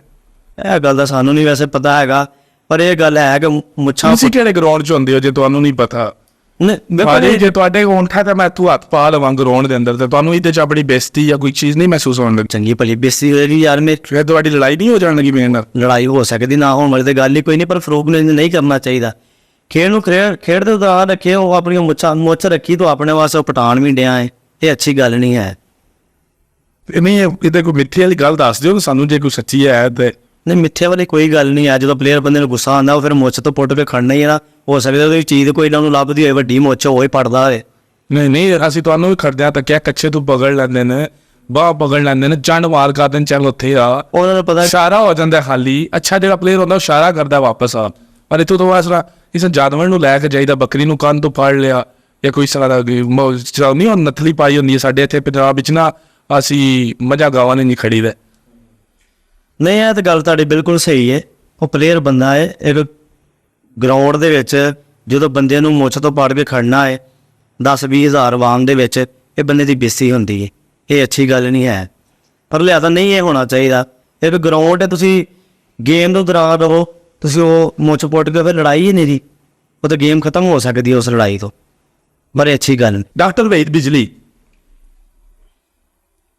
ਇਹ ਗੱਲ ਦਾ ਸਾਨੂੰ ਨਹੀਂ ਵੈਸੇ ਪਤਾ ਹੈਗਾ, ਪਰ ਇਹ ਗੱਲ ਹੈ ਕਿ ਮੁੱਛਾਂ ਤੁਸੀਂ ਕਿਹੜੇ ਗਰਾਊਂਡ 'ਚ ਹੁੰਦੇ ਹੋ ਜੇ ਤੁਹਾਨੂੰ ਨਹੀਂ ਪਤਾ? ਵੇਖੋ ਜੇ ਤੁਹਾਡੇ ਕੋਲ ਉੱਠਾ ਤਾਂ ਮੈਂ ਤੂੰ ਹੱਥ ਪਾ ਲਵਾਂ ਗਰਾਊਂਡ ਦੇ ਅੰਦਰ, ਤੇ ਤੁਹਾਨੂੰ ਇਹਦੇ 'ਚ ਆਪਣੀ ਬੇਇੱਜ਼ਤੀ ਜਾਂ ਕੋਈ ਚੀਜ਼ ਨਹੀਂ ਮਹਿਸੂਸ ਹੋਣ ਲੱਗੀ? ਚੰਗੀ ਭਲੀ ਬੇਇੱਜ਼ਤੀ ਹੋਏਗੀ ਯਾਰ, ਮੇਰੇ ਫਿਰ ਤੁਹਾਡੀ ਲੜਾਈ ਨਹੀਂ ਹੋ ਜਾਣ ਲੱਗੀ ਮੇਰੇ ਨਾਲ? ਲੜਾਈ ਹੋ ਸਕਦੀ, ਨਾ ਹੋਣ ਵਾਲੀ ਤਾਂ ਗੱਲ ਹੀ ਕੋਈ ਨਹੀਂ, ਪਰ ਫਰੂਕ ਨੂੰ ਨਹੀਂ ਕਰਨਾ ਚਾਹੀਦਾ। ਖੇਡ ਨੂੰ ਖੇਡਦੇ ਦੌਰਾਨ ਰੱਖੇ, ਉਹ ਆਪਣੀਆਂ ਮੁੱਛ ਰੱਖੀ ਤੋਂ ਆਪਣੇ ਵਾਸਤੇ ਉਹ ਪਟਾਣ ਵੀ ਡਿਆ ਹੈ, ਇਹ ਅੱਛੀ ਗੱਲ ਨਹੀਂ ਹੈ। ਨਹੀਂ ਇਹਦੇ ਕੋਈ ਮਿੱਠੀ ਵਾਲੀ ਗੱਲ ਦੱਸ ਦਿਓ ਸਾਨੂੰ ਜੇ ਕੋਈ ਸੱਚੀ ਹੈ ਤੇ। ਨਹੀਂ ਮਿੱਥੇ ਵਾਲੀ ਕੋਈ ਗੱਲ ਨਹੀਂ ਹੈ। ਜਦੋਂ ਪਲੇਅਰ ਬੰਦੇ ਨੂੰ ਗੁੱਸਾ ਆਉਂਦਾ ਉਹ ਫਿਰ ਮੁੱਛ ਤੋਂ ਪੁੱਟ ਕੇ ਖੜਨਾ ਹੀ ਹੈ ਨਾ। ਹੋ ਸਕਦਾ ਉਹਦੀ ਚੀਜ਼ ਕੋਈ ਇਹਨਾਂ ਨੂੰ ਲੱਭਦੀ ਹੋਏ, ਵੱਡੀ ਮੁੱਛ ਉਹ ਹੀ ਪੜਦਾ ਹੋਏ। ਨਹੀਂ ਅਸੀਂ ਤੁਹਾਨੂੰ ਵੀ ਖੜਦਿਆਂ ਤਾਂ ਕਿਆ ਕੱਛੇ ਤੋਂ ਪਕੜ ਲੈਂਦੇ ਨੇ, ਬਾਹ ਪਕੜ ਲੈਂਦੇ ਨੇ, ਚੰਡ ਮਾਰ ਕਰਦੇ ਨੇ, ਚੱਲ ਉੱਥੇ ਆ, ਉਹਨਾਂ ਨੂੰ ਪਤਾ ਇਸ਼ਾਰਾ ਹੋ ਜਾਂਦਾ ਖਾਲੀ। ਅੱਛਾ ਜਿਹੜਾ ਪਲੇਅਰ ਹੁੰਦਾ ਉਹ ਇਸ਼ਾਰਾ ਕਰਦਾ ਵਾਪਸ ਆ, ਪਰ ਇੱਥੋਂ ਤੋਂ ਇਸ ਤਰ੍ਹਾਂ ਇਸ ਜਾਨਵਰ ਨੂੰ ਲੈ ਕੇ ਜਾਈਦਾ, ਬੱਕਰੀ ਨੂੰ ਕੰਨ ਤੋਂ ਫੜ ਲਿਆ ਜਾਂ ਕੋਈ ਇਸ ਤਰ੍ਹਾਂ ਦਾ ਨਹੀਂ ਉਹ ਨਥਲੀ ਪਾਈ ਹੁੰਦੀ ਹੈ ਸਾਡੇ ਇੱਥੇ ਪੰਜਾਬ ਵਿੱਚ ਨਾ, ਅਸੀਂ ਮੱਝਾਂ ਗਾਵਾਂ ਨੇ ਨਹੀਂ ਖੜੀ ਦੇ। ਨਹੀਂ ਇਹ ਤਾਂ ਗੱਲ ਤੁਹਾਡੀ ਬਿਲਕੁਲ ਸਹੀ ਹੈ। ਉਹ ਪਲੇਅਰ ਬੰਦਾ ਹੈ, ਇੱਕ ਗਰਾਊਂਡ ਦੇ ਵਿੱਚ ਜਦੋਂ ਬੰਦੇ ਨੂੰ ਮੁੱਛ ਤੋਂ ਪਾੜ ਕੇ ਖੜਨਾ ਹੈ 10-20 ਹਜ਼ਾਰ ਆਵਾਮ ਦੇ ਵਿੱਚ, ਇਹ ਬੰਦੇ ਦੀ ਬੇਇੱਜ਼ਤੀ ਹੁੰਦੀ ਹੈ, ਇਹ ਅੱਛੀ ਗੱਲ ਨਹੀਂ ਹੈ। ਪਰ ਲਿਆ ਤਾਂ ਨਹੀਂ ਇਹ ਹੋਣਾ ਚਾਹੀਦਾ। ਇੱਕ ਗਰਾਊਂਡ ਹੈ, ਤੁਸੀਂ ਗੇਮ ਦੇ ਦੌਰਾਨ ਰਹੋ, ਤੁਸੀਂ ਉਹ ਮੁੱਛ ਪੁੱਟ ਕੇ ਫਿਰ ਲੜਾਈ ਹੀ ਨਹੀਂ ਜੀ, ਉਹ ਤਾਂ ਗੇਮ ਖਤਮ ਹੋ ਸਕਦੀ ਹੈ ਉਸ ਲੜਾਈ ਤੋਂ। ਬੜੀ ਅੱਛੀ ਗੱਲ। ਡਾਕਟਰ ਵੈਦ ਬਿਜਲੀ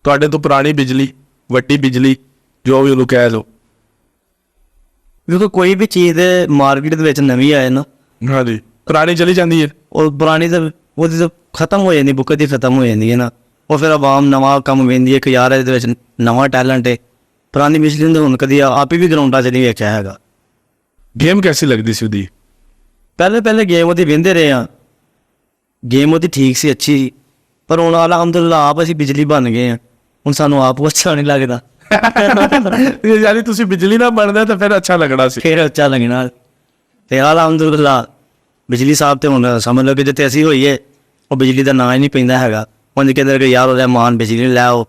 ਤੁਹਾਡੇ ਤੋਂ ਪੁਰਾਣੀ ਬਿਜਲੀ, ਵੱਡੀ ਬਿਜਲੀ, ਜੋ ਵੀ ਉਹਨੂੰ ਕਹਿ ਲਓ, ਦੇਖੋ ਕੋਈ ਵੀ ਚੀਜ਼ ਮਾਰਕੀਟ ਦੇ ਵਿੱਚ ਨਵੀਂ ਆਏ ਨਾ, ਹਾਂਜੀ ਪੁਰਾਣੀ ਚਲੀ ਜਾਂਦੀ ਹੈ, ਉਹ ਪੁਰਾਣੀ ਤਾਂ ਉਹਦੀ ਤਾਂ ਖਤਮ ਹੋ ਜਾਂਦੀ, ਬੁੱਕ ਦੀ ਖਤਮ ਹੋ ਜਾਂਦੀ ਹੈ ਨਾ। ਉਹ ਫਿਰ ਆਵਾਮ ਨਵਾਂ ਕੰਮ ਵੇਂਦੀ ਹੈ ਕਿ ਯਾਰ ਇਹਦੇ ਵਿੱਚ ਨਵਾਂ ਟੈਲੈਂਟ ਹੈ। ਪੁਰਾਣੀ ਬਿਜਲੀ ਨੂੰ ਹੁਣ ਕਦੀ ਆਪ ਹੀ ਵੀ ਗਰਾਊਂਡਾਂ 'ਚ ਨਹੀਂ ਵੇਖਿਆ ਹੈਗਾ। ਗੇਮ ਕੈਸੀ ਲੱਗਦੀ ਸੀ ਉਹਦੀ? ਪਹਿਲੇ ਗੇਮ ਉਹਦੀ ਵਹਿੰਦੇ ਰਹੇ ਹਾਂ, ਗੇਮ ਉਹਦੀ ਠੀਕ ਸੀ, ਅੱਛੀ ਸੀ, ਪਰ ਹੁਣ ਅਲਹਮਦੁਲਿਲਾ ਆਪ ਅਸੀਂ ਬਿਜਲੀ ਬਣ ਗਏ ਹਾਂ, ਹੁਣ ਸਾਨੂੰ ਆਪ ਉਹ ਅੱਛਾ ਨਹੀਂ ਲੱਗਦਾ। ਯਾਨੀ ਤੁਸੀਂ ਬਿਜਲੀ ਨਾ ਬਣਦਾ ਤਾਂ ਫਿਰ ਅੱਛਾ ਲੱਗਣਾ ਸੀ। ਫਿਰ ਅੱਛਾ ਲੱਗਣਾ। ਤੇ ਅਲਹਮਦੁਲਿਲਾ ਬਿਜਲੀ ਸਾਹਿਬ ਤੇ ਹੁਣ ਸਮਝ ਲਓ ਕਿ ਜਿੱਥੇ ਅਸੀਂ ਹੋਈਏ ਉਹ ਬਿਜਲੀ ਦਾ ਨਾਂ ਹੀ ਨਹੀਂ ਪੈਂਦਾ ਹੈਗਾ। ਉਂਝ ਕਹਿੰਦੇ ਕਿ ਯਾਰ ਉਹਦਾ ਮਾਨ ਬਿਜਲੀ ਲੈ ਆਓ,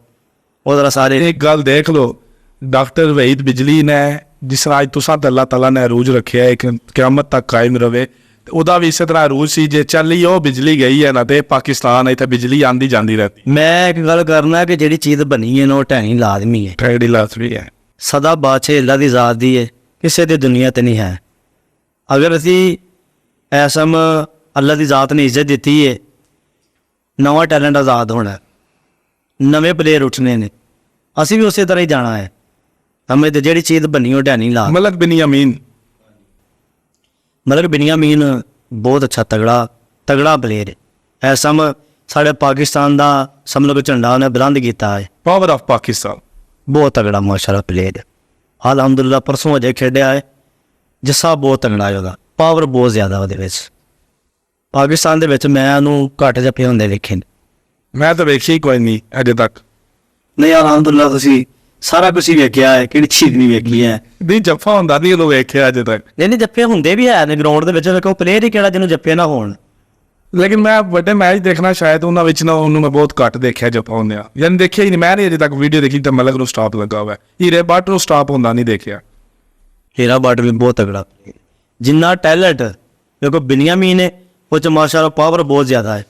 ਉਹ ਤਰ੍ਹਾਂ ਸਾਰੇ। ਇੱਕ ਗੱਲ ਦੇਖ ਲਓ, ਡਾਕਟਰ ਵਹੀਦ ਬਿਜਲੀ ਨੇ ਜਿਸ ਤਰ੍ਹਾਂ ਅੱਜ ਤੁਸਾਂ ਤੇ ਅੱਲਾਹ ਤਾਲਾ ਨੇ ਅਰੂਜ ਰੱਖਿਆ ਹੈ ਕਿ ਕਿਆਮਤ ਤੱਕ ਕਾਇਮ ਰਵੇ, ਤੇ ਉਹਦਾ ਵੀ ਇਸੇ ਤਰ੍ਹਾਂ ਅਰੂਜ ਸੀ। ਜੇ ਚੱਲੀ ਉਹ ਬਿਜਲੀ ਗਈ ਹੈ ਨਾ ਤੇ ਪਾਕਿਸਤਾਨ ਇੱਥੇ ਬਿਜਲੀ ਆਂਦੀ ਜਾਂਦੀ ਰਹਤੀ। ਮੈਂ ਇੱਕ ਗੱਲ ਕਰਨਾ ਕਿ ਜਿਹੜੀ ਚੀਜ਼ ਬਣੀ ਹੈ ਨਾ ਉਹ ਢਹਿਣੀ ਲਾਜ਼ਮੀ ਹੈ। ਟ੍ਰੇਡੀ ਲਾਜ਼ਮੀ ਹੈ। ਸਦਾ ਬਾਦਸ਼ਾਹ ਅੱਲਾ ਦੀ ਜ਼ਾਤ ਦੀ ਹੈ, ਕਿਸੇ ਦੀ ਦੁਨੀਆ ਤੇ ਨਹੀਂ ਹੈ। ਅਗਰ ਅਸੀਂ ਐਸਮ ਅੱਲਾ ਦੀ ਜ਼ਾਤ ਨੇ ਇੱਜ਼ਤ ਦਿੱਤੀ ਹੈ, ਨਵਾਂ ਟੈਲੈਂਟ ਆਜ਼ਾਦ ਹੋਣਾ, ਨਵੇਂ ਪਲੇਅਰ ਉੱਠਣੇ ਨੇ, ਅਸੀਂ ਵੀ ਉਸੇ ਤਰ੍ਹਾਂ ਹੀ ਜਾਣਾ ਹੈ। ਹਮੇ ਤੇ ਜਿਹੜੀ ਚੀਜ਼ ਬਣੀ ਉਹ ਢਹਿਣੀ ਲਾ। ਮਲਕ ਬਿਨ ਯਮੀਨ, ਮਲਕ ਬਿਨ ਯਮੀਨ ਬਹੁਤ ਅੱਛਾ ਤਗੜਾ ਪਲੇਅਰ ਹੈ। ਐਸਮ ਸਾਡੇ ਪਾਕਿਸਤਾਨ ਦਾ ਸਮਝ ਝੰਡਾ ਉਹਨੇ ਬੁਲੰਦ ਕੀਤਾ ਹੈ। ਪਾਵਰ ਆਫ ਪਾਕਿਸਤਾਨ, ਬਹੁਤ ਤਗੜਾ ਮਾਸ਼ਾਅੱਲਾ ਪਲੇਅਰ ਹੈ। ਅਲਹਮਦੁਲਿਲਾ ਪਰਸੋਂ ਅਜੇ ਖੇਡਿਆ ਹੈ। ਜੱਸਾ ਬਹੁਤ ਤਗੜਾ ਹੈ, ਉਹਦਾ ਪਾਵਰ ਬਹੁਤ ਜ਼ਿਆਦਾ ਉਹਦੇ ਵਿੱਚ। ਪਾਕਿਸਤਾਨ ਦੇ ਵਿੱਚ ਮੈਂ ਉਹਨੂੰ ਘੱਟ ਜੱਫੇ ਹੁੰਦੇ ਵੇਖੇ ਨੇ। ਮੈਂ ਤਾਂ ਵੇਖੀ ਕੋਈ ਨਹੀਂ ਅਜੇ ਤੱਕ। ਨਹੀਂ ਅਲਹਮਦੁਲਿਲਾ ਤੁਸੀਂ ਸਾਰਾ ਕੁਝ ਹੀ ਵੇਖਿਆ ਹੈ, ਕਿਹੜੀ ਚੀਜ਼ ਨਹੀਂ ਵੇਖੀ ਹੈ। ਨਹੀਂ ਜੱਫਾ ਹੁੰਦਾ ਨਹੀਂ ਉਹਨੂੰ ਵੇਖਿਆ ਅਜੇ ਤੱਕ। ਨਹੀਂ ਜੱਫੇ ਹੁੰਦੇ ਵੀ ਹੈ ਨੇ ਗਰਾਊਂਡ ਦੇ ਵਿੱਚ, ਵੇਖੋ ਪਲੇਅਰ ਹੀ ਕਿਹੜਾ ਜਿਹਨੂੰ ਜੱਫੇ ਨਾ ਹੋਣ। ਲੇਕਿਨ ਮੈਂ ਵੱਡੇ ਮੈਚ ਦੇਖਣਾ ਸ਼ਾਇਦ ਉਹਨਾਂ ਵਿੱਚ ਨਾ ਉਹਨੂੰ ਮੈਂ ਬਹੁਤ ਘੱਟ ਦੇਖਿਆ ਜੱਫਾ ਹੁੰਦਿਆ, ਯਾਨੀ ਦੇਖਿਆ ਹੀ ਨਹੀਂ। ਮੈਂ ਨਹੀਂ ਅਜੇ ਤੱਕ ਵੀਡੀਓ ਦੇਖੀ ਤਾਂ ਮਲਕ ਨੂੰ ਸਟਾਪ ਲੱਗਾ ਹੋਇਆ, ਹੀਰੇ ਬੱਟ ਨੂੰ ਸਟਾਪ ਹੁੰਦਾ ਨਹੀਂ ਦੇਖਿਆ। ਹੀਰਾ ਬੱਟ ਵੀ ਬਹੁਤ ਤਗੜਾ ਪਲੇਅਰ, ਜਿੰਨਾ ਟੈਲੈਂਟ ਵੇਖੋ ਬਿਨਯਾਮੀਨ ਹੈ ਉਹ 'ਚ ਮਾਸ਼ਾਅੱਲਾ ਪਾਵਰ ਬਹੁਤ ਜ਼ਿਆਦਾ ਹੈ।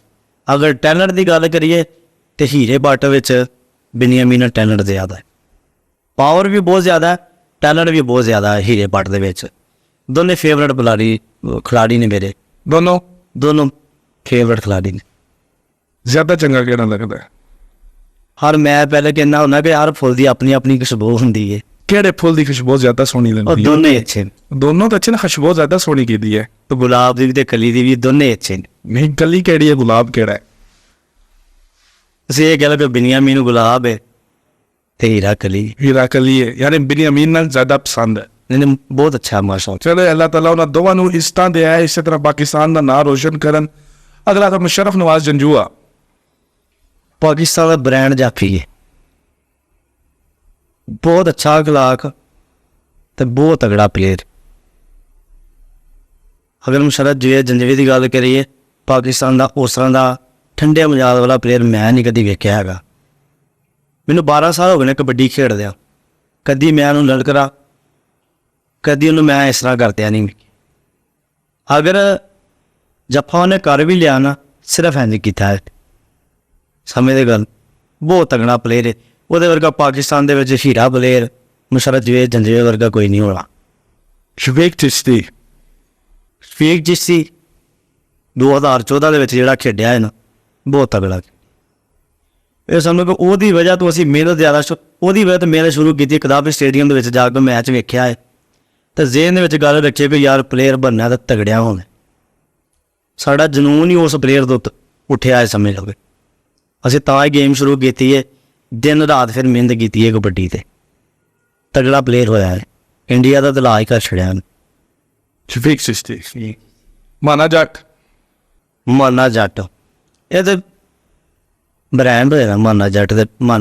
ਅਗਰ ਟੈਲੈਂਟ ਦੀ ਗੱਲ ਕਰੀਏ ਤੇ ਹੀਰੇ ਬੱਟ ਵਿੱਚ ਬਿਨਯਾਮੀਨ ਦਾ ਟੈਲੈਂਟ ਜ਼ਿਆਦਾ ਹੈ, ਪਾਵਰ ਵੀ ਬਹੁਤ ਜ਼ਿਆਦਾ ਹੈ, ਟੈਲੈਂਟ ਵੀ ਬਹੁਤ ਜ਼ਿਆਦਾ ਹੈ ਹੀਰੇ ਬੱਟ ਦੇ ਵਿੱਚ। ਦੋਨੇ ਫੇਵਰਟ ਖਿਲਾੜੀ ਨੇ ਮੇਰੇ, ਦੋਨੋਂ ਫੇਵਰਟ ਖਿਲਾੜੀ ਨੇ। ਜ਼ਿਆਦਾ ਚੰਗਾ ਕਿਹੜਾ ਲੱਗਦਾ ਹੈ? ਹਰ ਮੈਂ ਪਹਿਲੇ ਕਹਿੰਦਾ ਹੁੰਦਾ ਕਿ ਹਰ ਫੁੱਲ ਦੀ ਆਪਣੀ ਆਪਣੀ ਖੁਸ਼ਬੂ ਹੁੰਦੀ ਹੈ। ਕਿਹੜੇ ਫੁੱਲ ਦੀ ਖੁਸ਼ਬੂ ਜ਼ਿਆਦਾ ਸੋਹਣੀ ਉਹ ਲੱਗਦੀ ਹੈ? ਦੋਨੇ ਅੱਛੇ ਨੇ। ਦੋਨੋਂ ਤਾਂ ਅੱਛੇ ਨੇ, ਖੁਸ਼ਬੂ ਜ਼ਿਆਦਾ ਸੋਹਣੀ ਕੀਤੀ ਹੈ। ਤੇ ਗੁਲਾਬ ਦੀ ਵੀ ਤੇ ਕਲੀ ਦੀ ਵੀ ਦੋਨੇ ਅੱਛੇ ਨੇ। ਨਹੀਂ ਕਲੀ ਕਿਹੜੀ ਹੈ, ਗੁਲਾਬ ਕਿਹੜਾ ਹੈ? ਅਸੀਂ ਇਹ ਕਹਿ ਲਓ ਕਿ ਬਿਨਯਾਮੀਨ ਨੂੰ ਗੁਲਾਬ ਹੈ ਤੇ ਹੀਰਾ ਕਲੀ। ਹੀਰਾ ਕਲੀ ਹੈ, ਯਾਨੀ ਬਿਨਯਾਮੀਨ ਨਾਲ ਜ਼ਿਆਦਾ ਪਸੰਦ ਹੈ। ਨਹੀਂ ਬਹੁਤ ਅੱਛਾ ਮਾਸ਼ਾਅੱਲਾ। ਚਲੋ ਅੱਲਾਹ ਤਾਲਾ ਉਹਨਾਂ ਦੋਵਾਂ ਨੂੰ ਇਸ ਤਰ੍ਹਾਂ ਦਿਆ ਇਸੇ ਤਰ੍ਹਾਂ ਪਾਕਿਸਤਾਨ ਦਾ ਨਾਂ ਰੋਸ਼ਨ ਕਰਨ। ਅਗਲਾ ਤਾਂ ਮੁਸ਼ਰਫ ਨਵਾਜ਼ ਜੰਜੂਆ, ਪਾਕਿਸਤਾਨ ਦਾ ਬ੍ਰਾਂਡ ਜਾਫੀ ਹੈ, ਬਹੁਤ ਅੱਛਾ ਅਖਲਾਕ ਤੇ ਬਹੁਤ ਤਗੜਾ ਪਲੇਅਰ। ਅਗਰ ਮੁਸ਼ਰਫ ਜੰਜੂਏ ਦੀ ਗੱਲ ਕਰੀਏ, ਪਾਕਿਸਤਾਨ ਦਾ ਉਸ ਤਰ੍ਹਾਂ ਦਾ ਠੰਡੇ ਮਿਜਾਜ਼ ਵਾਲਾ ਪਲੇਅਰ ਮੈਂ ਨਹੀਂ ਕਦੀ ਵੇਖਿਆ ਹੈਗਾ। ਮੈਨੂੰ 12 ਸਾਲ ਹੋ ਗਏ ਨੇ ਕਬੱਡੀ ਖੇਡਦਿਆਂ, ਕਦੀ ਮੈਂ ਉਹਨੂੰ ਲਲਕਰਾ, ਕਦੀ ਉਹਨੂੰ ਮੈਂ ਇਸ ਤਰ੍ਹਾਂ ਕਰਦਿਆ ਨਹੀਂ। ਅਗਰ ਜੱਫਾ ਉਹਨੇ ਕਰ ਵੀ ਲਿਆ ਨਾ, ਸਿਰਫ ਇੰਝ ਕੀਤਾ ਹੈ। ਸਮੇਂ ਦੀ ਗੱਲ, ਬਹੁਤ ਤਗੜਾ ਪਲੇਅਰ ਹੈ। ਉਹਦੇ ਵਰਗਾ ਪਾਕਿਸਤਾਨ ਦੇ ਵਿੱਚ ਹੀਰਾ ਪਲੇਅਰ ਮੁਸ਼ਰਫ ਜੰਜੂਏ ਵਰਗਾ ਕੋਈ ਨਹੀਂ ਹੋਣਾ। ਸ਼ਫੀਕ ਚਿਸ਼ਤੀ 2014 ਦੇ ਵਿੱਚ ਜਿਹੜਾ ਖੇਡਿਆ ਹੈ ਨਾ, ਬਹੁਤ ਤਗੜਾ। ਇਹ ਸਮਝ ਲਓ ਉਹਦੀ ਵਜ੍ਹਾ ਤੋਂ ਅਸੀਂ ਮਿਹਨਤ ਜ਼ਿਆਦਾ, ਉਹਦੀ ਵਜ੍ਹਾ ਤੋਂ ਮਿਹਨਤ ਸ਼ੁਰੂ ਕੀਤੀ। ਕਦਾਪੀ ਸਟੇਡੀਅਮ ਦੇ ਵਿੱਚ ਜਾ ਕੇ ਮੈਚ ਵੇਖਿਆ ਹੈ ਤਾਂ ਜ਼ੇਨ ਦੇ ਵਿੱਚ ਗੱਲ ਰੱਖੇ ਕਿ ਯਾਰ ਪਲੇਅਰ ਬਣਨਾ ਤਾਂ ਤਗੜਿਆ ਹੋਣਾ। ਸਾਡਾ ਜਨੂਨ ਹੀ ਉਸ ਪਲੇਅਰ ਤੋਂ ਉੱਠਿਆ ਹੈ ਸਮਝ ਲਓ। ਅਸੀਂ ਤਾਂ ਹੀ ਗੇਮ ਸ਼ੁਰੂ ਕੀਤੀ ਹੈ, ਦਿਨ ਰਾਤ ਫਿਰ ਮਿਹਨਤ ਕੀਤੀ ਹੈ ਕਬੱਡੀ 'ਤੇ। ਤਗੜਾ ਪਲੇਅਰ ਹੋਇਆ ਹੈ, ਇੰਡੀਆ ਦਾ ਦਲਾ ਹੀ ਕਰ ਛੜਿਆ। ਸ਼ਫੀਕ ਚਿਸ਼ਤੀ, ਮਾਨਾ ਜੱਟ ਇਹ ਤਾਂ ਬ੍ਰਾਂਡ ਹੋਇਆ ਮਾਨਾ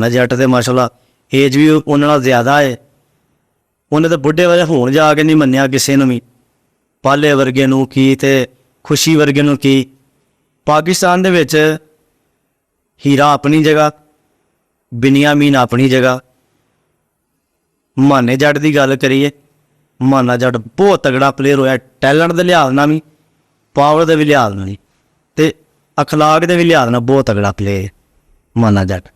ਜੱਟ ਦੇ ਮਾਸ਼ਾਅੱਲਾ। ਏਜ ਵੀ ਉਹਨਾਂ ਨਾਲ ਜ਼ਿਆਦਾ ਹੈ। ਉਹਨੇ ਤਾਂ ਬੁੱਢੇ ਵਜੇ ਹੁਣ ਜਾ ਕੇ ਨਹੀਂ ਮੰਨਿਆ ਕਿਸੇ ਨੂੰ ਵੀ, ਪਾਲੇ ਵਰਗੇ ਨੂੰ ਕੀ ਤੇ ਖੁਸ਼ੀ ਵਰਗੇ ਨੂੰ ਕੀ। ਪਾਕਿਸਤਾਨ ਦੇ ਵਿੱਚ ਹੀਰਾ ਆਪਣੀ ਜਗ੍ਹਾ, ਬਿਨਯਾਮੀਨ ਆਪਣੀ ਜਗ੍ਹਾ। ਮਾਨੇ ਜੱਟ ਦੀ ਗੱਲ ਕਰੀਏ, ਮਾਨਾ ਜੱਟ ਬਹੁਤ ਤਗੜਾ ਪਲੇਅਰ ਹੋਇਆ, ਟੈਲੈਂਟ ਦੇ ਲਿਹਾਜ਼ ਨਾਲ ਵੀ, ਪਾਵਰ ਦੇ ਵੀ ਲਿਹਾਜ਼ ਨਾਲ ਵੀ, ਤੇ ਅਖਲਾਕ ਦੇ ਵੀ ਲਿਹਾਜ਼ ਨਾਲ ਬਹੁਤ ਤਗੜਾ ਪਲੇਅਰ ਮਾਨਾ ਜੱਟ।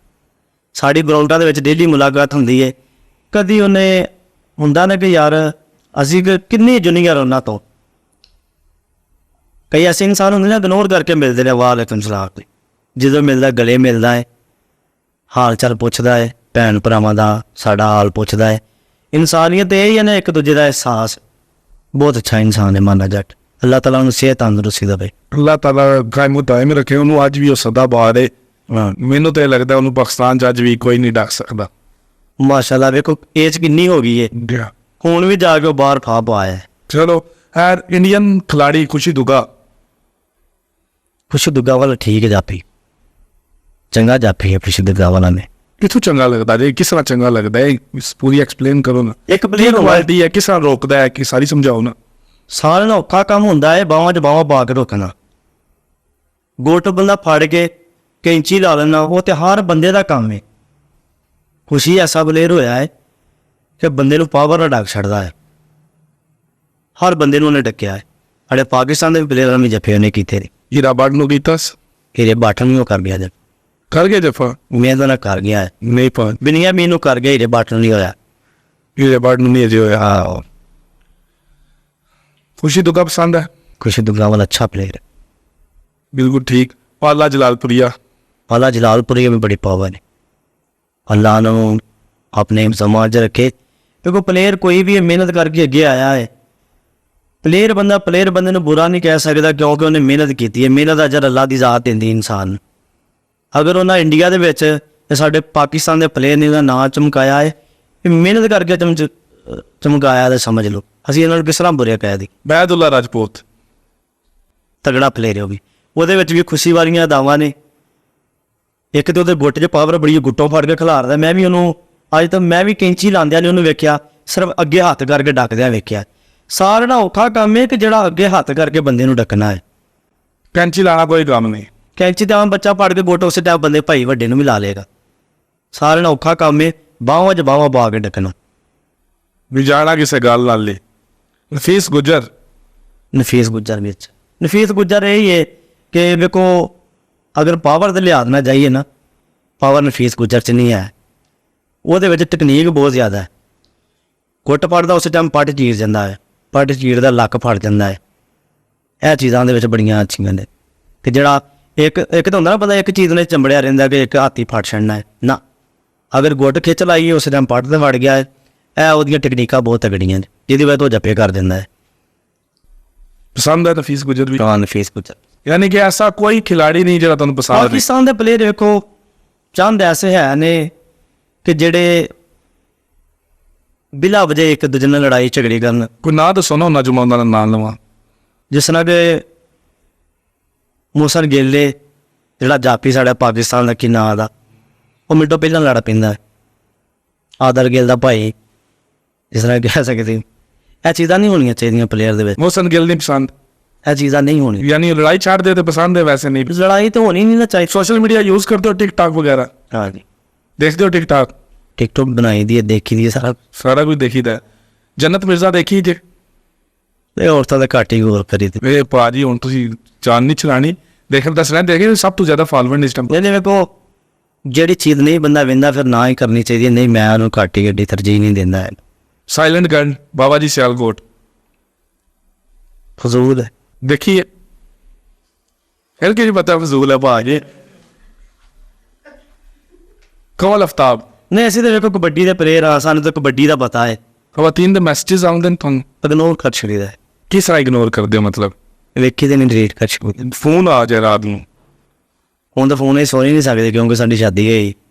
ਸਾਡੀ ਗਰਾਊਂਡਾਂ ਦੇ ਵਿੱਚ ਡੇਲੀ ਮੁਲਾਕਾਤ ਹੁੰਦੀ ਹੈ। ਕਦੀ ਉਹਨੇ ਹੁੰਦਾ ਨਾ ਕਿ ਯਾਰ ਅਸੀਂ ਕਿੰਨੇ ਜੂਨੀਅਰ ਉਹਨਾਂ ਤੋਂ, ਕਈ ਐਸੇ ਇਨਸਾਨ ਹੁੰਦੇ ਨੇ ਇਗਨੋਰ ਕਰਕੇ ਮਿਲਦੇ ਨੇ, ਵਾਲੇਕੁਮ ਸਲਾਮ। ਜਦੋਂ ਮਿਲਦਾ ਗਲੇ ਮਿਲਦਾ ਹੈ, ਹਾਲ ਚਾਲ ਪੁੱਛਦਾ ਹੈ, ਭੈਣ ਭਰਾਵਾਂ ਦਾ ਸਾਡਾ ਹਾਲ ਪੁੱਛਦਾ ਹੈ। ਇਨਸਾਨੀਅਤ ਇਹ ਹੀ ਹੈ ਨਾ, ਇੱਕ ਦੂਜੇ ਦਾ ਅਹਿਸਾਸ। ਬਹੁਤ ਅੱਛਾ ਇਨਸਾਨ ਹੈ ਮਾਨਾ ਜੱਟ। ਅੱਲਾਹ ਤਾਲਾ ਉਹਨੂੰ ਸਿਹਤ ਤੰਦਰੁਸਤੀ ਦੇਵੇ। ਅੱਲਾਹ ਤਾਲਾ ਕਾਇਮ ਦਾਇਮ ਰੱਖੇ ਉਹਨੂੰ। ਅੱਜ ਵੀ ਉਹ ਸਦਾ ਬਾਹਰ ਹੈ। ਮੈਨੂੰ ਤਾਂ ਇਹ ਲੱਗਦਾ ਉਹਨੂੰ ਪਾਕਿਸਤਾਨ 'ਚ ਅੱਜ ਵੀ ਕੋਈ ਨਹੀਂ ਡੱਕ ਸਕਦਾ। ਮਾਸ਼ਾਅੱਲਾ ਵੇਖੋ ਏਜ ਕਿੰਨੀ ਹੋ ਗਈ ਹੈ, ਹੁਣ ਵੀ ਜਾ ਕੇ ਉਹ ਬਾਹਰ ਫਾ ਪਾਇਆ ਹੈ। ਚਲੋ ਯਾਰ, ਇੰਡੀਅਨ ਖਿਲਾੜੀ ਖੁਸ਼ੀ ਦੁੱਗਾ ਵਾਲਾ ਠੀਕ ਹੈ, ਜਾਫੀ ਚੰਗਾ ਜਾਫੀ ਹੈ ਖੁਸ਼ੀ ਦੁੱਗਾ ਵਾਲਾ ਨੇ। ਕਿਥੋਂ ਚੰਗਾ ਲੱਗਦਾ ਜੀ? ਕਿਸ ਤਰ੍ਹਾਂ ਚੰਗਾ ਲੱਗਦਾ ਹੈ? ਪੂਰੀ ਐਕਸਪਲੇਨ ਕਰੋ ਨਾ। ਇੱਕ ਪਲੇਅਰ ਕੁਆਲਿਟੀ ਹੈ, ਕਿਸ ਤਰ੍ਹਾਂ ਰੋਕਦਾ ਹੈ ਕਿ ਸਾਰੀ ਸਮਝਾਓ ਨਾ। ਸਾਰਿਆਂ ਨਾਲੋਂ ਔਖਾ ਕੰਮ ਹੁੰਦਾ ਹੈ ਬਾਹਾਂ 'ਚ ਬਾਹਾਂ ਪਾ ਕੇ ਰੋਕਣਾ। ਗੁੱਟ ਬੰਦਾ ਫੜ ਕੇ ਕੈਂਚੀ ਲਾ ਲੈਣਾ, ਉਹ ਤੇ ਹਰ ਬੰਦੇ ਦਾ ਕੰਮ ਹੈ। ਖੁਸ਼ੀ ਐਸਾ ਪਲੇਅਰ ਹੋਇਆ ਹੈ ਕਿ ਬੰਦੇ ਨੂੰ ਪਾਵਰ ਨਾਲ ਡੱਕ ਛੱਡਦਾ ਹੈ। ਹਰ ਬੰਦੇ ਨੂੰ ਉਹਨੇ ਡੱਕਿਆ ਹੈ। ਸਾਡੇ ਪਾਕਿਸਤਾਨ ਦੇ ਪਲੇਅਰਾਂ ਵੀ ਜੱਫੇ ਉਹਨੇ ਕੀਤੇ ਨੇ। ਹੀਰਾ ਬੱਟ ਨੂੰ ਕੀਤਾ ਸੀ? ਹੀਰੇ ਬਾਟਨ ਨੂੰ ਉਹ ਕਰ ਗਿਆ ਜਦ ਕਰ ਗਿਆ ਜਫਾ? ਉਮੀਦ ਨਾਲ ਕਰ ਗਿਆ ਹੈ। ਨਹੀਂ ਪਾ ਬਿਨੀਆ ਮੈਨੂੰ ਕਰ ਗਿਆ, ਹੀਰੇ ਬਾਟਨ ਨਹੀਂ ਹੋਇਆ। ਹੀਰੇ ਬੱਟ ਨੂੰ ਨਹੀਂ ਅਜੇ ਹੋਇਆ। ਹਾਂ, ਖੁਸ਼ੀ ਦੁੱਗਾ ਪਸੰਦ ਹੈ? ਖੁਸ਼ੀ ਦੁਗਰਾਵਲ ਅੱਛਾ ਪਲੇਅਰ ਹੈ, ਬਿਲਕੁਲ ਠੀਕ। ਪਾਲਾ ਜਲਾਲਪੁਰੀਆ? ਪਾਲਾ ਜਲਾਲਪੁਰੀ में बड़ी पावर है। अल्लाह ने अपने समाज च रखे। देखो प्लेयर कोई भी मेहनत करके अगे आया है। प्लेयर बंदे ਨੂੰ बुरा नहीं कह सकता क्योंकि उन्हें मेहनत की है। मेहनत अजर अल्लाह की ज़ात देंदी इंसान ਨੂੰ। अगर उन्हें इंडिया ਦੇ ਵਿੱਚ ਸਾਡੇ ਪਾਕਿਸਤਾਨ ਦੇ ਪਲੇਅਰ ਨੇ ਦਾ ਨਾਂ ਚਮਕਾਇਆ ਹੈ, ਇਹ ਮਿਹਨਤ ਕਰਕੇ ਚਮਕਾਇਆ ਤਾਂ ਸਮਝ ਲਓ। ਅਸੀਂ ਇਹਨਾਂ ਨੂੰ ਕਿਸ ਤਰ੍ਹਾਂ ਬੁਰੇ ਕਹਿ ਦੀ। ਬੈਦੁੱਲਾ ਰਾਜਪੂਤ ਤਗੜਾ ਪਲੇਅਰ ਹੋ ਵੀ, ਉਹਦੇ ਵਿੱਚ ਵੀ ਖੁਸ਼ੀ ਵਾਲੀਆਂ ਅਦਾਵਾਂ ਨੇ। ਇੱਕ ਤੇ ਉਹਦੇ ਗੁੱਟ 'ਚ ਪਾਵਰ ਬੜੀ, ਗੁੱਟੋਂ ਫੜ ਕੇ ਖਿਲਾਰਦਾ। ਮੈਂ ਵੀ ਉਹਨੂੰ ਅੱਜ ਤੱਕ ਮੈਂ ਵੀ ਕੈਂਚੀ ਲਾਉਂਦਿਆਂ ਨੇ ਉਹਨੂੰ ਵੇਖਿਆ, ਸਿਰਫ ਅੱਗੇ ਹੱਥ ਕਰਕੇ ਡੱਕਦਿਆਂ ਵੇਖਿਆ। ਸਾਰਿਆਂ ਨਾਲੋਂ ਔਖਾ ਕੰਮ ਹੈ ਕਿ ਜਿਹੜਾ ਅੱਗੇ ਹੱਥ ਕਰਕੇ ਬੰਦੇ ਨੂੰ ਡੱਕਣਾ ਹੈ। ਕੈਂਚੀ ਲਾਣਾ ਕੋਈ ਕੰਮ ਨਹੀਂ। ਕੈਂਚੀ ਤਾਂ ਆਮ ਬੱਚਾ ਫੜ ਕੇ ਗੁੱਟ ਉਸੇ ਟਾਈਮ ਬੰਦੇ ਭਾਈ ਵੱਡੇ ਨੂੰ ਵੀ ਲਾ ਲਏਗਾ। ਸਾਰਿਆਂ ਨਾਲੋਂ ਔਖਾ ਕੰਮ ਹੈ ਬਾਹਾਂ 'ਚ ਬਾਹਾਂ ਪਾ ਕੇ ਡੱਕਣਾ। ਵੀ ਜਾਣਾ ਕਿਸੇ ਗੱਲ ਨਾਲ ਲਈ। ਨਫੀਸ ਗੁੱਜਰ? ਨਫੀਸ ਗੁੱਜਰ ਵਿੱਚ ਨਫੀਸ ਗੁੱਜਰ ਇਹ ਹੈ ਕਿ ਵੇਖੋ ਅਗਰ ਪਾਵਰ ਦੇ ਲਿਹਾਜ਼ ਨਾਲ ਜਾਈਏ ਨਾ, ਪਾਵਰ ਨਫੀਸ ਗੁੱਜਰ 'ਚ ਨਹੀਂ ਹੈ। ਉਹਦੇ ਵਿੱਚ ਟੈਕਨੀਕ ਬਹੁਤ ਜ਼ਿਆਦਾ ਹੈ। ਗੁੱਟ ਫੜਦਾ ਉਸੇ ਟਾਈਮ ਪੱਟ ਚੀਰ ਜਾਂਦਾ ਹੈ, ਪੱਟ ਚੀਰਦਾ ਲੱਕ ਫੜ ਜਾਂਦਾ ਹੈ। ਇਹ ਚੀਜ਼ਾਂ ਦੇ ਵਿੱਚ ਬੜੀਆਂ ਅੱਛੀਆਂ ਨੇ। ਤੇ ਜਿਹੜਾ ਇੱਕ ਤਾਂ ਹੁੰਦਾ ਨਾ ਬੰਦਾ ਇੱਕ ਚੀਜ਼ ਨੇ ਚੰਬੜਿਆ ਰਹਿੰਦਾ ਕਿ ਇੱਕ ਹਾਥੀ ਫੜ ਛੱਡਣਾ ਹੈ ਨਾ। ਅਗਰ ਗੁੱਟ ਖਿੱਚ ਲਾਈਏ ਉਸੇ ਟਾਈਮ ਪੱਟ ਤੇ ਫੜ ਗਿਆ ਹੈ। ਇਹ ਉਹਦੀਆਂ ਟੈਕਨੀਕਾਂ ਬਹੁਤ ਤਗੜੀਆਂ ਨੇ ਜਿਹਦੀ ਵਜ੍ਹਾ ਤੋਂ ਜੱਪੇ ਕਰ ਦਿੰਦਾ ਹੈ। ਪਸੰਦ ਹੈ ਨਫੀਸ ਗੁੱਜਰ ਵੀ? ਹਾਂ ਨਫੀਸ ਗੁੱਜਰ। ਯਾਨੀ ਕਿ ਐਸਾ ਕੋਈ ਖਿਲਾੜੀ ਨਹੀਂ ਜਿਹੜਾ ਤੁਹਾਨੂੰ ਪਸੰਦ ਨਹੀਂ? ਪਾਕਿਸਤਾਨ ਦੇ ਪਲੇਅਰ ਵੇਖੋ ਚੰਦ ਐਸੇ ਹੈ ਨੇ ਕਿ ਜਿਹੜੇ ਬਿਲਾ ਵਜ੍ਹਾ ਇੱਕ ਦੂਜੇ ਨਾਲ ਲੜਾਈ ਝਗੜੇ ਕਰਨ। ਕੋਈ ਨਾਂ ਦੱਸੋ ਨਾ ਉਹਨਾਂ ਚ ਮੈਂ ਉਹਨਾਂ ਦਾ ਨਾਂ ਲਵਾਂ। ਜਿਸ ਤਰ੍ਹਾਂ ਕਿ ਮੋਹਸਨ ਗਿੱਲ ਜਿਹੜਾ ਜਾਪੀ ਸਾਡਾ ਪਾਕਿਸਤਾਨ ਦਾ ਕੀ ਨਾਂ ਦਾ, ਉਹ ਮਿੰਟੋਂ ਪਹਿਲਾਂ ਲੜ ਪੈਂਦਾ ਹੈ। ਆਦਰ ਗਿੱਲ ਦਾ ਭਾਈ, ਜਿਸ ਤਰ੍ਹਾਂ ਕਹਿ ਸਕਦੇ। ਇਹ ਚੀਜ਼ਾਂ ਨਹੀਂ ਹੋਣੀਆਂ ਚਾਹੀਦੀਆਂ ਪਲੇਅਰ ਦੇ ਵਿੱਚ। ਮੋਹਸਨ ਗਿੱਲ ਨਹੀਂ ਪਸੰਦ? ਇਹ ਚੀਜ਼ਾਂ ਨਹੀਂ ਹੋਣੀਆਂ। ਯਾਨੀ ਲੜਾਈ ਛੱਡ ਦੇ ਤੇ ਪਸੰਦ ਹੈ, ਵੈਸੇ ਨਹੀਂ? ਲੜਾਈ ਤਾਂ ਹੋਣੀ ਨਹੀਂ ਨਾ ਚਾਹੀਦੀ। सोशल मीडिया यूज करते हो? टिकटॉक वगैरह हाँ जी, देखते हो? टिकटॉक टिकटॉक बनाई दी है, देखी दी है सारा सारा कुछ देखी था। जन्नत मिर्जा देखी जे? ये औरतां दा घट ही गौर करी दी। वे भाजी हुण तुसीं जान नहीं चलानी, देखण दसना देखे सब तो ज्यादा फॉलोअर इस टाइम। ਇਹਦੇ ਵੇਖੋ ਜਿਹੜੀ ਚੀਜ਼ ਨਹੀਂ ਬੰਦਾ ਵਿੰਦਾ ਫਿਰ ਨਾ ਹੀ ਕਰਨੀ ਚਾਹੀਦੀ। ਨਹੀਂ ਮੈਂ ਉਹਨੂੰ ਘੱਟ ਹੀ ਗੱਡੀ ਤਰਜੀਹ ਨਹੀਂ ਦਿੰਦਾ ਹੈ। साइलेंट गन बाबा जी सियालकोट ਫਜ਼ੂਲ ਹੈ। देखिए फिर क्या पता फजूल है भाजी। कमल आफ्ताब? ਨਹੀਂ ਅਸੀਂ ਤਾਂ ਵੇਖੋ ਕਬੱਡੀ ਦੇ ਪਲੇਅਰ ਆ, ਸਾਨੂੰ ਤਾਂ ਕਬੱਡੀ ਦਾ ਪਤਾ ਹੈ। खवातीन ਦੇ ਮੈਸੇजेस ਆਉਂਦੇ ਨੇ ਤੁਹਾਨੂੰ? ਇਗਨੋਰ ਕਰ ਛੜੀਦਾ ਹੈ। किस तरह इग्नोर कर दो? मतलब ਵੇਖੀ ਤੇ ਨਹੀਂ ਡਿਲੀਟ ਕਰ ਛੜੀ। फोन आ जाए रात ਨੂੰ? ਹੁਣ ਤਾਂ ਫੋਨ ਹੀ ਸੋਚ ਨਹੀਂ ਸਕਦੇ ਕਿਉਂਕਿ ਸਾਡੀ ਸ਼ਾਦੀ ਹੈ।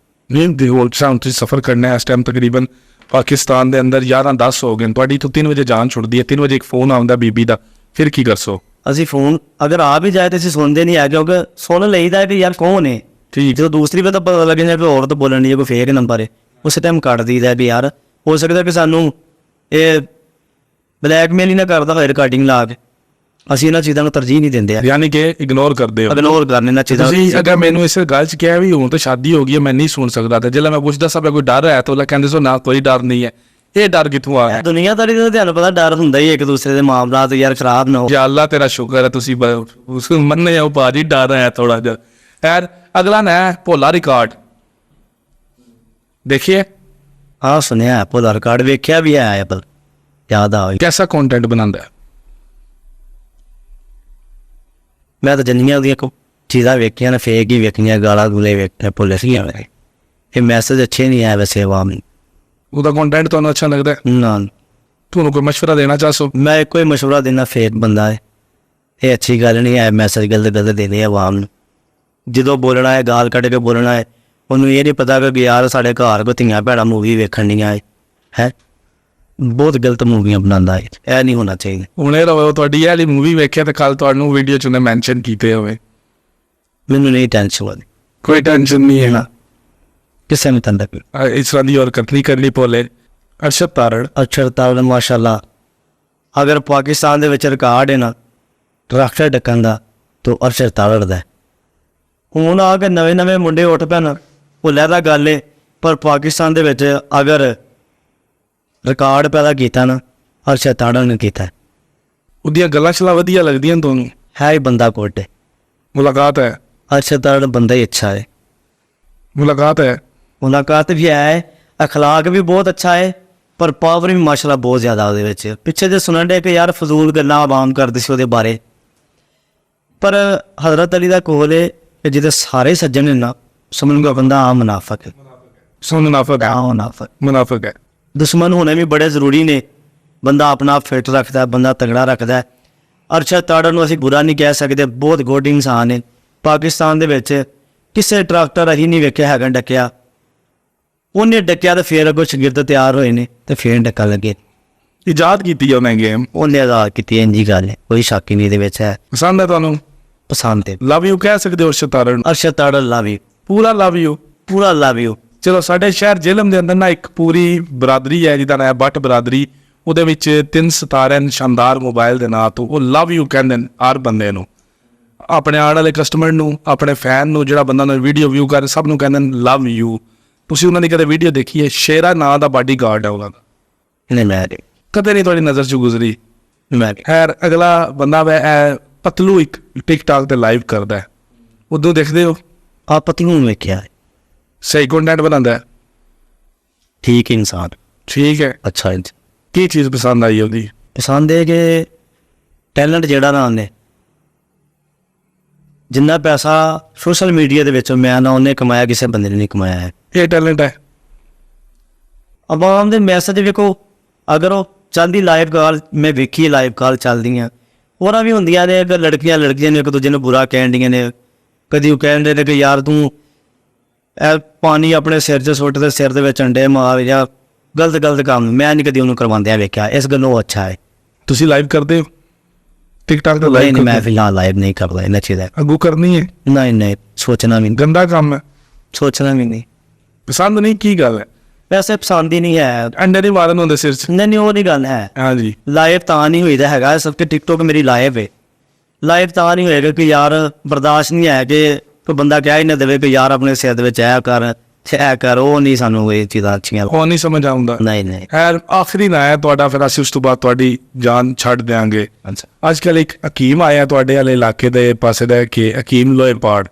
ਨਹੀਂ ਦੇ ਹੋਲ ਸ਼ਾਮ ਤੁਸੀਂ ਸਫ਼ਰ ਕਰਨਾ ਹੈ ਇਸ ਟਾਈਮ ਤਕਰੀਬਨ ਪਾਕਿਸਤਾਨ ਦੇ ਅੰਦਰ 11-10 ਹੋ ਗਏ ਤੁਹਾਡੀ ਤੋਂ 3 ਵਜੇ ਜਾਨ ਛੁੱਟਦੀ ਹੈ। 3 ਵਜੇ ਇੱਕ ਫੋਨ ਆਉਂਦਾ ਬੀਬੀ ਦਾ, ਫਿਰ ਕੀ ਕਰਸੋ? ਅਸੀਂ ਫੋਨ ਅਗਰ ਆ ਵੀ ਜਾਏ ਤਾਂ ਅਸੀਂ ਸੁਣਦੇ ਨਹੀਂ ਹੈ ਕਿਉਂਕਿ ਸੁਣ ਲਈਦਾ ਹੈ ਕਿ ਯਾਰ ਕੌਣ ਹੈ। ਠੀਕ। ਜਦੋਂ ਦੂਸਰੀ ਵਾਰ ਤਾਂ ਪਤਾ ਲੱਗ ਜਾਂਦਾ ਕਿ ਔਰਤ ਬੋਲਣ ਦੀ ਕੋਈ ਫੇਕ ਨੰਬਰ ਹੈ, ਉਸ ਟਾਈਮ ਕੱਟ ਦਈਦਾ ਵੀ ਯਾਰ ਹੋ ਸਕਦਾ ਕਿ ਸਾਨੂੰ ਇਹ ਬਲੈਕਮੇਲ ਹੀ ਨਾ ਕਰਦਾ ਹੋਏ ਰਿਕਾਰਡਿੰਗ ਲਾ ਕੇ। ਅਸੀਂ ਇਹਨਾਂ ਚੀਜ਼ਾਂ ਨੂੰ ਤਰਜੀਹ ਨਹੀਂ ਦਿੰਦੇ। ਯਾਨੀ ਕਿ ਇਗਨੋਰ ਕਰਦੇ ਹੋ? ਇਗਨੋਰ ਕਰਨੇ ਨਾ ਚੀਜ਼ਾਂ। ਤੁਸੀਂ ਅਗਰ ਮੈਨੂੰ ਇਸ ਗੱਲ 'ਚ ਕਿਹਾ ਵੀ ਹੁਣ ਤਾਂ ਸ਼ਾਦੀ ਹੋ ਗਈ ਹੈ ਮੈਂ ਨਹੀਂ ਸੁਣ ਸਕਦਾ, ਤਾਂ ਜਦੋਂ ਮੈਂ ਪੁੱਛਦਾ ਸਭ ਕੋਈ ਡਰ ਹੈ ਤਾਂ ਉਹ ਕਹਿੰਦੇ ਸੋ ਨਾ ਕੋਈ ਡਰ ਨਹੀਂ ਹੈ। ਇਹ ਡਰ ਕਿੱਥੋਂ ਆਇਆ? ਦੁਨੀਆਦਾਰੀ ਦਾ ਤੁਹਾਨੂੰ ਪਤਾ ਡਰ ਹੁੰਦਾ ਹੀ ਇੱਕ ਦੂਸਰੇ ਦੇ ਮਾਮਲਾਤ ਯਾਰ ਖਰਾਬ ਨਾ ਹੋ। ਜਾਂ ਅੱਲਾ ਤੇਰਾ ਸ਼ੁਕਰ ਹੈ ਤੁਸੀਂ ਉਸ ਮੰਨੇ ਹੋ ਭਾਜੀ, ਡਰ ਹੈ ਥੋੜਾ ਜਿਹਾ। ਯਾਰ ਅਗਲਾ ਨਾ ਭੋਲਾ ਰਿਕਾਰਡ देखिए? हाँ सुनिया एप्पल रिकॉर्ड वेख्या भी है एप्पल याद आ कैसा कंटेंट बनाता है? मैं तो जिन्नियां उहदियां चीज़ां वेखियां ने फेक ही वेखियां गाला गुले वेखे पुलिसियां ये मैसेज अच्छे नहीं आए वैसे आवाम में। ਉਹਦਾ ਕੰਟੈਂਟ ਤੁਹਾਨੂੰ ਅੱਛਾ ਲੱਗਦਾ ਹੈ? ना ਤੁਹਾਨੂੰ ਕੋਈ ਮਸ਼ਵਰਾ ਦੇਣਾ ਚਾਹੋ? मैं कोई मशवरा देना फेक बंदा है, ये अच्छी गल नहीं है। मैसेज गलत गलत देने आवाम नूं ਜਦੋਂ बोलना है गाल कट के बोलना है। ਉਹਨੂੰ ਇਹ ਨਹੀਂ ਪਤਾ ਕਿ ਯਾਰ ਸਾਡੇ ਘਰ ਕੋ ਧੀਆਂ ਭੈਣਾਂ ਮੂਵੀ ਵੇਖਣ ਨਹੀਂ ਆਏ ਹੈ। ਬਹੁਤ ਗਲਤ ਮੂਵੀਆਂ ਬਣਾਉਂਦਾ ਹੈ, ਇਹ ਨਹੀਂ ਹੋਣਾ ਚਾਹੀਦਾ। ਹੁਣੇ ਰਹੋ ਤੁਹਾਡੀ ਇਹ ਵਾਲੀ ਮੂਵੀ ਵੇਖਿਆ ਤੇ ਕੱਲ ਤੁਹਾਨੂੰ ਵੀਡੀਓ 'ਚ ਉਹਨੇ ਮੈਂਸ਼ਨ ਕੀਤੇ ਹੋਵੇ। ਮੈਨੂੰ ਨਹੀਂ ਟੈਨਸ਼ਨ ਹੋਣੀ, ਕੋਈ ਟੈਨਸ਼ਨ ਨਹੀਂ ਹੈ ਨਾ ਕਿਸੇ ਨੂੰ ਤੰਦਾ ਇਸ ਤਰ੍ਹਾਂ ਦੀ ਹਰਕਤ ਨਹੀਂ ਕਰਨੀ। ਭੋਲੇ ਅਰਸ਼ਦ ਤਾਰੜ? ਅਰਸ਼ਦ ਤਾਰੜ ਮਾਸ਼ਾਅੱਲਾ ਅਗਰ ਪਾਕਿਸਤਾਨ ਦੇ ਵਿੱਚ ਰਿਕਾਰਡ ਹੈ ਨਾ ਟਰੈਕਟਰ ਡੱਕਣ ਦਾ ਤਾਂ ਅਰਸ਼ਦ ਤਾੜੜ ਦਾ ਹੈ। ਹੁਣ ਆ ਕੇ ਨਵੇਂ ਮੁੰਡੇ ਉੱਠ ਪੈਣ ਉਹ ਲਹਿਦਾ ਗੱਲ ਹੈ, ਪਰ ਪਾਕਿਸਤਾਨ ਦੇ ਵਿੱਚ ਅਗਰ ਰਿਕਾਰਡ ਪੈਦਾ ਕੀਤਾ ਨਾ ਅਰਸ਼ਦ ਤਾੜੜ ਨੇ ਕੀਤਾ। ਉਹਦੀਆਂ ਗੱਲਾਂ ਚਲਾ ਵਧੀਆ ਲੱਗਦੀਆਂ ਤੁਹਾਨੂੰ? ਹੈ ਹੀ ਬੰਦਾ ਕੋਟ ਹੈ, ਮੁਲਾਕਾਤ ਹੈ? ਅਰਸ਼ਦ ਤਾੜੜ ਬੰਦਾ ਹੀ ਅੱਛਾ ਹੈ, ਮੁਲਾਕਾਤ ਹੈ? ਮੁਲਾਕਾਤ ਵੀ ਹੈ, ਅਖਲਾਕ ਵੀ ਬਹੁਤ ਅੱਛਾ ਹੈ, ਪਰ ਪਾਵਰ ਵੀ ਮਾਸ਼ਾਅੱਲਾ ਬਹੁਤ ਜ਼ਿਆਦਾ ਉਹਦੇ ਵਿੱਚ। ਪਿੱਛੇ ਜੇ ਸੁਣਨ ਡੇ ਕਿ ਯਾਰ ਫਜ਼ੂਲ ਗੱਲਾਂ ਆਵਾਮ ਕਰਦੇ ਸੀ ਉਹਦੇ ਬਾਰੇ, ਪਰ ਹਜ਼ਰਤ ਅਲੀ ਦਾ ਕੋਲ ਹੈ ਕਿ ਜਿਹਦੇ ਸਾਰੇ ਸੱਜਣ ਨੇ ਨਾ ਸਮਝੂਗਾ ਬੰਦਾ ਆ ਮੁਨਾਫਿਕ ਹੈ। ਮੁਨਾਫਿਕ ਹੈ? ਮੁਨਾਫਿਕ ਮੁਨਾਫਿਕ ਹੈ। ਦੁਸ਼ਮਣ ਹੋਣੇ ਵੀ ਬੜੇ ਜ਼ਰੂਰੀ ਨੇ। ਬੰਦਾ ਆਪਣਾ ਆਪ ਫਿੱਟ ਰੱਖਦਾ, ਬੰਦਾ ਤਗੜਾ ਰੱਖਦਾ। ਅਰਸ਼ਦ ਤਾੜੜ ਨੂੰ ਅਸੀਂ ਬੁਰਾ ਨਹੀਂ ਕਹਿ ਸਕਦੇ, ਬਹੁਤ ਗੁੱਡ ਇਨਸਾਨ ਹੈ। ਪਾਕਿਸਤਾਨ ਦੇ ਵਿੱਚ ਕਿਸੇ ਟਰੈਕਟਰ ਅਸੀਂ ਨਹੀਂ ਵੇਖਿਆ ਹੈਗਾ ਡੱਕਿਆ, ਉਹਨੇ ਡੱਕਿਆ ਤਾਂ ਫਿਰ ਅੱਗੋਂ ਸ਼ਾਗਿਰਦ ਤਿਆਰ ਹੋਏ ਨੇ ਤੇ ਫਿਰ ਡੱਕਾ ਲੱਗੇ। ਇਜਾਦ ਕੀਤੀ ਹੈ ਉਹਨੇ ਗੇਮ, ਉਹਨੇ ਆਜ਼ਾਦ ਕੀਤੀ, ਇੰਜੀ ਗੱਲ ਹੈ, ਕੋਈ ਸ਼ੱਕ ਹੀ ਨਹੀਂ ਇਹਦੇ ਵਿੱਚ ਹੈ। ਪਸੰਦ ਹੈ ਤੁਹਾਨੂੰ? ਪਸੰਦ ਹੈ। ਲਵ ਯੂ ਕਹਿ ਸਕਦੇ ਹੋ ਅਰਸ਼ਦ ਤਾੜੜ ਨੂੰ? ਅਰਸ਼ਦ ਤਾੜੜ ਲਵ ਯੂ, ਪੂਰਾ ਲਵ ਯੂ? ਪੂਰਾ ਲਵ ਯੂ। ਚਲੋ, ਸਾਡੇ ਸ਼ਹਿਰ ਜੇਲਮ ਦੇ ਅੰਦਰ ਨਾ ਇੱਕ ਪੂਰੀ ਬਰਾਦਰੀ ਹੈ ਜਿਹਦਾ ਨਾਂ ਹੈ ਬੱਟ ਬਰਾਦਰੀ। ਉਹਦੇ ਵਿੱਚ 3 ਸਿਤਾਰੇ ਨੇ ਸ਼ਾਨਦਾਰ ਮੋਬਾਈਲ ਦੇ ਨਾਂ ਤੋਂ। ਉਹ ਲਵ ਯੂ ਕਹਿੰਦੇ ਨੇ ਹਰ ਬੰਦੇ ਨੂੰ, ਆਪਣੇ ਆਉਣ ਵਾਲੇ ਕਸਟਮਰ ਨੂੰ, ਆਪਣੇ ਫੈਨ ਨੂੰ, ਜਿਹੜਾ ਬੰਦਾ ਉਹਨਾਂ ਵੀਡੀਓ ਵਿਊ ਕਰ ਸਭ ਨੂੰ ਕਹਿੰਦੇ ਨੇ ਲਵ ਯੂ। ਤੁਸੀਂ ਉਹਨਾਂ ਦੀ ਕਦੇ ਵੀਡੀਓ ਦੇਖੀ ਹੈ? ਸ਼ੇਰਾ ਨਾਂ ਦਾ ਬਾਡੀ ਗਾਰਡ ਹੈ ਉਹਨਾਂ ਦਾ। ਨਹੀਂ ਮੈਂ ਨਹੀਂ, ਕਦੇ ਨਹੀਂ ਤੁਹਾਡੀ ਨਜ਼ਰ 'ਚ ਗੁਜ਼ਰੀ? ਮੈਂ ਨਹੀਂ। ਖੈਰ, ਅਗਲਾ ਬੰਦਾ ਵੈ ਪਤਲੂ ਇੱਕ ਟਿਕਟਾਕ ਤੇ ਲਾਈਵ ਕਰਦਾ ਹੈ, ਉਦੋਂ ਦੇਖਦੇ ਹੋ? ਆ ਪਤਲੂ ਨੂੰ ਵੇਖਿਆ ਹੈ, ਸਹੀ ਕੰਟੈਂਟ ਬਣਾਉਂਦਾ ਹੈ, ਠੀਕ ਇਨਸਾਨ, ਠੀਕ ਹੈ। ਅੱਛਾ ਹੈ। ਕੀ ਚੀਜ਼ ਪਸੰਦ ਆਈ ਉਹਦੀ? ਪਸੰਦ ਹੈ ਕਿ ਟੈਲੈਂਟ ਜਿਹੜਾ ਨਾ ਉਹਨੇ, ਜਿੰਨਾ ਪੈਸਾ ਸੋਸ਼ਲ ਮੀਡੀਆ ਦੇ ਵਿੱਚ ਮੈਂ ਨਾ ਉਹਨੇ ਕਮਾਇਆ, ਕਿਸੇ ਬੰਦੇ ਨੇ ਨਹੀਂ ਕਮਾਇਆ ਹੈ। ਇਹ ਟੈਲੈਂਟ ਹੈ। ਆਵਾਮ ਦੇ ਮੈਸੇਜ ਵੇਖੋ, ਅਗਰ ਉਹ ਚੱਲਦੀ ਲਾਈਵ ਕਾਲ, ਮੈਂ ਵੇਖੀ ਲਾਈਵ ਕਾਲ ਚੱਲਦੀਆਂ, ਹੋਰਾਂ ਵੀ ਹੁੰਦੀਆਂ ਨੇ। ਅਗਰ ਲੜਕੀਆਂ ਨੇ ਇੱਕ ਦੂਜੇ ਨੂੰ ਬੁਰਾ ਕਹਿਣ ਡੀਆਂ ਨੇ, ਕਦੀ ਉਹ ਕਹਿੰਦੇ ਨੇ ਕਿ ਯਾਰ ਤੂੰ ਇਹ ਪਾਣੀ ਆਪਣੇ ਸਿਰ 'ਚ ਸੁੱਟ ਦੇ, ਸਿਰ ਦੇ ਵਿੱਚ ਅੰਡੇ ਮਾਰ, ਜਾਂ ਗਲਤ ਕੰਮ। ਮੈਂ ਨਹੀਂ ਕਦੀ ਉਹਨੂੰ ਕਰਵਾਉਂਦਿਆਂ ਵੇਖਿਆ, ਇਸ ਗੱਲੋਂ ਉਹ ਅੱਛਾ ਹੈ। ਤੁਸੀਂ ਲਾਈਵ ਕਰਦੇ ਹੋ ਟਿਕਟਾਕ ਤੇ? ਨਹੀਂ, ਮੈਂ ਫਿਲਹਾਲ ਲਾਈਵ ਨਹੀਂ ਕਰਦਾ ਇਹਨਾਂ ਚੀਜ਼ਾਂ। ਅੱਗੂ ਕਰਨੀ ਹੈ? ਨਹੀਂ, ਸੋਚਣਾ ਵੀ ਨਹੀਂ, ਗੰਦਾ ਕੰਮ ਹੈ, ਸੋਚਣਾ ਵੀ ਨਹੀਂ। ਪਸੰਦ ਨਹੀਂ? ਕੀ ਗੱਲ ਹੈ? ਵੈਸੇ ਪਸੰਦ ਹੀ ਨਹੀਂ ਹੈ। ਅੰਡੇ ਨਹੀਂ ਮਾਰਨ ਹੁੰਦੇ ਸਿਰ 'ਚ? ਨਹੀਂ, ਉਹ ਨਹੀਂ ਗੱਲ ਹੈ। ਹਾਂਜੀ, ਲਾਈਵ ਤਾਂ ਨਹੀਂ ਹੋਈਦਾ ਹੈਗਾ, ਇਸ ਕਰਕੇ ਟਿਕਟੋਕ ਮੇਰੀ ਲਾਈਵ ਹੈ। ਲਾਈਵ ਤਾਂ ਨਹੀਂ ਹੋਏਗਾ ਕਿ ਯਾਰ ਬਰਦਾਸ਼ਤ ਨਹੀਂ ਹੈ ਕਿ ਕੋਈ ਬੰਦਾ ਕਹਿ ਹੀ ਨਾ ਦੇਵੇ ਕਿ ਯਾਰ ਆਪਣੇ ਸਿਰ ਦੇ ਵਿੱਚ ਐ ਕਰ, ਉਹ ਨਹੀਂ ਸਾਨੂੰ ਇਹ ਚੀਜ਼ਾਂ ਅੱਛੀਆਂ। ਉਹ ਨਹੀਂ ਸਮਝ ਆਉਂਦਾ। ਨਹੀਂ। ਖੈਰ, ਆਖਰੀ ਨਾ ਹੈ ਤੁਹਾਡਾ, ਫਿਰ ਅਸੀਂ ਉਸ ਤੋਂ ਬਾਅਦ ਤੁਹਾਡੀ ਜਾਨ ਛੱਡ ਦਿਆਂਗੇ। ਅੱਛਾ। ਅੱਜ ਕੱਲ੍ਹ ਇੱਕ ਹਕੀਮ ਆਇਆ ਤੁਹਾਡੇ ਵਾਲੇ ਇਲਾਕੇ ਦੇ ਪਾਸੇ ਦਾ, ਕਿ ਹਕੀਮ ਲੋਹੇਪਾੜ।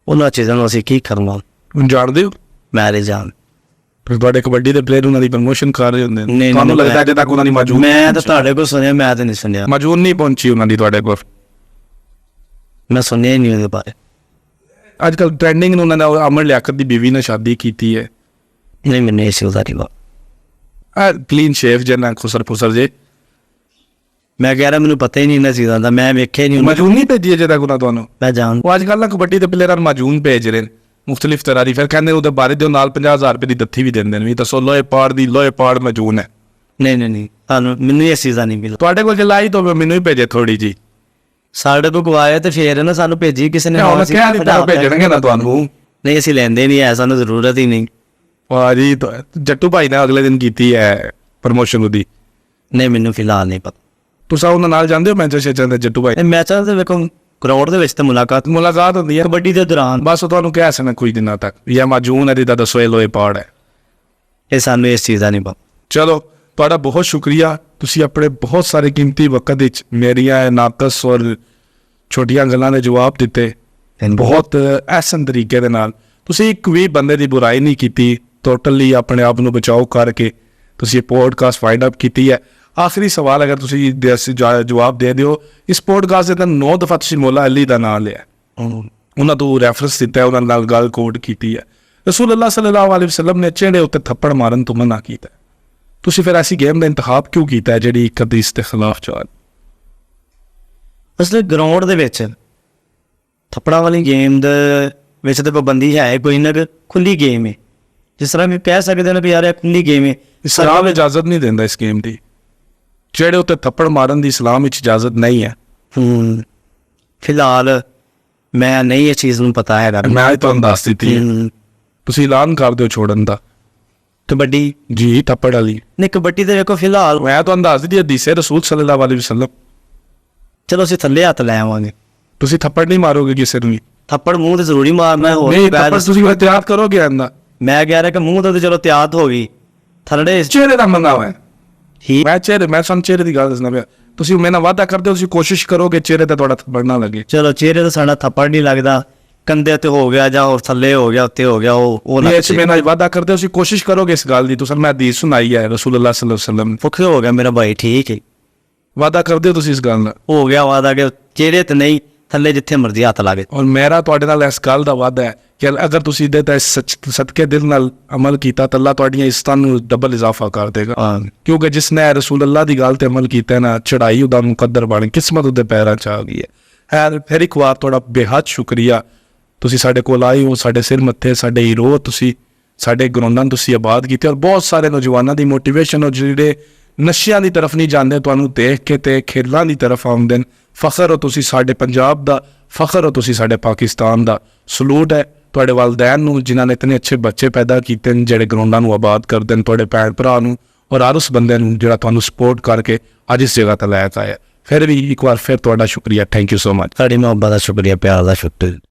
ਉਹਨਾਂ ਚੀਜ਼ਾਂ ਨੂੰ ਅਸੀਂ ਕੀ ਕਰਨਾ? ਹੁਣ ਜਾਣਦੇ ਹੋ? ਮੈਰਿਜ ਜਾਣ ਫਿਰ ਤੁਹਾਡੇ ਕਬੱਡੀ ਦੇ ਪਲੇਅਰ ਉਹਨਾਂ ਦੀ ਪ੍ਰਮੋਸ਼ਨ ਕਰ ਰਹੇ ਹੁੰਦੇ ਨੇ, ਨਹੀਂ, ਤੁਹਾਨੂੰ ਲੱਗਦਾ ਅਜੇ ਤੱਕ ਉਹਨਾਂ ਦੀ ਮੌਜੂਦ? ਮੈਂ ਤਾਂ ਤੁਹਾਡੇ ਕੋਲ ਸੁਣਿਆ, ਮੈਂ ਤਾਂ ਨਹੀਂ ਸੁਣਿਆ। ਮੌਜੂਦ ਨਹੀਂ ਪਹੁੰਚੀ ਉਹਨਾਂ ਦੀ ਤੁਹਾਡੇ ਕੋਲ? ਮੈਂ ਸੁਣਿਆ ਹੀ ਨਹੀਂ ਉਹਦੇ ਬਾਰੇ। ਅੱਜ ਕੱਲ੍ਹ ਟ੍ਰੈਂਡਿੰਗ ਨੂੰ ਉਹਨਾਂ ਨੇ ਅਮਰ ਲਿਆਕਤ ਦੀ ਬੀਵੀ ਨਾਲ ਸ਼ਾਦੀ ਕੀਤੀ ਹੈ। ਨਹੀਂ, ਮੈਨੂੰ ਇਸ ਉਹਦਾ ਨਹੀਂ ਪਤਾ। ਕਲੀਨ ਸ਼ੇਵ ਜਨਾ ਖੁਸਰ ਜੇ। ਮੈਂ ਕਹਿ ਰਿਹਾ ਮੈਨੂੰ ਪਤਾ ਹੀ ਨਹੀਂ ਇਹਨਾਂ ਚੀਜ਼ਾਂ ਦਾ, ਮੈਂ ਵੇਖਿਆ ਨਹੀਂ। ਮੌਜੂਦ ਨਹੀਂ ਭੇਜੀ ਅਜੇ ਤੱਕ ਉਹਨਾਂ ਤੁਹਾਨੂੰ? ਮੈਂ ਜਾਣ ਉਹ ਅੱਜ ਕੱਲ੍ਹ ਨਾ ਕਬੱਡੀ ਦੇ ਪਲੇਅਰਾਂ ਨੂੰ ਮੌਜੂਦ ਭੇਜ ਰਹੇ ਨੇ ਮੁਖਤਲਿਫ ਤਰ੍ਹਾਂ ਦੀ, ਫਿਰ ਕਹਿੰਦੇ ਉਹਦੇ ਬਾਰੇ ਦੇ ਨਾਲ 50,000 ਰੁਪਏ ਦੀ ਦੱਥੀ ਵੀ ਦਿੰਦੇ ਨੇ। ਵੀ ਦੱਸੋ, ਲੋਹੇਪਾੜ ਮੌਜੂਦ ਹੈ? ਨਹੀਂ, ਤੁਹਾਨੂੰ ਮੈਨੂੰ ਇਸ ਚੀਜ਼ ਦਾ ਨਹੀਂ ਮਿਲਿਆ। ਤੁਹਾਡੇ ਕੋਲ ਜੇ ਲਾਈ ਤਾਂ ਮੈਨੂੰ ਹੀ ਭੇਜੇ ਥੋੜੀ ਜੀ। ਸਾਡੇ ਕੋਲ ਗਵਾਇਆ ਤੇ ਫੇਰ ਨਾ ਸਾਨੂੰ ਭੇਜੀ ਕਿਸੇ ਨੇ। ਹੁਣ ਕਹਿ ਦਿੱਤਾ ਭੇਜਣਗੇ ਨਾ ਤੁਹਾਨੂੰ। ਨਹੀਂ, ਅਸੀਂ ਲੈਂਦੇ ਨਹੀਂ ਐ, ਸਾਨੂੰ ਜ਼ਰੂਰਤ ਹੀ ਨਹੀਂ। ਵਾਹ ਜੀ, ਜੱਟੂ ਭਾਈ ਨੇ ਅਗਲੇ ਦਿਨ ਕੀਤੀ ਹੈ ਪ੍ਰਮੋਸ਼ਨ ਉਹਦੀ। ਨਹੀਂ, ਮੈਨੂੰ ਫਿਲਹਾਲ ਨਹੀਂ ਪਤਾ। ਤੁਸੀਂ ਉਹਨਾਂ ਨਾਲ ਜਾਂਦੇ ਹੋ ਮੈਂਚੈਸਟਰ ਦੇ ਜੱਟੂ ਭਾਈ? ਮੈਚਾਂ ਦੇ ਵੇਖੋ, ਗਰਾਊਂਡ ਦੇ ਵਿੱਚ ਤਾਂ ਮੁਲਾਕਾਤ ਹੁੰਦੀ ਹੈ ਕਬੱਡੀ ਦੇ ਦੌਰਾਨ। ਬਸ ਉਹ ਤੁਹਾਨੂੰ ਕਹਿ ਸਕਣਾ ਕੁਝ ਦਿਨਾਂ ਤੱਕ ਜਾਂ ਮੌਜੂਦ ਹੈ ਜਿੱਦਾਂ ਦੱਸੋ ਇਹ ਲੋਹੇਪਾੜ ਹੈ। ਇਹ ਸਾਨੂੰ ਇਸ ਚੀਜ਼ ਦਾ ਨਹੀਂ ਪਤਾ। ਚਲੋ, ਤੁਹਾਡਾ ਬਹੁਤ ਸ਼ੁਕਰੀਆ। ਤੁਸੀਂ ਆਪਣੇ ਬਹੁਤ ਸਾਰੇ ਕੀਮਤੀ ਵਕਤ ਵਿੱਚ ਮੇਰੀਆਂ ਨਾਕਸ ਔਰ ਛੋਟੀਆਂ ਗੱਲਾਂ ਦੇ ਜਵਾਬ ਦਿੱਤੇ ਬਹੁਤ ਐਸਨ ਤਰੀਕੇ ਦੇ ਨਾਲ। ਤੁਸੀਂ ਇੱਕ ਵੀ ਬੰਦੇ ਦੀ ਬੁਰਾਈ ਨਹੀਂ ਕੀਤੀ, ਟੋਟਲੀ ਆਪਣੇ ਆਪ ਨੂੰ ਬਚਾਓ ਕਰਕੇ ਤੁਸੀਂ ਇਹ ਪੋਡਕਾਸਟ ਫਾਈਂਡ ਅਪ ਕੀਤੀ ਹੈ। ਆਖਰੀ ਸਵਾਲ ਅਗਰ ਤੁਸੀਂ ਜਵਾਬ ਦੇ ਦਿਓ, ਇਸ ਪੋਡਕਾਸਟ ਦੇ ਤਾਂ 9 ਦਫਾ ਤੁਸੀਂ ਮੌਲਾ ਅਲੀ ਦਾ ਨਾਮ ਲਿਆ, ਉਹਨਾਂ ਤੋਂ ਰੈਫਰੈਂਸ ਦਿੱਤਾ, ਉਹਨਾਂ ਨਾਲ ਗੱਲ ਕੋਟ ਕੀਤੀ ਹੈ। ਰਸੂਲ ਅੱਲਾਹ ਸੱਲੱਲਾਹੁ ਅਲੈਹਿ ਵਸੱਲਮ ਨੇ ਚਿਹੜੇ ਉੱਤੇ ਥੱਪੜ ਮਾਰਨ ਤੋਂ ਮਨਾ ਕੀਤਾ। ਤੁਸੀਂ ਫਿਰ ਐਸੀ ਗੇਮ ਦਾ ਇੰਤਖਾਬ ਕਿਉਂ ਕੀਤਾ ਜਿਹੜੀ ਇੱਕ ਹਦੀਸ ਦੇ ਖਿਲਾਫ ਚੱਲ? ਅਸਲ ਗਰਾਊਂਡ ਦੇ ਵਿੱਚ ਥੱਪੜਾਂ ਵਾਲੀ ਗੇਮ ਦੇ ਵਿੱਚ ਤਾਂ ਪਾਬੰਦੀ ਹੈ ਕੋਈ ਨਾ, ਖੁੱਲੀ ਗੇਮ ਹੈ। ਜਿਸ ਤਰ੍ਹਾਂ ਕਿ ਕਹਿ ਸਕਦੇ ਨੇ ਵੀ ਯਾਰ ਇਹ ਖੁੱਲੀ ਗੇਮ ਹੈ। ਇਸਲਾਮ ਇਜਾਜ਼ਤ ਨਹੀਂ ਦਿੰਦਾ ਇਸ ਗੇਮ ਦੀ। ਜਿਹੜੇ ਉੱਤੇ ਥੱਪੜ ਮਾਰਨ ਦੀ ਇਸਲਾਮ ਵਿੱਚ ਇਜਾਜ਼ਤ ਨਹੀਂ ਹੈ। ਫਿਲਹਾਲ ਮੈਂ ਨਹੀਂ ਇਹ ਚੀਜ਼ ਨੂੰ ਪਤਾ ਹੈਗਾ। ਮੈਂ ਤੁਹਾਨੂੰ ਦੱਸ ਦਿੱਤੀ, ਤੁਸੀਂ ਐਲਾਨ ਕਰ ਦਿਓ ਛੋੜਨ ਦਾ। ਕਬੱਡੀ ਜੀ ਥੱਪੜ ਵਾਲੀ। ਨਹੀਂ, ਕਬੱਡੀ ਤੇ ਵੇਖੋ ਫਿਲਹਾਲ ਮੈਂ ਤੁਹਾਨੂੰ ਦੱਸ ਦਿੱਤੀ ਹਦੀਸੇ ਰਸੂਲ ਸੱਲੱਲਾਹੁ ਅਲੈਹਿ ਵਸੱਲਮ। ਚਲੋ ਅਸੀਂ ਥੱਲੇ ਹੱਥ ਲੈ ਆਵਾਂਗੇ। ਤੁਸੀਂ ਥੱਪੜ ਨਹੀਂ ਮਾਰੋਗੇ ਕਿਸੇ ਨੂੰ ਵੀ। ਥੱਪੜ ਮੂੰਹ ਤੇ ਜ਼ਰੂਰੀ ਮਾਰਨਾ, ਹੋਰ ਨਹੀਂ, ਬੈਲ- ਥੱਪੜ ਤੁਸੀਂ ਇhtiyat ਕਰੋਗੇ ਆਂਦਾ। ਮੈਂ ਕਹਿ ਰਿਹਾ ਕਿ ਮੂੰਹ ਤੇ ਚਲੋ ਤਿਆਤ ਹੋ ਗਈ, ਥੱਲੇ ਚਿਹਰੇ ਦਾ ਮੰਗਾ ਹੋਇਆ। ਠੀਕ। ਮੈਂ ਸਾਨੂੰ ਚਿਹਰੇ ਦੀ ਗੱਲ ਦੱਸਣਾ ਪਿਆ। ਤੁਸੀਂ ਮੇਰੇ ਨਾਲ ਵਾਅਦਾ ਕਰਦੇ ਹੋ, ਤੁਸੀਂ ਕੋਸ਼ਿਸ਼ ਕਰੋਗੇ ਚਿਹਰੇ ਤੇ ਤੁਹਾਡਾ ਥੱਪੜ ਨਾ ਲੱਗੇ। ਚਲੋ ਚਿਹਰੇ ਤੇ ਸਾਡਾ ਥੱਪੜ ਨਹੀਂ ਲੱਗਦਾ, ਕੰਧੇ ਤੇ ਹੋ ਗਿਆ ਜਾਂ ਹੋਰ ਥੱਲੇ ਹੋ ਗਿਆ, ਉੱਤੇ ਹੋ ਗਿਆ, ਉਹ ਇਹ ਮੇਰੇ ਨਾਲ ਵਾਅਦਾ ਕਰਦੇ ਹੋ, ਤੁਸੀਂ ਕੋਸ਼ਿਸ਼ ਕਰੋਗੇ ਇਸ ਗੱਲ ਦੀ। ਤੁਸੀਂ ਮੈਂ ਹਦੀਸ ਸੁਣਾਈ ਹੈ ਰਸੂਲੁল্লাਹ ਸੱਲੱਲਾਹੁ ਅਲੈਹਿ ਵਸੱਲਮ। ਫੁੱਖੇ ਹੋ ਗਿਆ ਮੇਰਾ ਭਾਈ, ਠੀਕ ਹੈ, ਵਾਅਦਾ ਕਰਦੇ ਹੋ ਤੁਸੀਂ ਇਸ ਗੱਲ ਨਾਲ। ਹੋ ਗਿਆ ਵਾਦਾ ਕਿ ਚਿਹਰੇ ਤੇ ਨਹੀਂ, ਥੱਲੇ ਜਿੱਥੇ ਮਰਜ਼ੀ ਹੱਥ ਲਾਗੇ। ਔਰ ਮੇਰਾ ਤੁਹਾਡੇ ਨਾਲ ਇਸ ਗੱਲ ਦਾ ਵਾਅਦਾ ਹੈ ਕਿ ਅਗਰ ਤੁਸੀਂ ਇਹਦੇ ਤੇ ਸਦਕੇ ਦਿਲ ਨਾਲ ਅਮਲ ਕੀਤਾ ਤਾਂ ਅੱਲਾਹ ਤੁਹਾਡੀਆਂ ਇੱਜ਼ਤਾਂ ਨੂੰ ਡਬਲ ਇਜ਼ਾਫਾ ਕਰ ਦੇਗਾ। ਕਿਉਂਕਿ ਜਿਸ ਨੇ ਰਸੂਲੁल्लाह ਦੀ ਗੱਲ ਤੇ ਅਮਲ ਕੀਤਾ ਨਾ, ਚੜਾਈ ਉਹਦਾ ਮੁਕੱਦਰ ਬਣ, ਕਿਸਮਤ ਉਹਦੇ ਪੈਰਾਂ 'ਚ ਆ ਗਈ ਹੈ। ਫਿਰ ਇੱਕ ਵਾਰ ਤੁਹਾਡਾ ਬੇਹੱਦ ਸ਼ੁਕਰੀਆ, ਤੁਸੀਂ ਸਾਡੇ ਕੋਲ ਆਏ ਹੋ, ਸਾਡੇ ਸਿਰ ਮੱਥੇ, ਸਾਡੇ ਹੀਰੋ ਤੁਸੀਂ, ਸਾਡੇ ਗਰਾਊਂਡਾਂ ਤੁਸੀਂ ਆਬਾਦ ਕੀਤੇ। ਔਰ ਬਹੁਤ ਸਾਰੇ ਨੌਜਵਾਨਾਂ ਦੀ ਮੋਟੀਵੇਸ਼ਨ, ਔਰ ਜਿਹੜੇ ਨਸ਼ਿਆਂ ਦੀ ਤਰਫ ਨਹੀਂ ਜਾਂਦੇ, ਤੁਹਾਨੂੰ ਦੇਖ ਕੇ ਤੇ ਖੇਲਾਂ ਦੀ ਤਰਫ ਆਉਂਦੇ ਨੇ। ਫਖਰ ਹੋ ਤੁਸੀਂ ਸਾਡੇ ਪੰਜਾਬ ਦਾ, ਫਖਰ ਹੋ ਤੁਸੀਂ ਸਾਡੇ ਪਾਕਿਸਤਾਨ ਦਾ। ਸਲੂਟ ਹੈ ਤੁਹਾਡੇ ਵਾਲਿदैन ਨੂੰ ਜਿਨ੍ਹਾਂ ਨੇ ਇਤਨੇ ਅੱਛੇ ਬੱਚੇ ਪੈਦਾ ਕੀਤੇ ਨੇ, ਜਿਹੜੇ ਗਰਾਊਂਡਾਂ ਨੂੰ ਆਬਾਦ ਕਰਦੇ ਨੇ, ਤੁਹਾਡੇ ਭੈਣ ਭਰਾ ਨੂੰ ਔਰ ਹਰ ਉਸ ਬੰਦੇ ਨੂੰ ਜਿਹੜਾ ਤੁਹਾਨੂੰ ਸਪੋਰਟ ਕਰਕੇ ਅੱਜ ਇਸ ਜਗ੍ਹਾ ਤੇ ਲੈ ਕੇ ਆਇਆ। ਫਿਰ ਵੀ ਇੱਕ ਵਾਰ ਫਿਰ ਤੁਹਾਡਾ ਸ਼ੁਕਰੀਆ। Thank you so much. ਤੁਹਾਡੀ ਮੁਹੱਬਤ ਦਾ ਸ਼ੁਕਰੀਆ, ਪਿਆਰ ਦਾ ਸ਼ੁਕਰੀਆ।